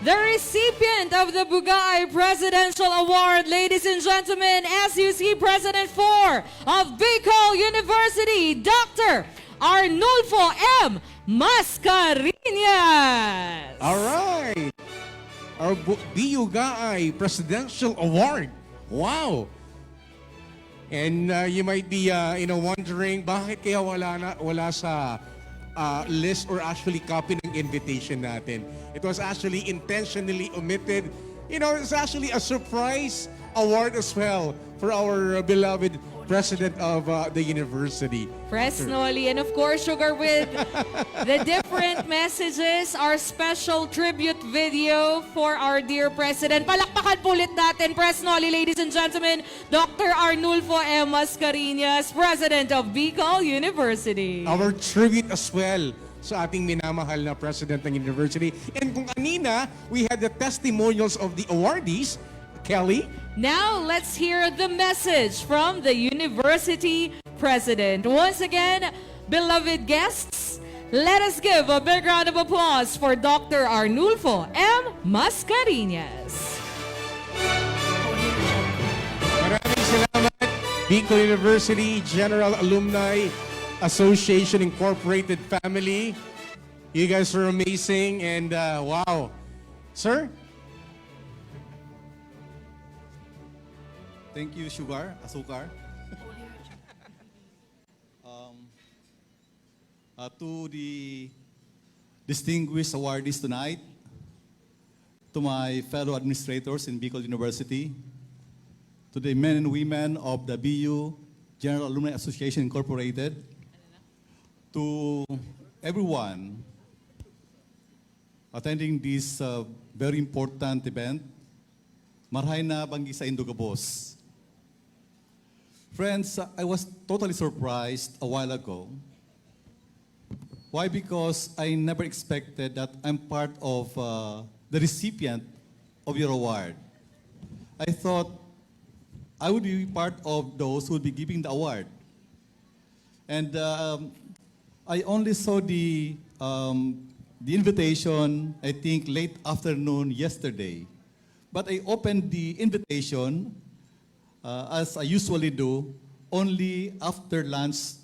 the recipient of the Bugaay Presidential Award, ladies and gentlemen, SUC President 4 of Bicol University, Dr. Arnulfo M. Mascareñas. All right. Our Bugaay Presidential Award. Wow. And you might be wondering, bakit kaya wala sa list or actually copy ng invitation natin. It was actually intentionally omitted. You know, it's actually a surprise award as well for our beloved president of the university. Presnoli, and of course, Sugar, with the different messages, our special tribute video for our dear president. Palakpakan po ulit natin, Presnoli, ladies and gentlemen, Dr. Arnulfo M. Mascareñas, president of Bicol University. Our tribute as well sa ating minamahal na president ng university. And kung kanina, we had the testimonials of the awardees, Kelly. Now, let's hear the message from the university president. Once again, beloved guests, let us give a big round of applause for Dr. Arnulfo M. Mascareñas. Maraming salamat, Bicol University General Alumni Association Incorporated family. You guys are amazing and wow. Sir? Thank you, Asukar. To the distinguished awardees tonight, to my fellow administrators in Bicol University, to the men and women of the BU General Alumni Association Incorporated, to everyone attending this very important event, marhay na banggi sa Indogabos. Friends, I was totally surprised a while ago. Why? Because I never expected that I'm part of the recipient of your award. I thought I would be part of those who would be giving the award. And I only saw the invitation, I think, late afternoon yesterday. But I opened the invitation, as I usually do, only after lunch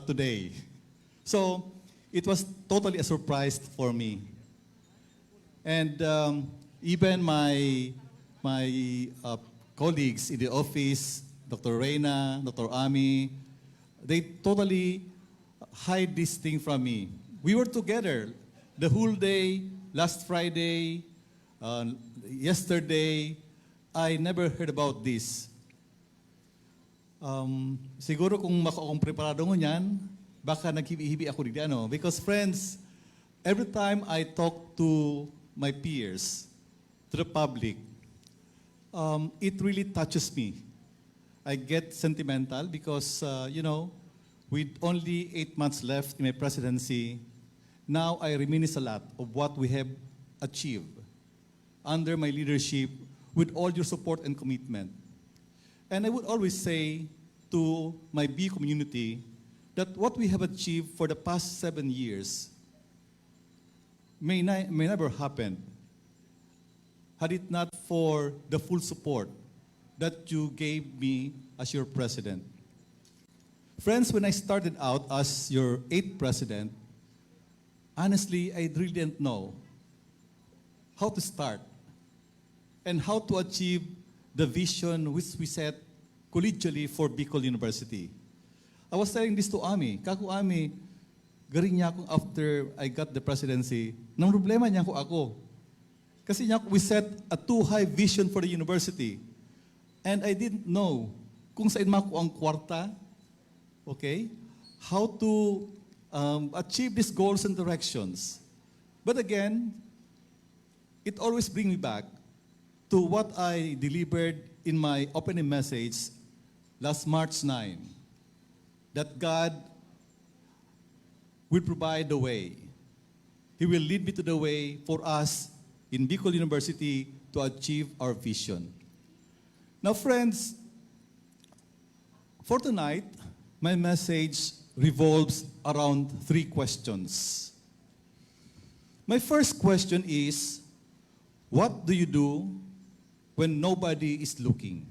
today. So it was totally a surprise for me. And even my colleagues in the office, Dr. Reyna, Dr. Ami, they totally hide this thing from me. We were together the whole day, last Friday, yesterday. I never heard about this. Siguro kung akong preparado mo niyan, baka naghibi-hibi ako di ano. Because friends, every time I talk to my peers, to the public, it really touches me. I get sentimental because, with only 8 months left in my presidency, now I reminisce a lot of what we have achieved under my leadership with all your support and commitment. And I would always say to my B community that what we have achieved for the past 7 years may never happen had it not for the full support that you gave me as your president. Friends, when I started out as your 8th president, honestly, I really didn't know how to start and how to achieve the vision which we set collegially for Bicol University. I was telling this to Ami. Kaku Ami, garing niya ako after I got the presidency, nang problema niya ako. Kasi niya we set a too high vision for the university. And I didn't know kung saan mako ang kwarta, okay, how to achieve these goals and directions. But again, it always brings me back to what I delivered in my opening message last March 9, that God will provide the way. He will lead me to the way for us in Bicol University to achieve our vision. Now, friends, for tonight, my message revolves around 3 questions. My first question is, what do you do when nobody is looking?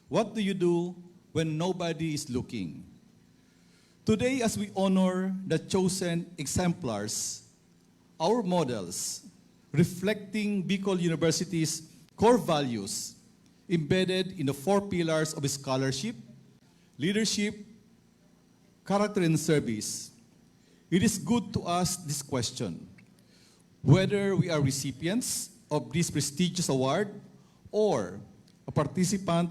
What do you do when nobody is looking? Today, as we honor the chosen exemplars, our models, reflecting Bicol University's core values, embedded in the 4 pillars of scholarship, leadership, character, and service, it is good to ask this question: whether we are recipients of this prestigious award or a participant,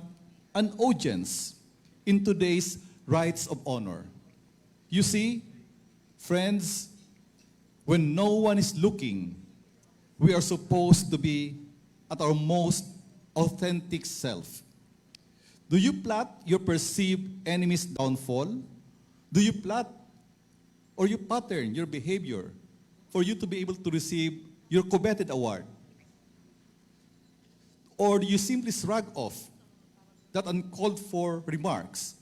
an audience in today's rites of honor. You see, friends, when no one is looking, we are supposed to be at our most authentic self. Do you plot your perceived enemy's downfall? Do you plot or you pattern your behavior for you to be able to receive your coveted award? Or do you simply shrug off that uncalled for remarks?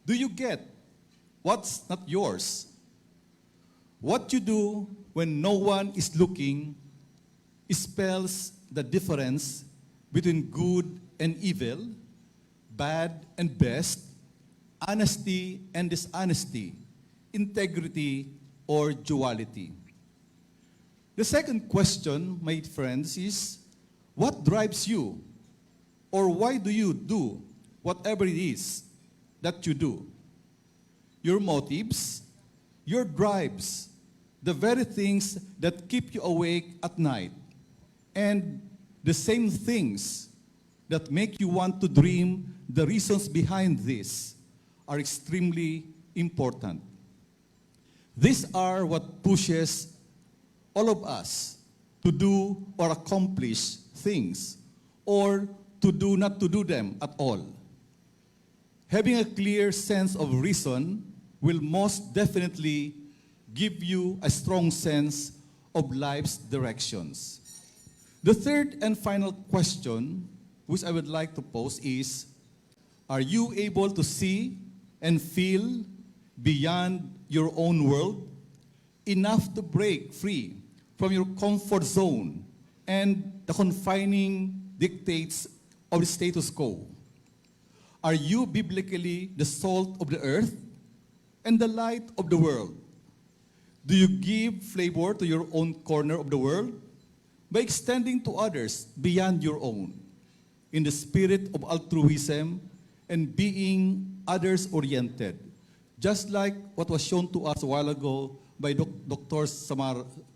Do you get what's not yours? What you do when no one is looking spells the difference between good and evil, bad and best, honesty and dishonesty, integrity or duality. The second question, my friends, is what drives you? Or why do you do whatever it is that you do? Your motives, your drives, the very things that keep you awake at night, and the same things that make you want to dream, the reasons behind this are extremely important. These are what pushes all of us to do or accomplish things, or to do not to do them at all. Having a clear sense of reason will most definitely give you a strong sense of life's directions. The third and final question which I would like to pose is, are you able to see and feel beyond your own world enough to break free from your comfort zone and the confining dictates of the status quo? Are you biblically the salt of the earth and the light of the world? Do you give flavor to your own corner of the world by extending to others beyond your own in the spirit of altruism and being others-oriented, just like what was shown to us a while ago by Dr.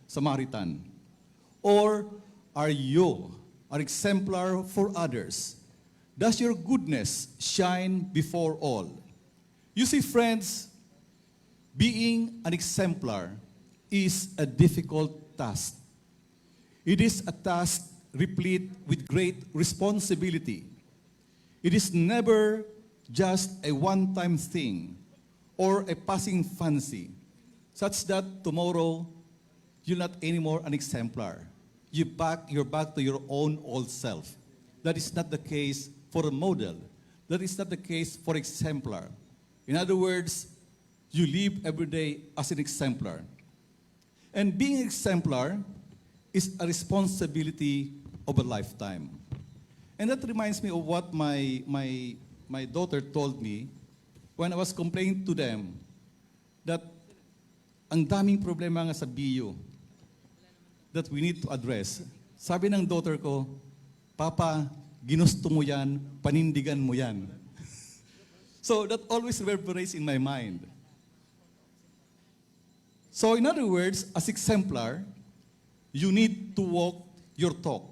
Samaritan? Or are you an exemplar for others? Does your goodness shine before all? You see, friends, being an exemplar is a difficult task. It is a task replete with great responsibility. It is never just a one-time thing or a passing fancy, such that tomorrow you're not anymore an exemplar. You're back to your own old self. That is not the case for a model. That is not the case for exemplar. In other words, you live every day as an exemplar. And being an exemplar is a responsibility of a lifetime. And that reminds me of what my daughter told me when I was complaining to them that ang daming problema nga sa BU that we need to address. Sabi ng daughter ko, Papa, ginusto mo yan, panindigan mo yan. So that always reverberates in my mind. So in other words, as exemplar, you need to walk your talk,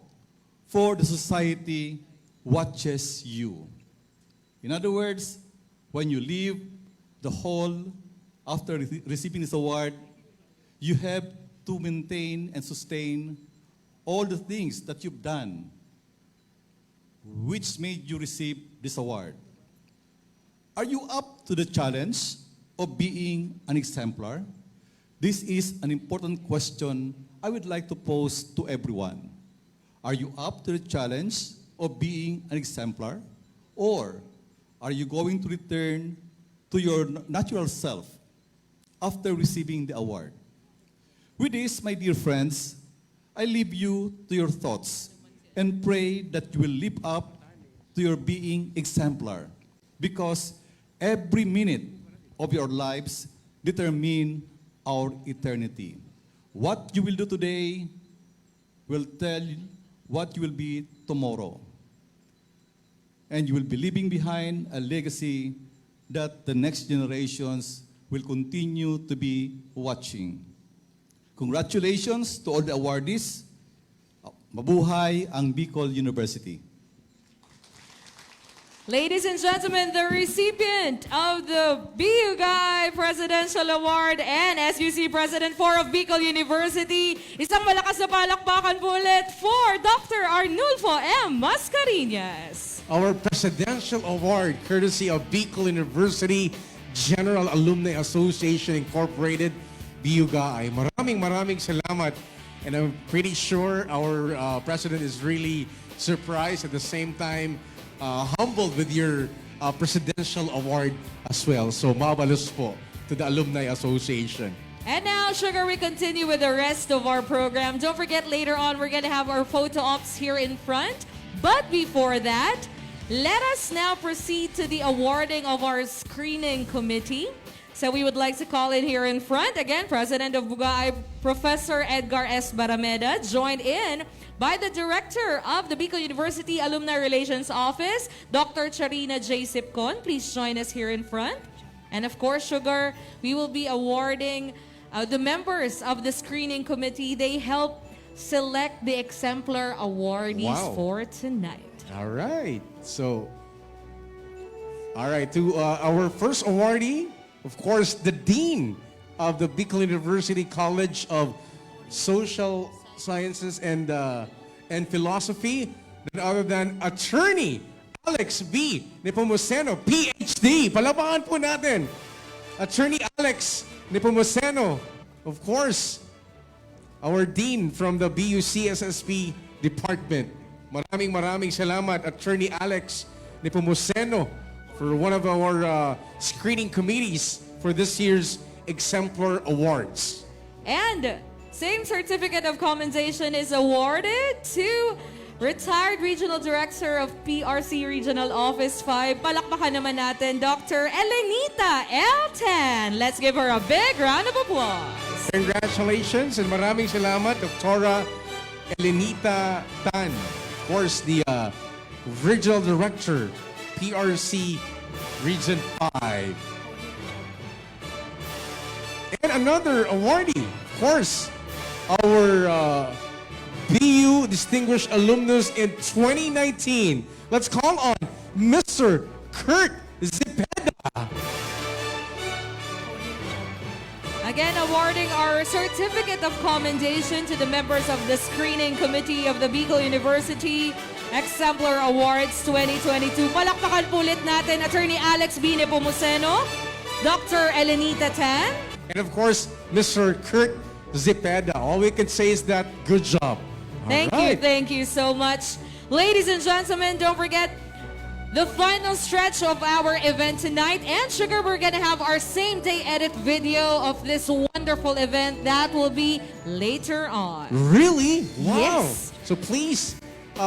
for the society watches you. In other words, when you leave the hall after receiving this award, you have to maintain and sustain all the things that you've done which made you receive this award. Are you up to the challenge of being an exemplar? This is an important question I would like to pose to everyone. Are you up to the challenge of being an exemplar? Or are you going to return to your natural self after receiving the award? With this, my dear friends, I leave you to your thoughts and pray that you will live up to your being exemplar, because every minute of your lives determine our eternity. What you will do today will tell what you will be tomorrow. And you will be leaving behind a legacy that the next generations will continue to be watching. Congratulations to all the awardees. Mabuhay ang Bicol University. Ladies and gentlemen, the recipient of the BUGAI Presidential Award and SUC President 4 of Bicol University, isang malakas na palakpakan po ulit for Dr. Arnulfo M. Mascareñas. Our Presidential Award, courtesy of Bicol University General Alumni Association Incorporated, BUGAI. Maraming salamat And I'm pretty sure our president is really surprised, at the same time humbled with your presidential award as well. So mabalos po to the Alumni Association. And now, Sugar, we continue with the rest of our program. Don't forget, later on, we're going to have our photo ops here in front. But before that, let us now proceed to the awarding of our screening committee. So we would like to call in here in front, again, President of Bugay, Professor Edgar S. Barameda, joined in by the Director of the Bicol University Alumni Relations Office, Dr. Charina J. Sipcon. Please join us here in front. And of course, Sugar, we will be awarding the members of the screening committee. They help select the exemplar awardees for tonight. All right. So, all right, to our first awardee, of course, the Dean of the Bicol University College of Social Sciences and Philosophy, none other than Attorney Alex B. Nepomuceno, PhD. Palapakan po natin. Attorney Alex Nepomuceno, of course, our Dean from the BUCSSP Department. Maraming salamat, Attorney Alex Nepomuceno, for one of our screening committees for this year's Exemplar Awards. And same certificate of commendation is awarded to Retired Regional Director of PRC Regional Office 5. Palakpakan naman natin, Dr. Elenita Elton. Let's give her a big round of applause. Congratulations and maraming salamat, Dr. Elenita Tan. Of course, the Regional Director, PRC Region 5. And another awardee, of course, our BU Distinguished Alumnus in 2019. Let's call on Mr. Kurt Zepeda. Again, awarding our certificate of commendation to the members of the screening committee of the Bicol University Exemplar Awards 2022. Palakpakan po ulit natin Attorney Alex B. Nepomuceno, Dr. Elenita Tan, and of course, Mr. Kurt Zepeda. All we can say is that good job. Thank you so much. Ladies and gentlemen, don't forget the final stretch of our event tonight. And Sugar, we're gonna have our same day edit video of this wonderful event that will be later on. Really? Wow. Yes. So please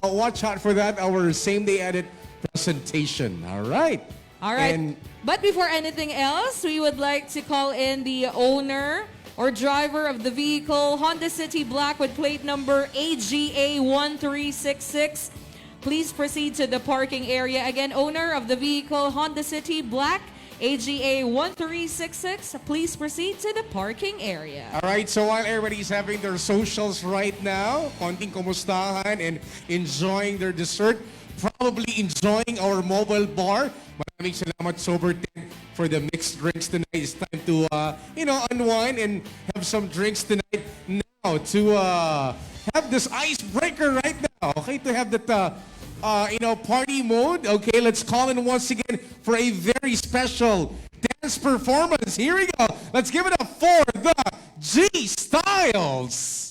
watch out for that, our same day edit presentation. All right. And but before anything else, we would like to call in the owner or driver of the vehicle, Honda City Black with plate number AGA 1366. Please proceed to the parking area. Again, owner of the vehicle, Honda City Black AGA 1366. Please proceed to the parking area. all right, so while everybody's having their socials right now, konting kumustahan and enjoying their dessert, probably enjoying our mobile bar. Maraming salamat, Sober 10, for the mixed drinks tonight. It's time to, unwind and have some drinks tonight. Now, to have this icebreaker right now, okay, to have that, party mode. Okay, let's call in once again for a very special dance performance. Here we go. Let's give it up for the G-Styles.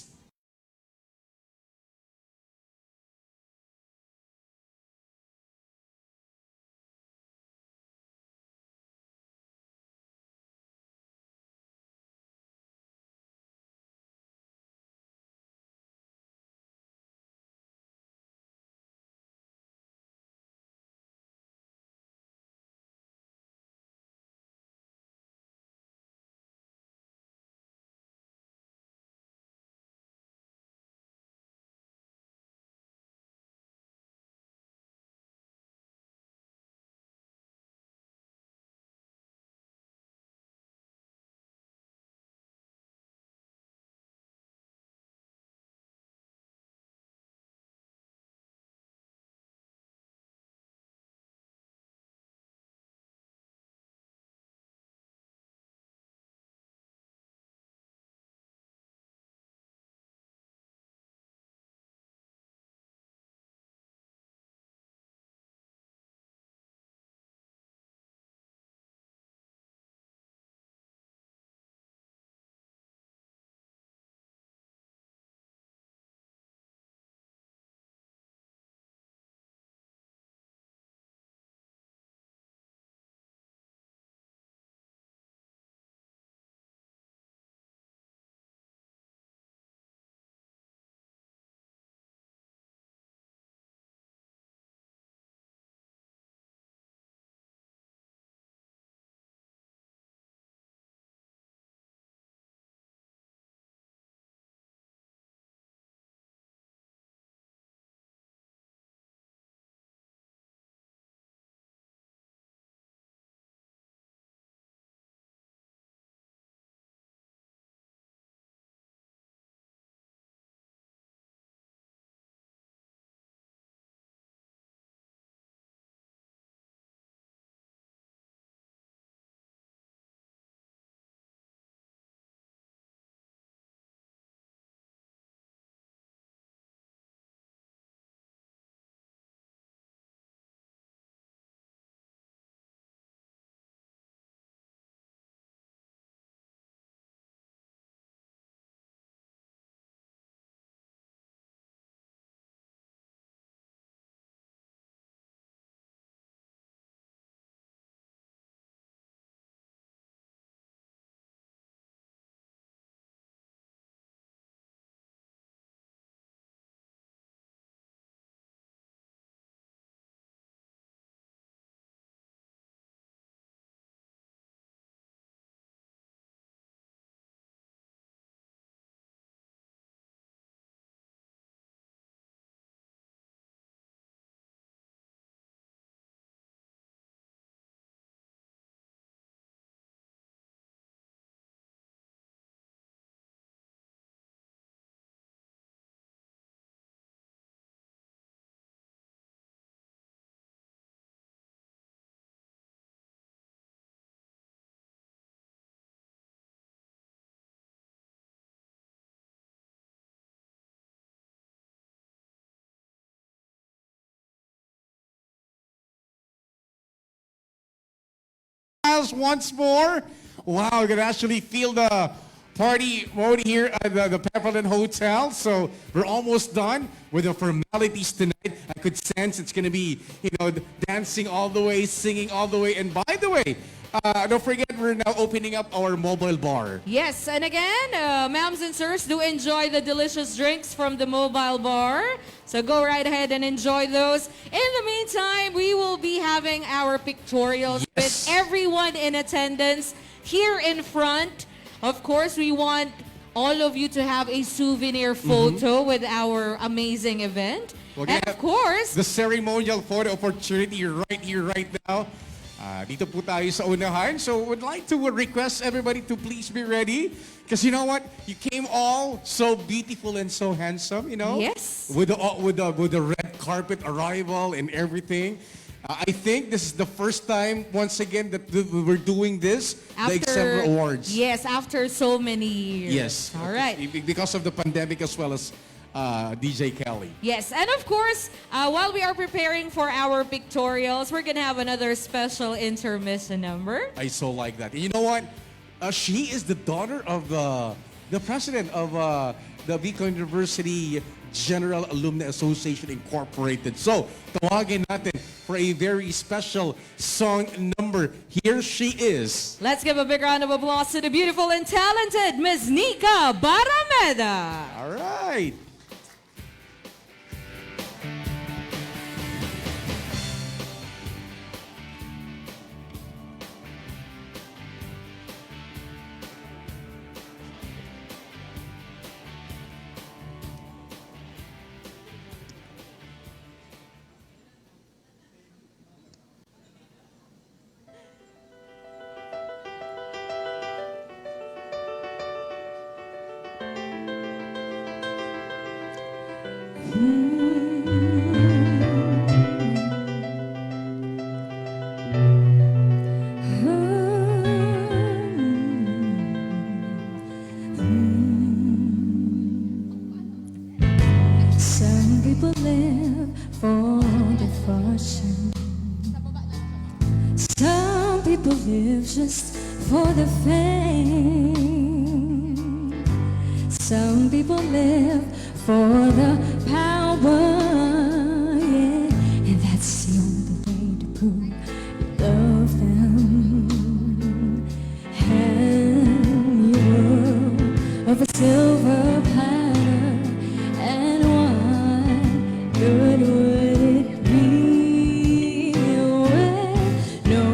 smiles once more. Wow, you can actually feel the party mode here at the Pepperland Hotel. So we're almost done with the formalities tonight. I could sense it's going to be, dancing all the way, singing all the way. And by the way, don't forget, we're now opening up our mobile bar. Yes, and again, ma'ams and sirs, do enjoy the delicious drinks from the mobile bar. So go right ahead and enjoy those. In the meantime, we will be having our pictorials with everyone in attendance here in front. Of course, we want all of you to have a souvenir photo with our amazing event. And of course, the ceremonial photo opportunity right here, right now. Dito po tayo sa unahan. So would like to request everybody to please be ready. Because you know what? You came all so beautiful and so handsome, Yes. With the red carpet arrival and everything. I think this is the first time, once again, that we're doing this, the EXEMPLAR Awards. Yes, after so many years. Yes. All right. Because of the pandemic as well as DJ Kelly. Yes, and of course, while we are preparing for our pictorials, we're going to have another special intermission number. I so like that. And you know what? She is the daughter of the president of the Bicol University General Alumni Association Incorporated. So, tawagin natin for a very special song number. Here she is. Let's give a big round of applause to the beautiful and talented Ms. Nika Barameda. All right. Some people live for the fortune. Some people live just for the fame. Some people live for the power, yeah. And that's the only way to prove you love them. And you of a silver platter, and what good would it be with no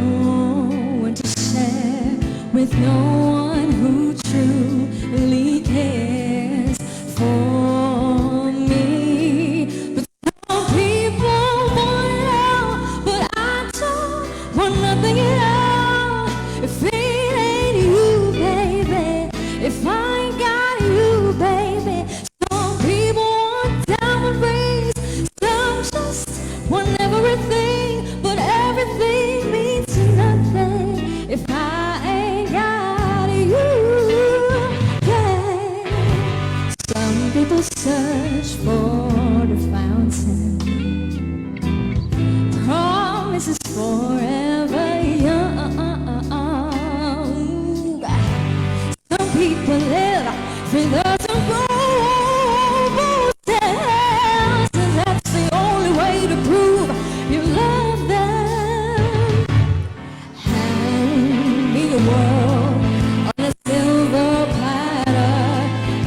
one to share, with no one who truly cares for me? But some people want it all, but I don't want nothing at all. If it ain't you, baby, if I ain't got you, baby. Some people want diamond rings, some just want everything, but everything means nothing if I ain't got you, yeah. Some people search for the fountain, promises forever young. Some people live for those who roses, and that's the only way to prove you love them. Hand me a world on a silver platter,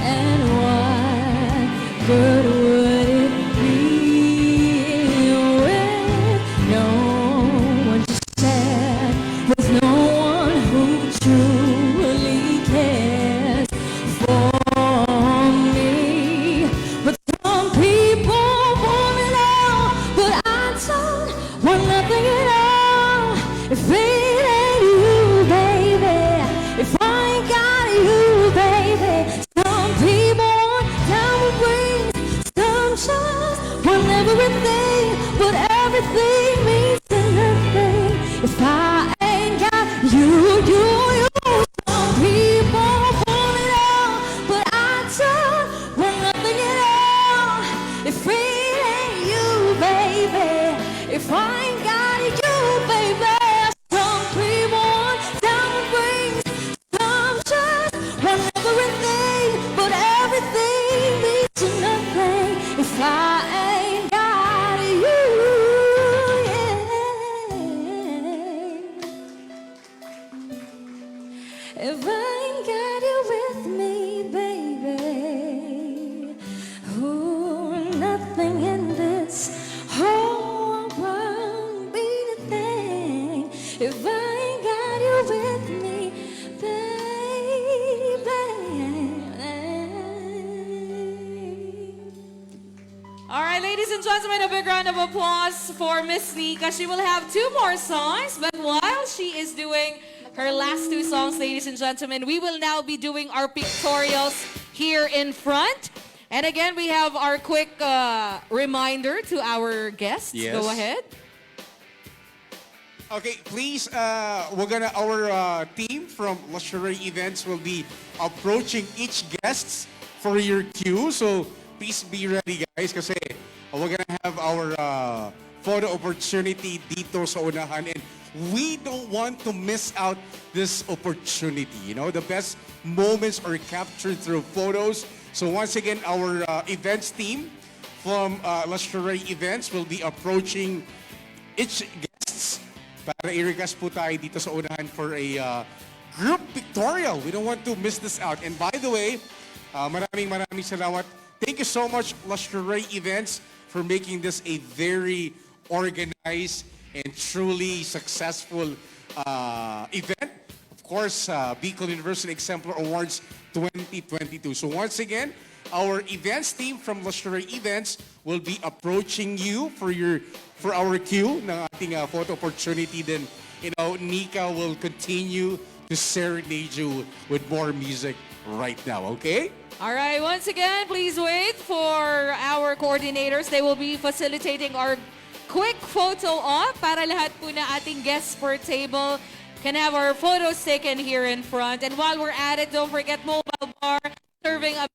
and what good would it be with no one to share, with no one who truly cares for me? But some people want it all, but I don't want nothing at all. If it ain't you, baby, if I ain't got you, baby. Some people want diamond rings, some just want everything, but everything means nothing if I ain't got you. Some people want it all, but I don't want nothing at all. If it ain't you, baby, if I ain't got you, baby. Some people want and gentlemen, a big round of applause for Miss Nika. She will have 2 more songs, but while she is doing her last 2 songs, ladies and gentlemen, we will now be doing our pictorials here in front. And again, we have our quick reminder to our guests. Yes. Go ahead. Okay, please, our team from Luxury Events will be approaching each guests for your cue. So please be ready, guys, kasi we're gonna have our photo opportunity dito sa unahan, and we don't want to miss out this opportunity. You know, the best moments are captured through photos. So once again, our events team from Luxury Events will be approaching each guests para i-request po tayo dito sa unahan for a group pictorial. We don't want to miss this out. And by the way, maraming salamat. Thank you so much, Luxury Events, for making this a very organized and truly successful event. Of course, Bicol University Exemplar Awards 2022. So once again, our events team from Luxury Events will be approaching you for our cue ng ating photo opportunity. Then, Nika will continue to serenade you with more music right now, okay? All right, once again, please wait for our coordinators. They will be facilitating our quick photo op para lahat po na ating guests per table can have our photos taken here in front. And while we're at it, don't forget mobile bar serving a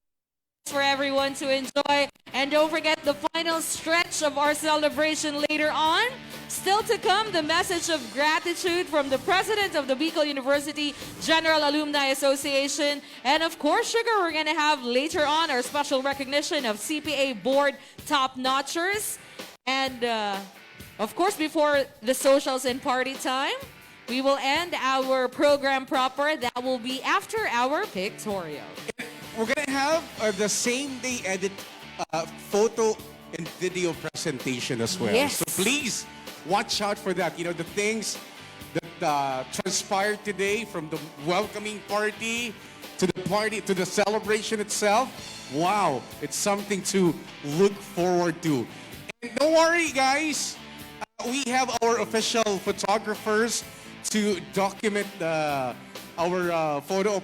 for everyone to enjoy. And don't forget the final stretch of our celebration later on. Still to come, the message of gratitude from the president of the Bicol University General Alumni Association. And of course, Sugar, we're going to have later on our special recognition of CPA Board top-notchers. And of course, before the socials and party time, we will end our program proper. That will be after our pictorial. We're gonna have the same day edit photo and video presentation as well. Yes. So please watch out for that. You know, the things that transpired today, from the welcoming party to the celebration itself. Wow, it's something to look forward to. And don't worry, guys. We have our official photographers to document our photo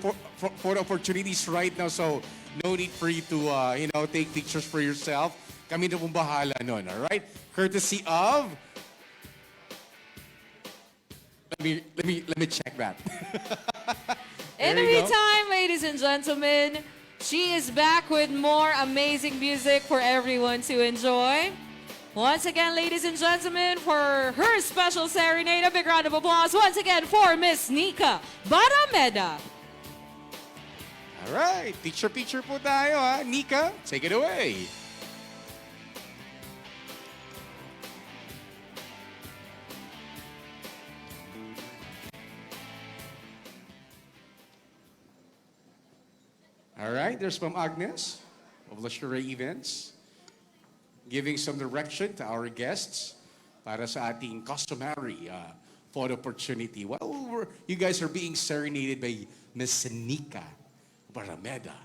opportunities right now. So no need for you to take pictures for yourself. Kami na pong bahala nun, all right? Courtesy of. Let me check that. In the meantime, ladies and gentlemen, she is back with more amazing music for everyone to enjoy. Once again, ladies and gentlemen, for her special serenade, a big round of applause once again for Miss Nika Barameda. All right, picture po tayo, ha? Nika, take it away. All right, there's Ma'am Agnes of Luxury Events, giving some direction to our guests para sa ating customary photo opportunity. Well, you guys are being serenaded by Miss Nika Barameda.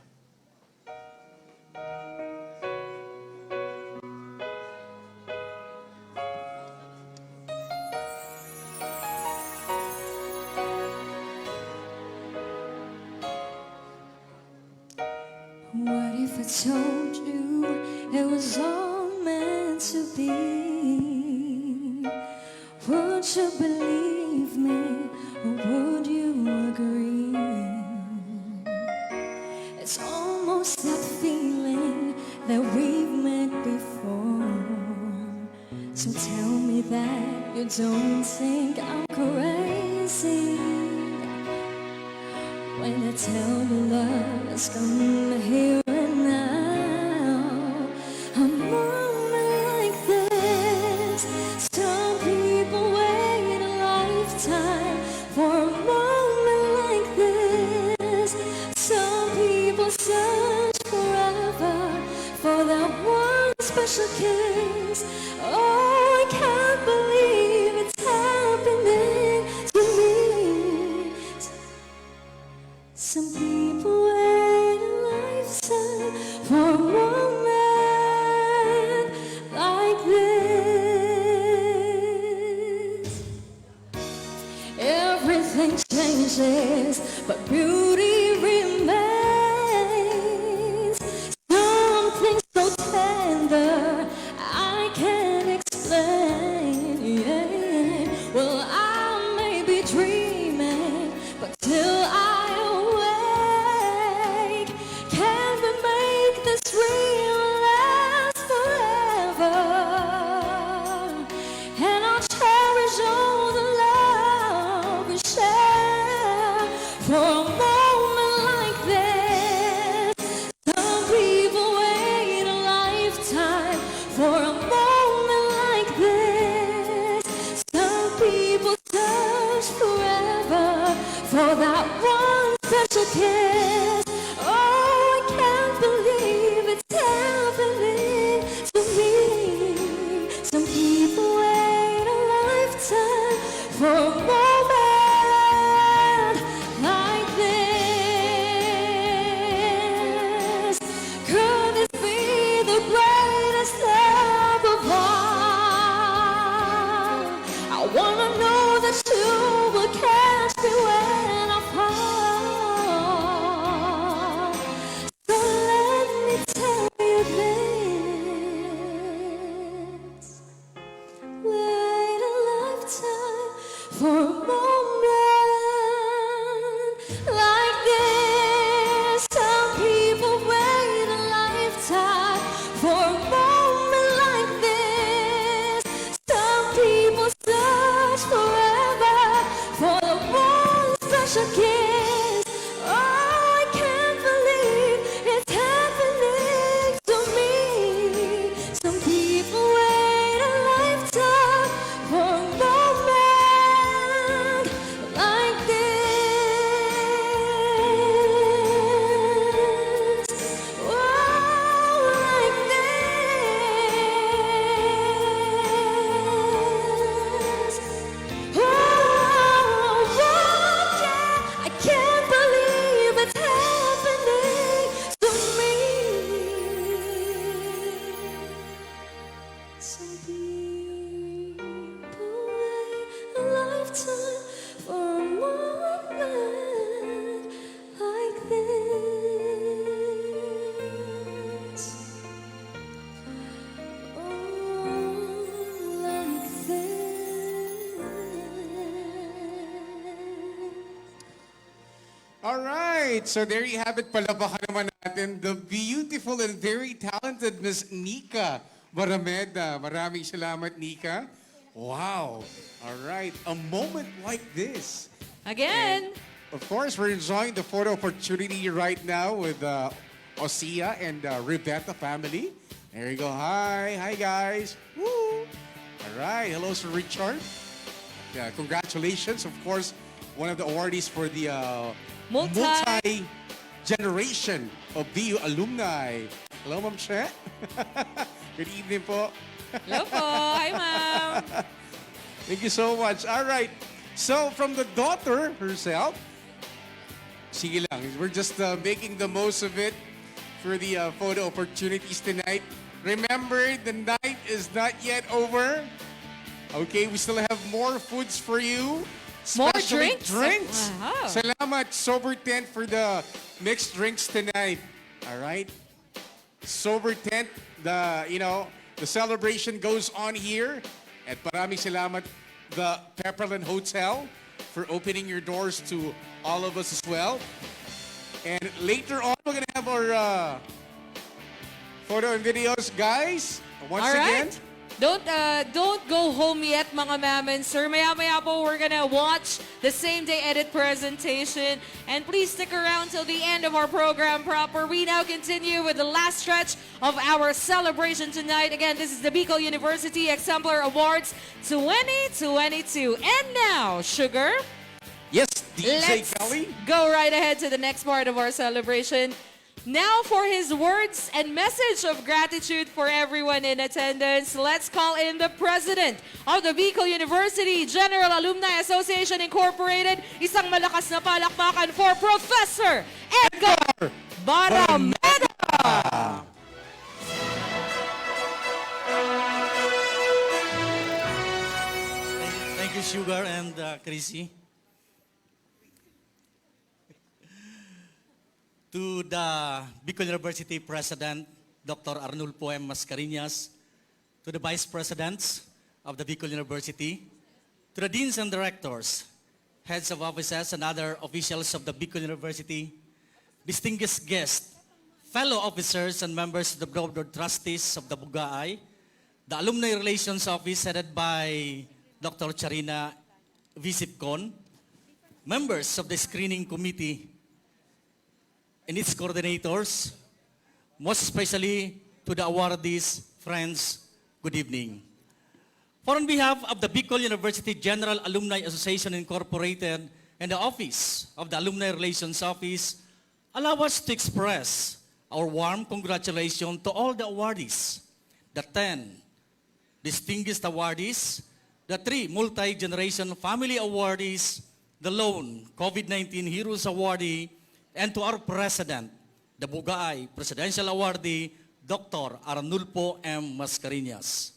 What if I told you it was all meant to be? Would you believe me, or would you agree? It's almost that feeling that we've met before. So tell me that you don't think I'm crazy when I tell you love has come here and now. A moment like this, some people wait a lifetime for a moment like this. Some people search forever for that one special kiss. Oh, I can't believe it's happening to me. Some people wait a lifetime for a moment like but beauty remains. Something so tender I can't explain. Well, I may be dreaming, but till I awake, can we make this real last forever? And I'll cherish all the love we share for a moment like this. Some people wait a lifetime for a moment like this. Some people search forever for that one special kiss. Oh, I can't believe it's happening to me. Some people wait a lifetime for a moment like this. Could this be the greatest love of all? I wanna know that you will catch me when I fall. So let me tell you this. Wait a lifetime for a moment like this. Some people wait a lifetime for a moment like this. Some people search forever for the one special kiss. Oh, I can't believe it's happening to me. Some people wait a lifetime for a moment like this. Oh, like this. Oh, yeah, I can't believe it's happening to me. Some people wait a lifetime for a moment like this. Oh, like this. All right, so there you have it. Palabakan naman natin the beautiful and very talented Miss Nika Barameda. Maraming salamat, Nika. Wow. All right, a moment like this. Again. Of course, we're enjoying the photo opportunity right now with Osia and Rebecca family. There you go. Hi. Hi, guys. Woo. All right. Hello, Sir Richard. Yeah, congratulations. Of course, one of the awardees for the multi-generation of BU alumni. Hello, Ma'am Che. Good evening po. Hello po. Hi, ma'am. Thank you so much. All right. So, from the daughter herself, sige lang, we're just making the most of it for the photo opportunities tonight. Remember, the night is not yet over. Okay, we still have more foods for you. More Especially drinks? Wow. Salamat, Sober Tent, for the mixed drinks tonight. All right? Sober Tent, the celebration goes on here. At maraming salamat, the Pepperland Hotel, for opening your doors to all of us as well. And later on, we're gonna have our photo and videos, guys. Once again. Don't go home yet, mga ma'am and sir. Maya-maya po, we're gonna watch the same-day edit presentation. And please stick around till the end of our program proper. We now continue with the last stretch of our celebration tonight. Again, this is the Bicol University Exemplar Awards 2022. And now, Sugar. Yes, DJ Let's Kelly. go right ahead to the next part of our celebration. Now for his words and message of gratitude for everyone in attendance, let's call in the President of the Bicol University General Alumni Association Incorporated. Isang malakas na palakpakan for Professor Edgar Barameda! Thank you, Sugar and Chrissy. to the Bicol University President, Dr. Arnulfo M. Mascareñas, to the Vice Presidents of the Bicol University, to the Deans and Directors, Heads of Offices, and other officials of the Bicol University, distinguished guests, fellow officers and members of the Board of Trustees of the Bugaay, the Alumni Relations Office headed by Dr. Charina Visipcon, members of the Screening Committee and its coordinators, most especially to the awardees, friends, good evening. For on behalf of the Bicol University General Alumni Association Incorporated and the Office of the Alumni Relations Office, allow us to express our warm congratulations to all the awardees, the 10 distinguished awardees, the 3 multi-generation family awardees, the lone COVID-19 Heroes Awardee, and to our President, the Bugaay Presidential Awardee, Dr. Arnulfo M. Mascareñas.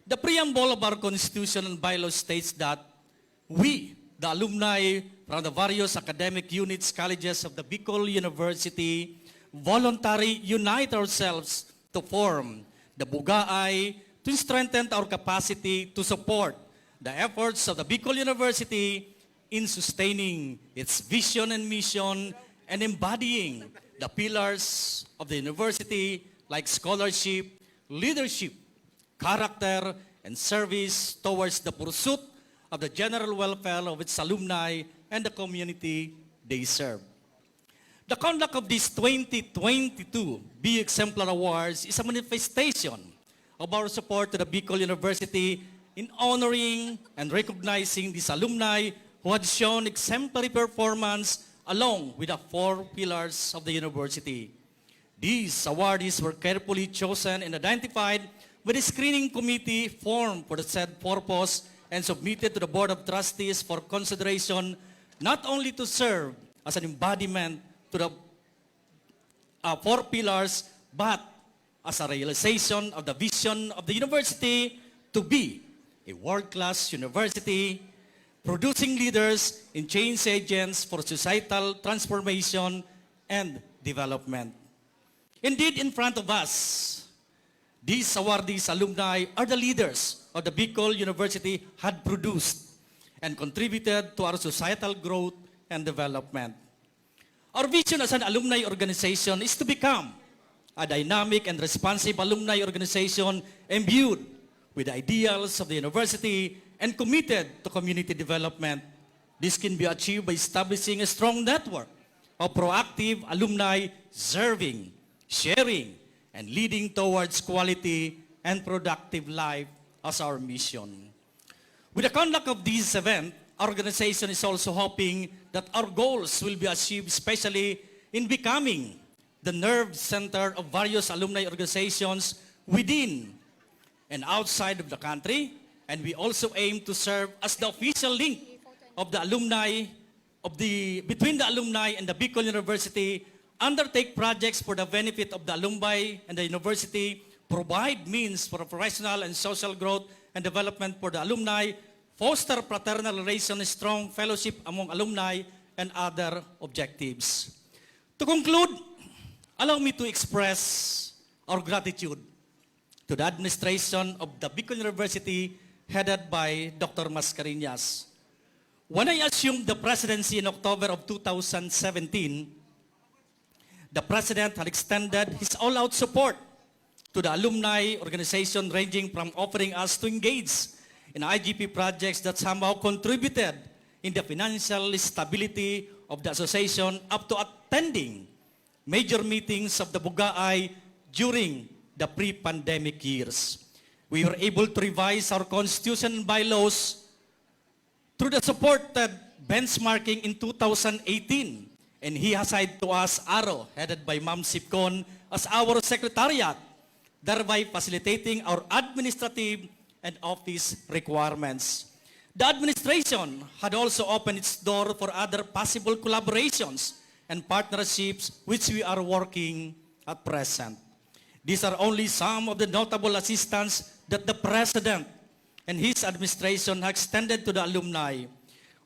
The preamble of our Constitution and bylaws states that we, the alumni from the various academic units, colleges of the Bicol University, voluntarily unite ourselves to form the Bugaay to strengthen our capacity to support the efforts of the Bicol University in sustaining its vision and mission and embodying the pillars of the university like scholarship, leadership, character, and service towards the pursuit of the general welfare of its alumni and the community they serve. The conduct of these 2022 Be Exemplar Awards is a manifestation of our support to the Bicol University in honoring and recognizing these alumni who had shown exemplary performance along with the 4 pillars of the university. These awardees were carefully chosen and identified with a screening committee formed for the said purpose and submitted to the Board of Trustees for consideration, not only to serve as an embodiment to the 4 pillars, but as a realization of the vision of the university to be a world-class university, producing leaders and change agents for societal transformation and development. Indeed, in front of us, these awardees alumni are the leaders of the Bicol University had produced and contributed to our societal growth and development. Our vision as an alumni organization is to become a dynamic and responsive alumni organization imbued with the ideals of the university and committed to community development. This can be achieved by establishing a strong network of proactive alumni serving, sharing, and leading towards quality and productive life as our mission. With the conduct of this event, our organization is also hoping that our goals will be achieved, especially in becoming the nerve center of various alumni organizations within and outside of the country, and we also aim to serve as the official link of the alumni between the alumni and the Bicol University, undertake projects for the benefit of the alumni and the university, provide means for professional and social growth and development for the alumni, foster fraternal relations, strong fellowship among alumni, and other objectives. To conclude, allow me to express our gratitude to the administration of the Bicol University headed by Dr. Mascareñas. When I assumed the presidency in October of 2017, the President had extended his all-out support to the alumni organization, ranging from offering us to engage in IGP projects that somehow contributed in the financial stability of the association up to attending major meetings of the Bugaay during the pre-pandemic years. We were able to revise our constitution and bylaws through the supported benchmarking in 2018. And he assigned to us ARO, headed by Ma'am Sipcon, as our secretariat, thereby facilitating our administrative and office requirements. The administration had also opened its door for other possible collaborations and partnerships which we are working at present. These are only some of the notable assistance that the President and his administration have extended to the alumni.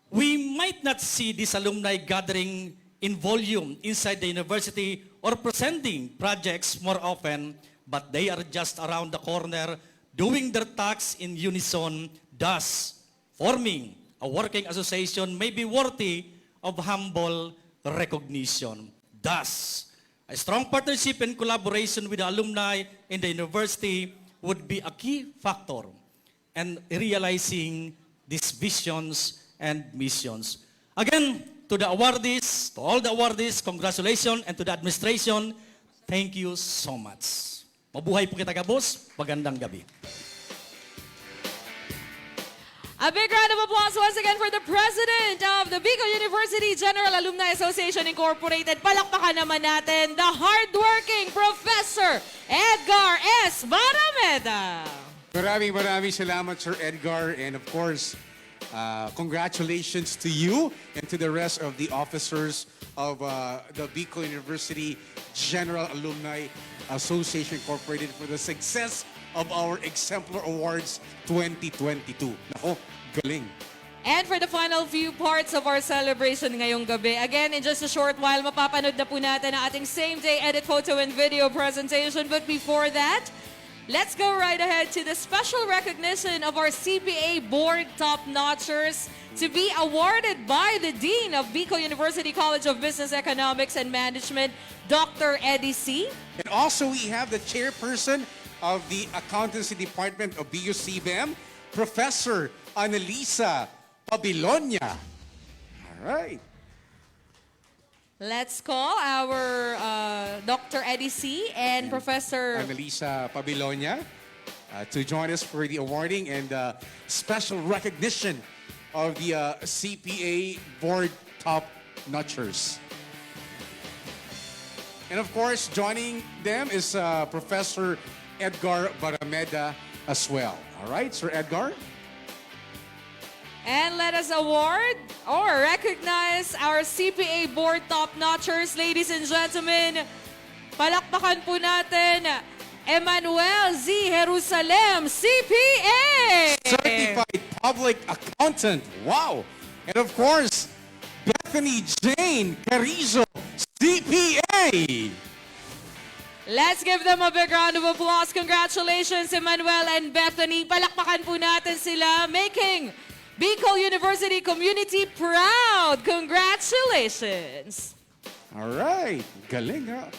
We might not see this alumni gathering in volume inside the university or presenting projects more often, but they are just around the corner doing their tasks in unison, thus forming a working association may be worthy of humble recognition. Thus, a strong partnership and collaboration with the alumni in the university would be a key factor in realizing these visions and missions. Again, to the awardees, to all the awardees, congratulations, and to the administration, thank you so much. Mabuhay po kita, Gabos. Magandang gabi. A big round of applause once again for the president of the Bicol University General Alumni Association Incorporated. Palakpakan naman natin the hardworking Professor Edgar S. Barameda. Maraming salamat, Sir Edgar. And of course, congratulations to you and to the rest of the officers of the Bicol University General Alumni Association Incorporated for the success of our Exemplar Awards 2022. Nako, galing. And for the final few parts of our celebration ngayong gabi, again, in just a short while, mapapanood na po natin ang ating same-day edit photo and video presentation. But before that, let's go right ahead to the special recognition of our CPA Board top-notchers to be awarded by the Dean of Bicol University College of Business, Economics, and Management, Dr. Eddie C. And also, we have the chairperson of the Accountancy Department of BUCBM, Professor Annalisa Pabilonia. All right. Let's call our Dr. Eddie C. and Professor Annalisa Pabilonia to join us for the awarding and special recognition of the CPA Board top-notchers. And of course, joining them is Professor Edgar Barameda as well. All right, Sir Edgar? And let us award or recognize our CPA Board top-notchers. Ladies and gentlemen, palakpakan po natin Emmanuel Z. Jerusalem, CPA! Certified Public Accountant. Wow! And of course, Bethany Jane Carrizo, CPA! Let's give them a big round of applause. Congratulations, Emmanuel and Bethany. Palakpakan po natin sila, making Bicol University community proud. Congratulations! All right. Galing, ha?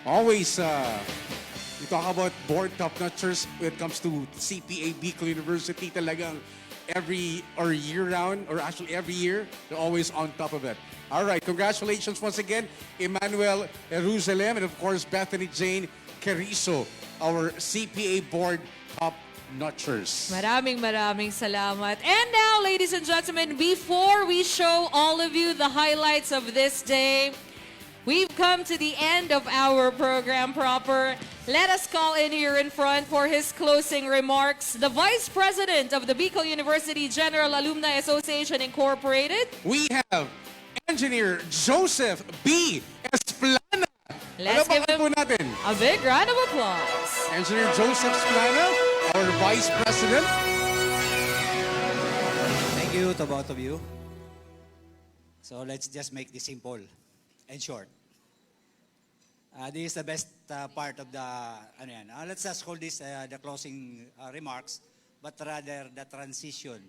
Always, we talk about board top-notchers when it comes to CPA Bicol University. Talagang every year-round, or actually every year, they're always on top of it. All right. Congratulations once again, Emmanuel Jerusalem, and of course, Bethany Jane Carrizo, our CPA Board top-notchers. Maraming salamat. And now, ladies and gentlemen, before we show all of you the highlights of this day, we've come to the end of our program proper. Let us call in here in front for his closing remarks, the Vice President of the Bicol University General Alumni Association Incorporated. We have Engineer Joseph B. Esplana. Let's give him po natin a big round of applause. Engineer Joseph Esplana, our Vice President. Thank you to both of you. So let's just make this simple and short. This is the best part of the, let's just hold this the closing remarks, but rather the transition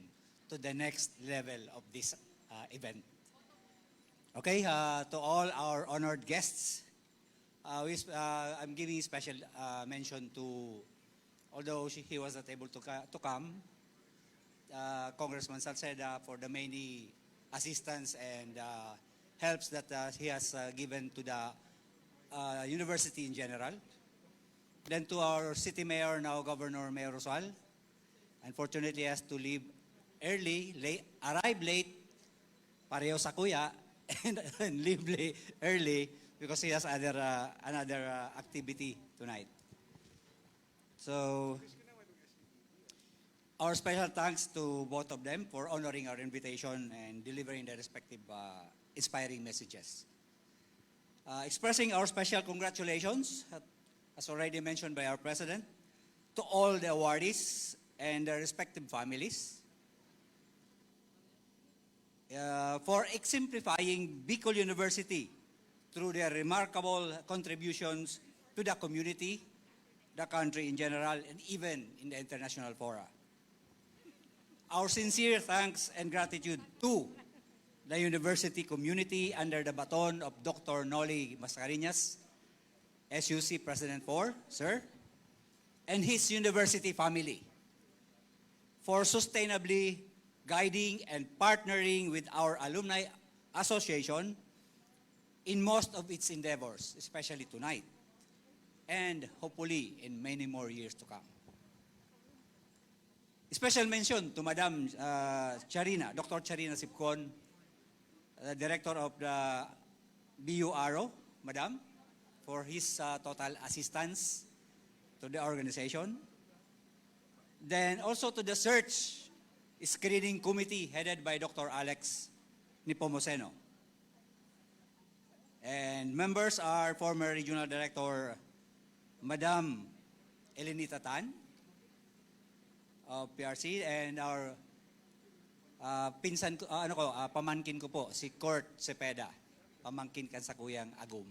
to the next level of this event. Okay, to all our honored guests, I'm giving special mention to, although he was not able to come, Congressman Salceda for the many assistance and helps that he has given to the university in general. Then to our city mayor, now Governor Mayor Rosal. Unfortunately, he has to leave early, arrive late, pareho sa kuya, and leave early because he has another activity tonight. So, our special thanks to both of them for honoring our invitation and delivering their respective inspiring messages. Expressing our special congratulations, as already mentioned by our President, to all the awardees and their respective families. for exemplifying Bicol University through their remarkable contributions to the community, the country in general, and even in the international fora. Our sincere thanks and gratitude to the university community under the baton of Dr. Noli Mascareñas, SUC President 4, sir, and his university family for sustainably guiding and partnering with our alumni association in most of its endeavors, especially tonight, and hopefully in many more years to come. Special mention to Madam Charina, Dr. Charina Sipcon, Director of the BURO, Madam, for his total assistance to the organization. Then also to the search screening committee headed by Dr. Alex Nepomuceno. And members are former Regional Director Madam Elenita Tan of PRC and our pamangkin ko po, si Court Cepeda, pamangkin kan sa kuyang Agum.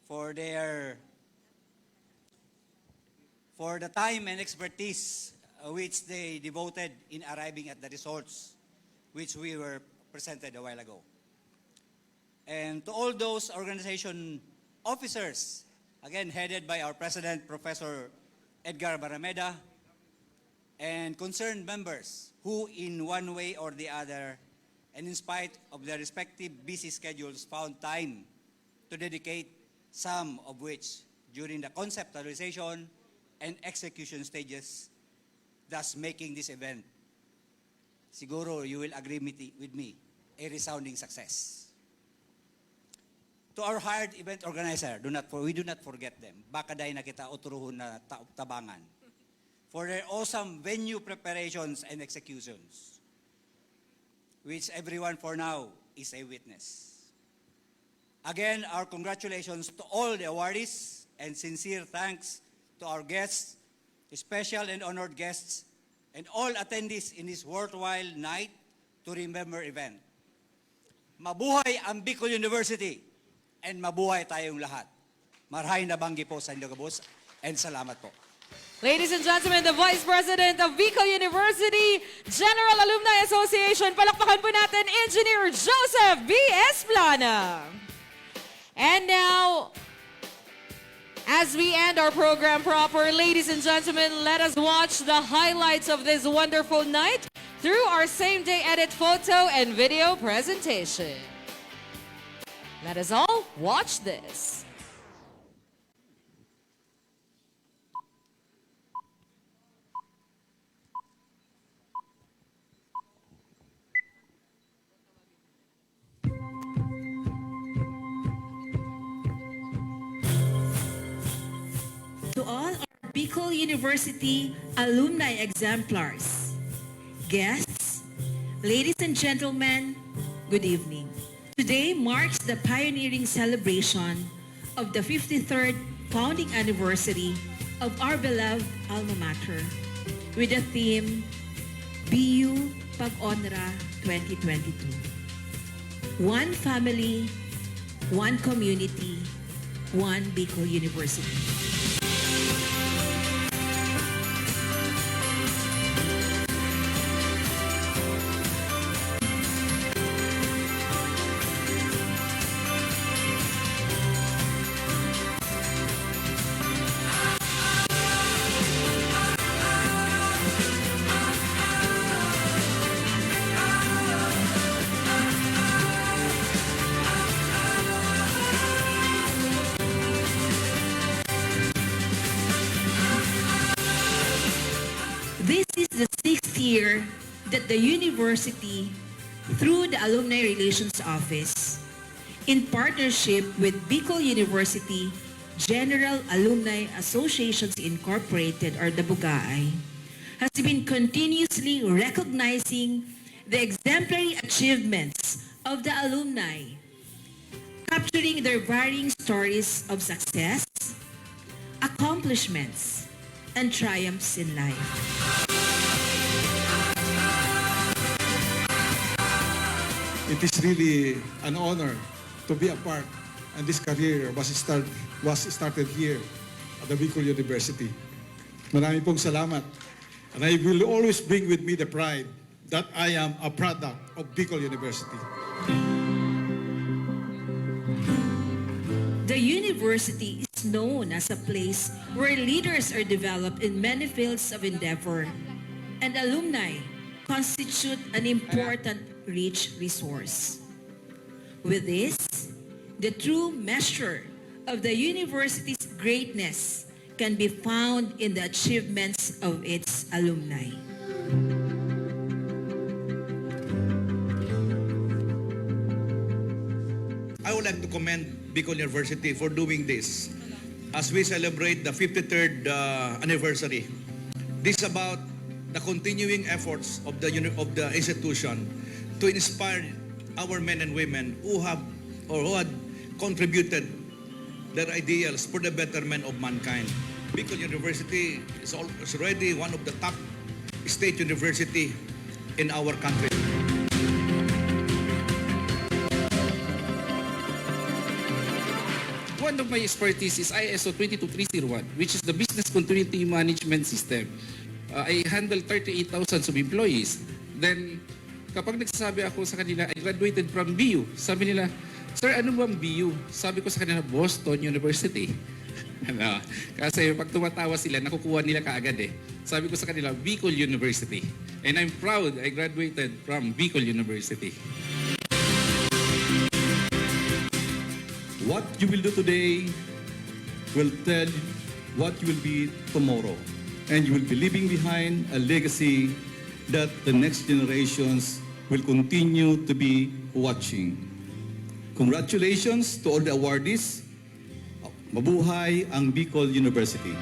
For the time and expertise which they devoted in arriving at the results which we were presented a while ago. And to all those organization officers, again headed by our President, Professor Edgar Barameda, and concerned members who in one way or the other, and in spite of their respective busy schedules, found time to dedicate, some of which during the conceptualization and execution stages, thus making this event, siguro you will agree with me, a resounding success. To our hired event organizer, we do not forget them. Baka dahil nakita uturuhon na tabangan. For their awesome venue preparations and executions, which everyone for now is a witness. Again, our congratulations to all the awardees and sincere thanks to our guests, special and honored guests, and all attendees in this worthwhile night to remember event. Mabuhay ang Bicol University and mabuhay tayong lahat. Marhay na banggi po sa inyo, kabus, and salamat po. Ladies and gentlemen, the Vice President of Bicol University General Alumni Association, palakpakan po natin Engineer Joseph B. Esplana. And now, as we end our program proper, ladies and gentlemen, let us watch the highlights of this wonderful night through our same-day edit photo and video presentation. Let us all watch this. To all our Bicol University alumni exemplars, guests, ladies and gentlemen, good evening. Today marks the pioneering celebration of the 53rd founding anniversary of our beloved alma mater with the theme BU Pag-Onra 2022. One family, one community, one Bicol University. This is the 6th year that the university, through the Alumni Relations Office, in partnership with Bicol University General Alumni Associations Incorporated, or the BUGAAY, has been continuously recognizing the exemplary achievements of the alumni, capturing their varying stories of success, accomplishments, and triumphs in life. it is really an honor to be a part, and this career was started here at the Bicol University. Marami pong salamat. And I will always bring with me the pride that I am a product of Bicol University. The university is known as a place where leaders are developed in many fields of endeavor, and alumni constitute an important rich resource. With this, the true measure of the university's greatness can be found in the achievements of its alumni. I would like to commend Bicol University for doing this as we celebrate the 53rd anniversary. This is about the continuing efforts of the institution to inspire our men and women who had contributed their ideals for the betterment of mankind. Bicol University is already one of the top state university in our country. One of my expertise is ISO 22301, which is the Business Continuity Management System. I handle 38,000 of employees. Then, kapag nagsasabi ako sa kanila, I graduated from BU, sabi nila, Sir, ano bang BU? Sabi ko sa kanila, Boston University. Ano? Kasi pag tumatawa sila, nakukuha nila kaagad eh. Sabi ko sa kanila, Bicol University. And I'm proud I graduated from Bicol University. What you will do today will tell what you will be tomorrow. And you will be leaving behind a legacy that the next generations will continue to be watching. Congratulations to all the awardees. Mabuhay ang Bicol University.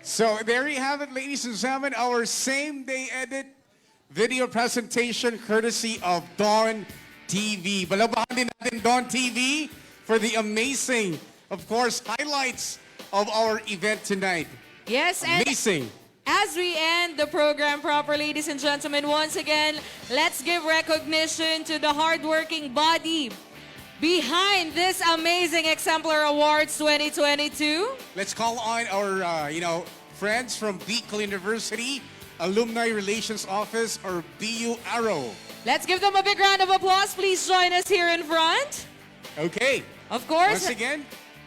So there you have it, ladies and gentlemen, our same-day edit video presentation courtesy of Dawn TV. Balabahan din natin Dawn TV for the amazing, of course, highlights of our event tonight. Yes, and Amazing. as we end the program proper, ladies and gentlemen, once again, let's give recognition to the hardworking body behind this amazing Exemplar Awards 2022. Let's call on our, friends from Bicol University, Alumni Relations Office, or BU Arrow. Let's give them a big round of applause. Please join us here in front. Okay. Of course. Once again,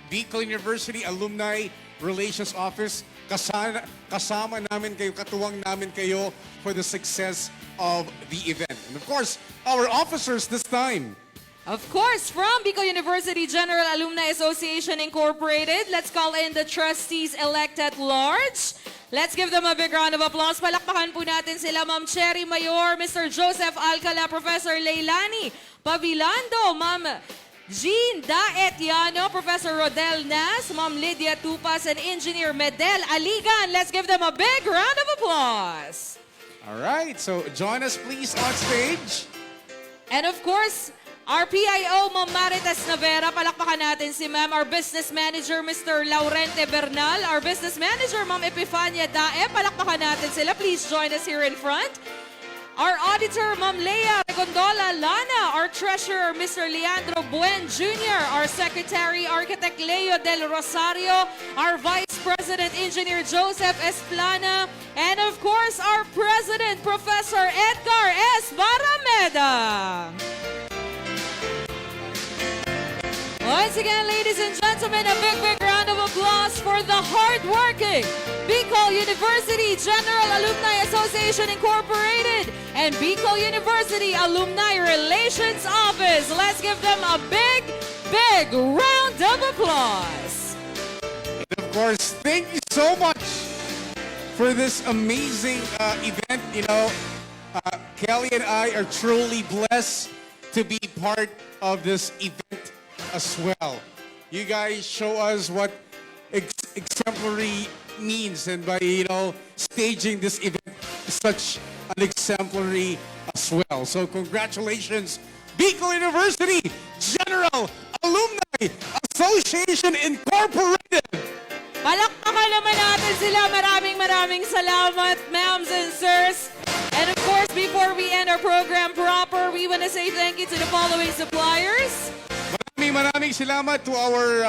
Bicol University Alumni Relations Office, kasama namin kayo, katuwang namin kayo for the success of the event. And of course, our officers this time. Of course, from Bicol University General Alumni Association Incorporated, let's call in the trustees-elect at large. Let's give them a big round of applause. Palakpakan po natin sila, Ma'am Cherry Mayor, Mr. Joseph Alcala, Professor Leilani Pavilando, Ma'am Jean Daetiano, Professor Rodel Nas, Ma'am Lydia Tupas, and Engineer Medel Aligan. Let's give them a big round of applause. All right, so join us please on stage. And of course, our PIO, Ma'am Marites Navera, palakpakan natin si Ma'am. Our Business Manager, Mr. Laurente Bernal. Our Business Manager, Ma'am Epifania Dae, palakpakan natin sila. Please join us here in front. Our Auditor, Ma'am Leia Regondola Lana. Our Treasurer, Mr. Leandro Buen Jr. Our Secretary, Architect Leo Del Rosario. Our Vice President, Engineer Joseph Esplana. And of course, our President, Professor Edgar S. Barameda. Once again, ladies and gentlemen, a big, big round of applause for the hard-working Bicol University General Alumni Association Incorporated and Bicol University Alumni Relations Office. Let's give them a big, big round of applause. And of course, thank you so much for this amazing event. Kelly and I are truly blessed to be part of this event as well. You guys show us what exemplary means, and by staging this event such an exemplary as well. So congratulations, Bicol University General Alumni Association Incorporated. Palakpakan naman natin sila. Maraming salamat, ma'ams and sirs. And of course, before we end our program proper, we want to say thank you to the following suppliers. Maraming salamat to our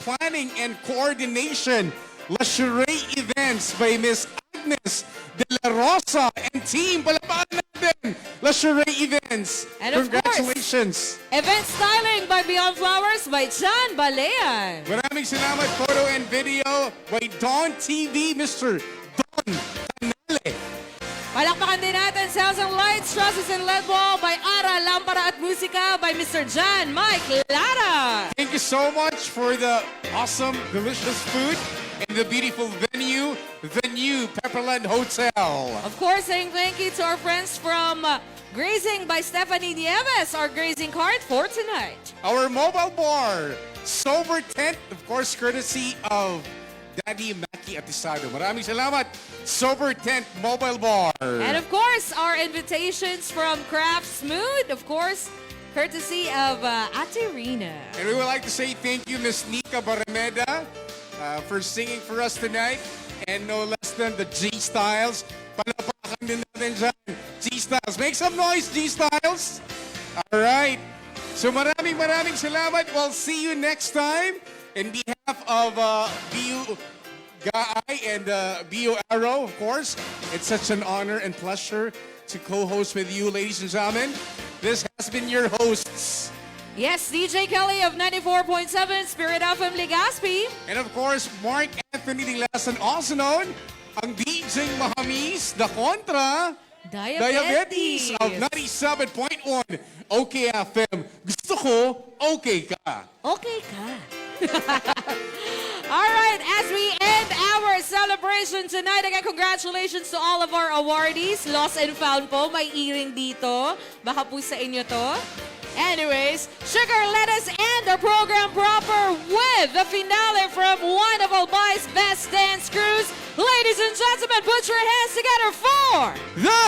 planning and coordination. Luxury Events by Miss Agnes De La Rosa and team. Palapakan natin. Luxury Events. And of Congratulations. Course, event styling by Beyond Flowers by John Balean. Maraming salamat. Photo and video by Don TV, Mr. Don Tanale. Palakpakan din natin Sales and Lights, Trusses and LED Wall by Ara, Lampara at Musika by Mr. John Mike Lara. Thank you so much for the awesome, delicious food and the beautiful venue, the new Pepperland Hotel. Of course, saying thank you to our friends from Grazing by Stephanie Nieves, our grazing card for tonight. Our mobile bar, Sober Tent, of course, courtesy of Daddy Mackie Atisado. Maraming salamat, Sober Tent Mobile Bar. And of course, our invitations from Craft Smooth, of course, courtesy of Ate Rina. And we would like to say thank you, Miss Nika Barameda, for singing for us tonight. And no less than the G-Styles. Palapakan din natin dyan. G-Styles. Make some noise, G-Styles. All right. So maraming salamat. We'll see you next time. In behalf of BU Gaay and BU Arrow, of course, it's such an honor and pleasure to co-host with you, ladies and gentlemen. This has been your hosts. Yes, DJ Kelly of 94.7 Spirit FM Legazpi. And of course, Mark Anthony Dilasan, also known ang DJ Mahamis, the Contra Diabetes of 97.1 OK FM. Gusto ko, okay ka. Okay ka. All right, as we end our celebration tonight, again, congratulations to all of our awardees. Lost and found po, may earring dito. Baka po sa inyo to. Anyways, Sugar, let us end our program proper with the finale from one of Albai's best dance crews. Ladies and gentlemen, put your hands together for the